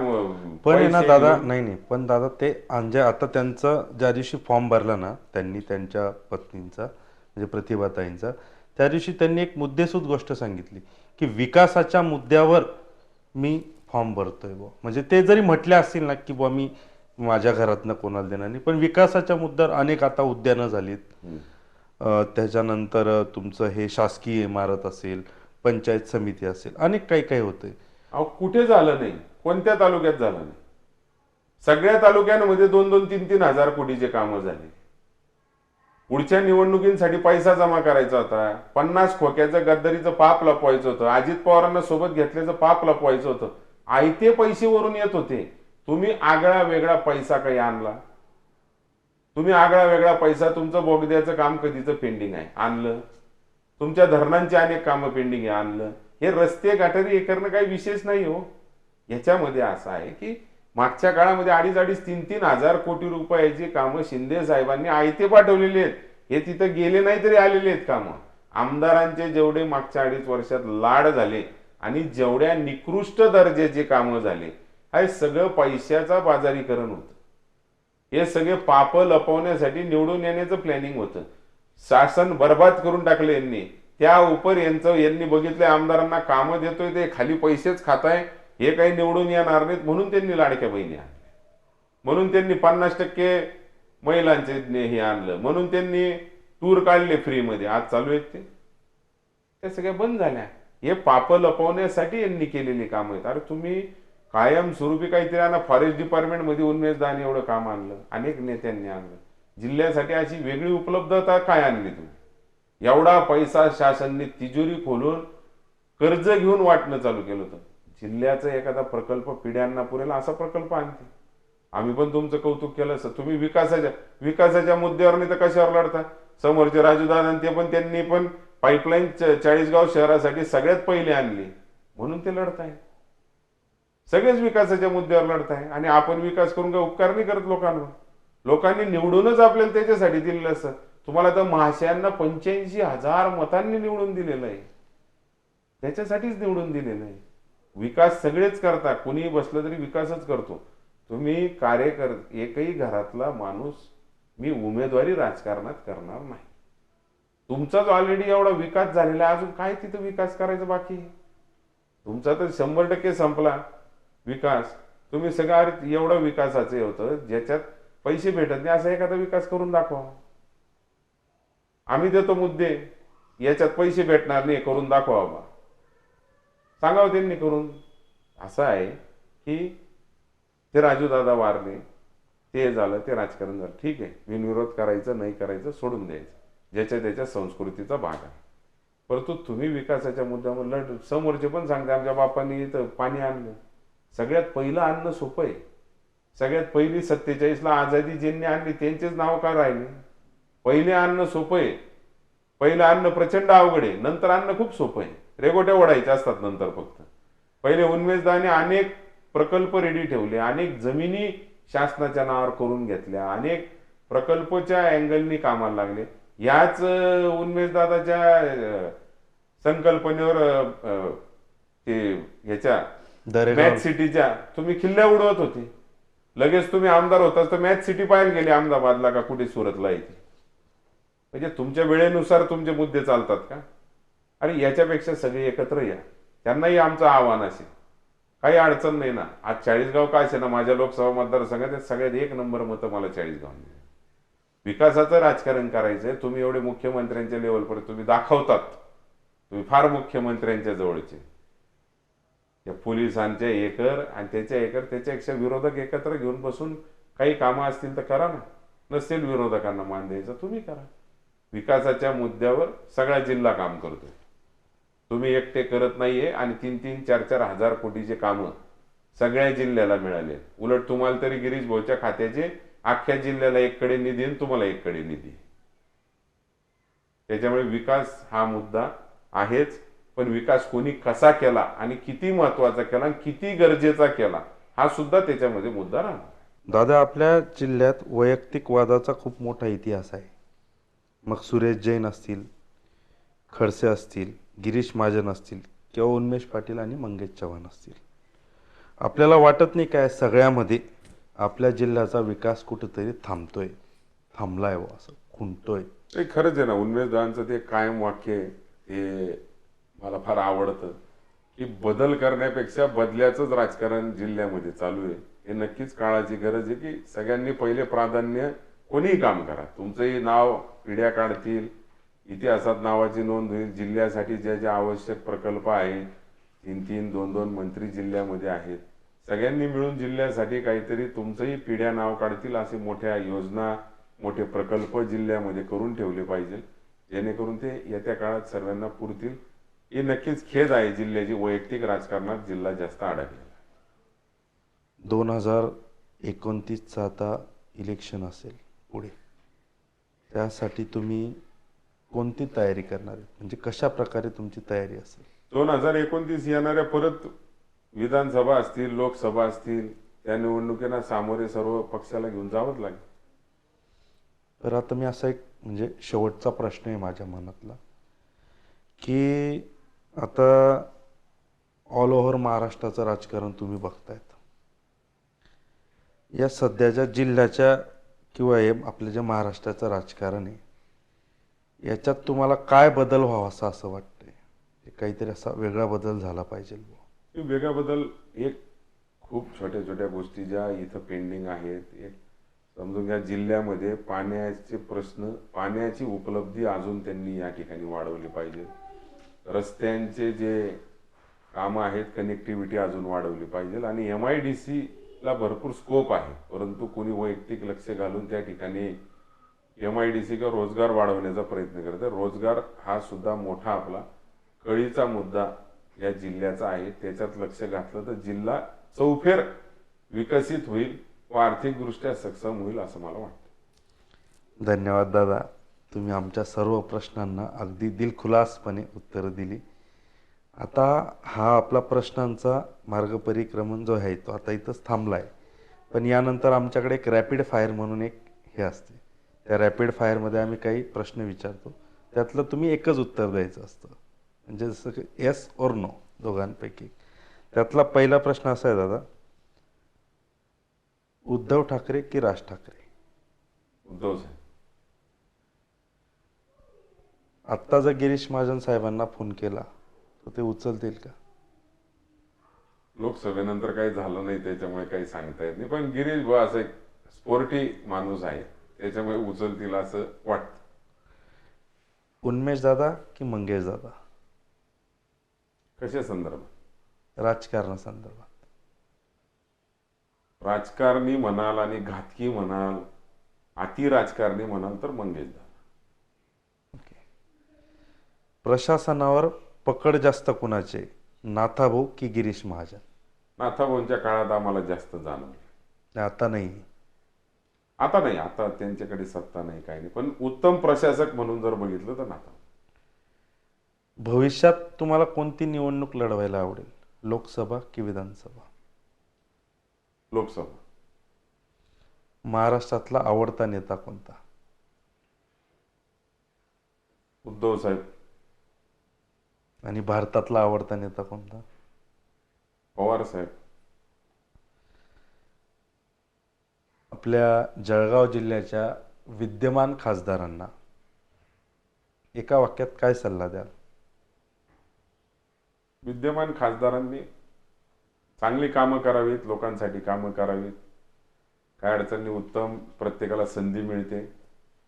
पण आहे ना पैसे दादा, घेऊन- नाही नाही, पण दादा ते म्हणजे आता त्यांचं ज्या दिवशी फॉर्म भरला ना त्यांनी, त्यांच्या पत्नींचा म्हणजे प्रतिभाताईंचा, त्या दिवशी त्यांनी एक मुद्देसूद गोष्ट सांगितली की विकासाच्या मुद्द्यावर मी फॉर्म भरतोय बुवा. म्हणजे ते जरी म्हटले असतील ना की बुवा मी माझ्या घरातनं कोणाला देणार नाही, पण विकासाच्या मुद्द्यावर अनेक आता उद्यानं झालीत, त्याच्यानंतर तुमचं हे शासकीय इमारत असेल, पंचायत समिती असेल, अनेक काही काही होतंय. अहो कुठे झालं नाही, कोणत्या तालुक्यात झालं नाही? सगळ्या तालुक्यांमध्ये 2-2, 3-3 हजार कोटीचे कामं झाले. पुढच्या निवडणुकींसाठी पैसा जमा करायचा होता. 50 खोक्याचं गद्दारीचं पाप लपवायचं होतं. अजित पवारांना सोबत घेतल्याचं पाप लपवायचं होतं. आयते पैसे वरून येत होते. तुम्ही आगळा वेगळा पैसा काही आणला? तुम्ही आगळा वेगळा पैसा, तुमचं बोगद्याचं काम कधीचं पेंडिंग आहे, आणलं. तुमच्या धरणांची अनेक कामं पेंडिंग आहे, आणलं. हे रस्ते गटारी हे करणं काही विशेष नाही हो. याच्यामध्ये असं आहे की मागच्या काळामध्ये 2.5-3 हजार कोटी रुपयाची कामं शिंदे साहेबांनी आयते पाठवलेली आहेत. हे तिथं गेले नाही तरी आलेले आहेत कामं. आमदारांचे जेवढे मागच्या 2.5 वर्षात लाड झाले आणि जेवढ्या निकृष्ट दर्जाचे कामं झाले, हे सगळं पैशाचा बाजारीकरण होतं. हे सगळे पाप लपवण्यासाठी निवडून येण्याचं प्लॅनिंग होतं. शासन बर्बाद करून टाकलं यांनी. त्या उपर यांनी बघितलं आमदारांना कामं देतोय ते खाली पैसेच खाताय, हे काही निवडून येणार नाहीत, म्हणून त्यांनी लाडक्या बहिणी आणल्या, म्हणून त्यांनी 50% महिलांचे हे आणलं, म्हणून त्यांनी टूर काढले फ्रीमध्ये. आज चालू आहेत ते सगळ्या बंद झाल्या. हे पाप लपवण्यासाठी यांनी केलेली कामं आहेत. अरे तुम्ही कायमस्वरूपी काहीतरी आणा. फॉरेस्ट डिपार्टमेंट मध्ये उन्मेष दान एवढं काम आणलं, अनेक नेत्यांनी आणलं. जिल्ह्यासाठी अशी वेगळी उपलब्धता काय आणली तुम्ही? एवढा पैसा शासनाने तिजोरी खोलून कर्ज घेऊन वाटणं चालू केलं होतं. जिल्ह्याचा एखादा प्रकल्प पिढ्यांना पुरेल असा प्रकल्प आणते. आम्ही पण तुमचं कौतुक केलं असं. तुम्ही विकासाच्या मुद्द्यावर नाही तर कशावर लढता? समोरचे राजूदादा ते पण, त्यांनी पण पाईपलाईन 40गाव शहरासाठी सगळ्यात पहिले आणली, म्हणून ते लढताय. सगळेच विकासाच्या मुद्द्यावर लढताय आणि आपण विकास करून काय उपकार नाही करत लोकांवर. लोकांनी निवडूनच आपल्याला त्याच्यासाठी दिलेलं असतं. तुम्हाला तर महाशयांना 85,000 मतांनी निवडून दिलेलं आहे, त्याच्यासाठीच निवडून दिलेलं आहे. विकास सगळेच करता, कुणीही बसलं तरी विकासच करतो. तुम्ही एकही घरातला माणूस मी उमेदवारी राजकारणात करणार नाही. तुमचाच ऑलरेडी एवढा विकास झालेला आहे, अजून काय तिथं विकास करायचं बाकी? तुमचा तर 100% संपला विकास. तुम्ही सगळं एवढं विकासाचं होतं ज्याच्यात पैसे भेटत नाही, असा एखादा विकास करून दाखवा. आम्ही देतो मुद्दे, याच्यात पैसे भेटणार नाही, करून दाखवा बाबा, सांगावं त्यांनी करून. असं आहे की ते राजूदादा वारले, ते झालं, ते राजकारण झालं, ठीक आहे, बिनविरोध करायचं नाही करायचं सोडून द्यायचं, ज्याच्या त्याच्या संस्कृतीचा भाग आहे. परंतु तुम्ही विकासाच्या मुद्द्यावर समोरचे पण सांगते आमच्या बापांनी इथं पाणी आणलं. सगळ्यात पहिलं आणणं सोपं आहे. सगळ्यात पहिली 47ला आझादी ज्यांनी आणली त्यांचेच नाव का राहिले? पहिले आणणं सोपं आहे. पहिलं आणणं प्रचंड अवघड आहे, नंतर आणणं खूप सोपं आहे. रेगोट्या ओढायच्या असतात नंतर फक्त. पहिले उन्मेषदाने अनेक प्रकल्प रेडी ठेवले, अनेक जमिनी शासनाच्या नावावर करून घेतल्या, अनेक प्रकल्पच्या अँगलनी कामाला लागले. याच उन्मेषदादाच्या संकल्पनेवर ते ह्याच्या मॅच सिटीच्या तुम्ही किल्ल्या उडवत होते. लगेच तुम्ही आमदार होता तर मॅच सिटी पाहायला गेले अहमदाबादला का कुठे सुरतला येते. म्हणजे तुमच्या वेळेनुसार तुमचे मुद्दे चालतात का? अरे याच्यापेक्षा सगळे एकत्र या. त्यांनाही आमचं आव्हान असेल, काही अडचण नाही ना. आज 40गाव काय असे ना, माझ्या लोकसभा मतदारसंघात सगळ्यात 1 नंबर मतं मला 40गाव. विकासाचं राजकारण करायचंय. तुम्ही एवढे मुख्यमंत्र्यांच्या लेवलपर्यंत तुम्ही दाखवतात, तुम्ही फार मुख्यमंत्र्यांच्या जवळचे. त्या पोलिसांच्या एकर आणि त्याच्या एकर, त्याच्यापेक्षा विरोधक एकत्र घेऊन बसून काही कामं असतील तर करा ना. नसेल विरोधकांना मान द्यायचं, तुम्ही करा. विकासाच्या मुद्द्यावर सगळा जिल्हा काम करतोय, तुम्ही एकटे करत नाहीये. आणि 3-3, 4-4 हजार कोटीचे कामं सगळ्या जिल्ह्याला मिळाले. उलट तुम्हाला तरी गिरीश भाऊच्या खात्याचे अख्ख्या जिल्ह्याला एककडे निधी आणि तुम्हाला एककडे निधी. त्याच्यामुळे विकास हा मुद्दा आहेच, पण विकास कोणी कसा केला आणि किती महत्वाचा केला आणि किती गरजेचा केला हा सुद्धा त्याच्यामध्ये मुद्दा राहणार. दादा, आपल्या जिल्ह्यात वैयक्तिक वादाचा खूप मोठा इतिहास आहे. मग सुरेश जैन असतील, खडसे असतील, गिरीश महाजन असतील किंवा उन्मेष पाटील आणि मंगेश चव्हाण असतील. आपल्याला वाटत नाही काय सगळ्यामध्ये आपल्या जिल्ह्याचा विकास कुठेतरी थांबलाय व असं खुंटतोय? ते खरंच आहे ना. उन्मेषदारांचं ते कायम वाक्य आहे, ते मला फार आवडतं की बदल करण्यापेक्षा बदल्याचंच राजकारण जिल्ह्यामध्ये चालू आहे. हे नक्कीच काळाची गरज आहे की सगळ्यांनी पहिले प्राधान्य कोणीही काम करा, तुमचंही नाव पिढ्या काढतील, इतिहासात नावाची नोंद होईल. जिल्ह्यासाठी ज्या ज्या आवश्यक प्रकल्प आहेत, 3-3, 2-2 मंत्री जिल्ह्यामध्ये आहेत, सगळ्यांनी मिळून जिल्ह्यासाठी काहीतरी तुमचंही पिढ्या नाव काढतील असे मोठ्या योजना, मोठे प्रकल्प जिल्ह्यामध्ये करून ठेवले पाहिजे, जेणेकरून ते येत्या काळात सर्वांना पुरतील. ही नक्कीच खेद आहे जिल्ह्याची, वैयक्तिक राजकारणात जिल्हा जास्त अडकलेला. 2029चं आता इलेक्शन असेल पुढे, त्यासाठी तुम्ही कोणती तयारी करणार आहे? म्हणजे कशा प्रकारे तुमची तयारी असेल? 2029 येणाऱ्या परत विधानसभा असतील, लोकसभा असतील, त्या निवडणुकीला सामोरे सर्व पक्षाला घेऊन जावंच लागेल. तर आता मी असा एक म्हणजे शेवटचा प्रश्न आहे माझ्या मनातला, की आता ऑल ओव्हर महाराष्ट्राचं राजकारण तुम्ही बघतायत. या सध्याच्या जिल्ह्याच्या किंवा हे आपल्या ज्या महाराष्ट्राचं राजकारण आहे, याच्यात तुम्हाला काय बदल व्हावा असं वाटतंय? काहीतरी असा वेगळा बदल झाला पाहिजे. वेगळा बदल, एक खूप छोट्या छोट्या गोष्टी ज्या इथं पेंडिंग आहेत. एक समजून घ्या, जिल्ह्यामध्ये पाण्याचे प्रश्न, पाण्याची उपलब्धी अजून त्यांनी या ठिकाणी वाढवली पाहिजे. रस्त्यांचे जे कामं आहेत, कनेक्टिव्हिटी अजून वाढवली पाहिजे. आणि MIDC ला भरपूर स्कोप आहे, परंतु कोणी वैयक्तिक लक्ष घालून त्या ठिकाणी MIDC का रोजगार वाढवण्याचा प्रयत्न करते. रोजगार हा सुद्धा मोठा आपला कळीचा मुद्दा या जिल्ह्याचा आहे. त्याच्यात लक्ष घातलं तर जिल्हा चौफेर विकसित होईल व आर्थिकदृष्ट्या सक्षम होईल असं मला वाटतं. धन्यवाद दादा, तुम्ही आमच्या सर्व प्रश्नांना अगदी दिलखुलासपणे उत्तरं दिली. आता हा आपला प्रश्नांचा मार्गपरिक्रमण जो आहे तो आता इथंच थांबला आहे, पण यानंतर आमच्याकडे एक रॅपिड फायर म्हणून एक हे असते. त्या रॅपिड फायरमध्ये आम्ही काही प्रश्न विचारतो, त्यातलं तुम्ही एकच उत्तर द्यायचं असतं, म्हणजे जसं की येस और नो दोघांपैकी. त्यातला पहिला प्रश्न असा आहे दादा, उद्धव ठाकरे की राज ठाकरे? उद्धव साहेब. आत्ता जर गिरीश महाजन साहेबांना फोन केला तर ते उचलतील का? लोकसभेनंतर काही झालं नाही त्याच्यामुळे काही सांगता येत नाही, पण गिरीश भाऊ असं एक स्पोर्टी माणूस आहे, त्याच्यामुळे उचलतील असं वाटतं. उन्मेष दादा की मंगेश दादा? कशा संदर्भात? राजकारणासंदर्भात. राजकारणी म्हणाल आणि घातकी म्हणाल, अति राजकारणी म्हणाल तर मंगेश दादा. प्रशासनावर पकड जास्त कुणाचे, नाथाभाऊ की गिरीश महाजन? नाथाभाऊंच्या काळात आम्हाला जास्त जाणवलं. आता नाही. आता त्यांच्याकडे सत्ता नाही, काही नाही, पण उत्तम प्रशासक म्हणून जर बघितलं तर नाथा. भविष्यात तुम्हाला कोणती निवडणूक लढवायला आवडेल, लोकसभा की विधानसभा? लोकसभा. महाराष्ट्रातला आवडता नेता कोणता? उद्धव साहेब. आणि भारतातला आवडता नेता कोणता? पवार साहेब. आपल्या जळगाव जिल्ह्याच्या विद्यमान खासदारांना एका वाक्यात काय सल्ला द्याल? विद्यमान खासदारांनी चांगली कामं करावीत, लोकांसाठी कामं करावीत. काय अडचणी, उत्तम प्रत्येकाला संधी मिळते,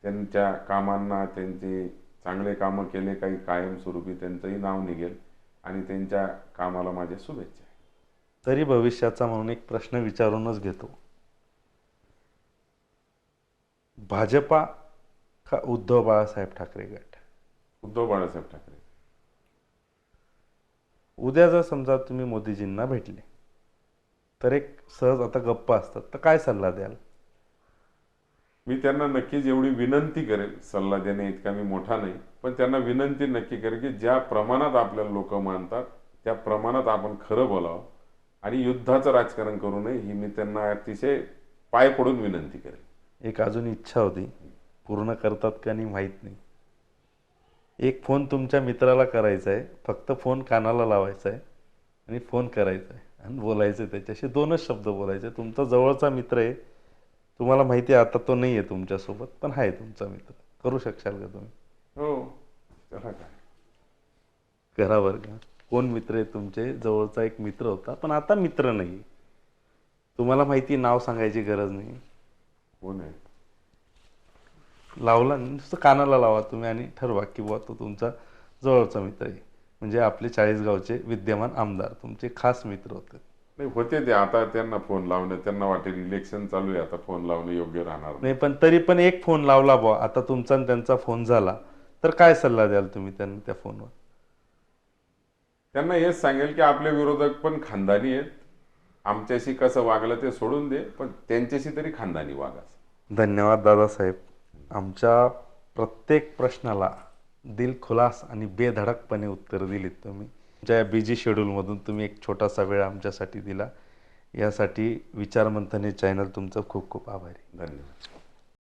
त्यांच्या कामांना, त्यांचे चांगले कामं केले, काही कायमस्वरूपी त्यांचंही नाव निघेल आणि त्यांच्या कामाला माझ्या शुभेच्छा. तरी भविष्याचा म्हणून एक प्रश्न विचारूनच घेतो, भाजपा का उद्धव बाळासाहेब ठाकरे गट? उद्धव बाळासाहेब ठाकरे. उद्या जर समजा तुम्ही मोदीजींना भेटले तर एक सहज आता गप्पा असतात, तर काय सल्ला द्याल? मी त्यांना नक्कीच एवढी विनंती करेल, सल्ला देणे इतका मी मोठा नाही, पण त्यांना विनंती नक्की करेल की ज्या प्रमाणात आपल्याला लोक मानतात त्या प्रमाणात आपण खरं बोलावं आणि युद्धाचं राजकारण करू नये, ही मी त्यांना अतिशय पाय पडून विनंती करेल. एक अजून इच्छा होती, पूर्ण करतात का नाही माहीत नाही. एक फोन तुमच्या मित्राला करायचा आहे, फक्त फोन कानाला लावायचा आहे आणि फोन करायचा आहे आणि बोलायचं त्याच्याशी, 2च शब्द बोलायचे. तुमचा जवळचा मित्र आहे, तुम्हाला माहिती आहे आता तो नाही आहे तुमच्यासोबत, पण आहे तुमचा मित्र. करू शकशाल का तुम्ही? हो, त्याला काय. करा बरं का. कोण मित्र आहे तुमचे? जवळचा एक मित्र होता, पण आता मित्र नाही. तुम्हाला माहिती, नाव सांगायची गरज नाही. कोण आहे? लावला नुसतं कानाला लावा तुम्ही आणि ठरवा की बुवा तो तुमचा जवळचा मित्र आहे. म्हणजे आपले 40गावचे विद्यमान आमदार तुमचे खास मित्र होते. नाही होते ते, आता त्यांना फोन लावणं, त्यांना वाटेल इलेक्शन चालू आहे आता फोन लावणं योग्य राहणार नाही, पण तरी पण एक फोन लावला बुवा, आता तुमचा आणि त्यांचा फोन झाला तर काय सल्ला द्याल तुम्ही त्यांना त्या फोनवर? त्यांना हेच सांगेल की आपले विरोधक पण खानदानी आहेत, आमच्याशी कसं वागलं ते सोडून दे, पण त्यांच्याशी तरी खानदानी वागा. धन्यवाद दादासाहेब. आमच्या प्रत्येक प्रश्नाला दिलखुलास आणि बेधडकपणे उत्तर दिलीत तुम्ही. तुमच्या बिझी शेड्यूलमधून तुम्ही एक छोटासा वेळ आमच्यासाठी दिला, यासाठी विचारमंथन हे चॅनल तुमचं खूप खूप आभारी. धन्यवाद.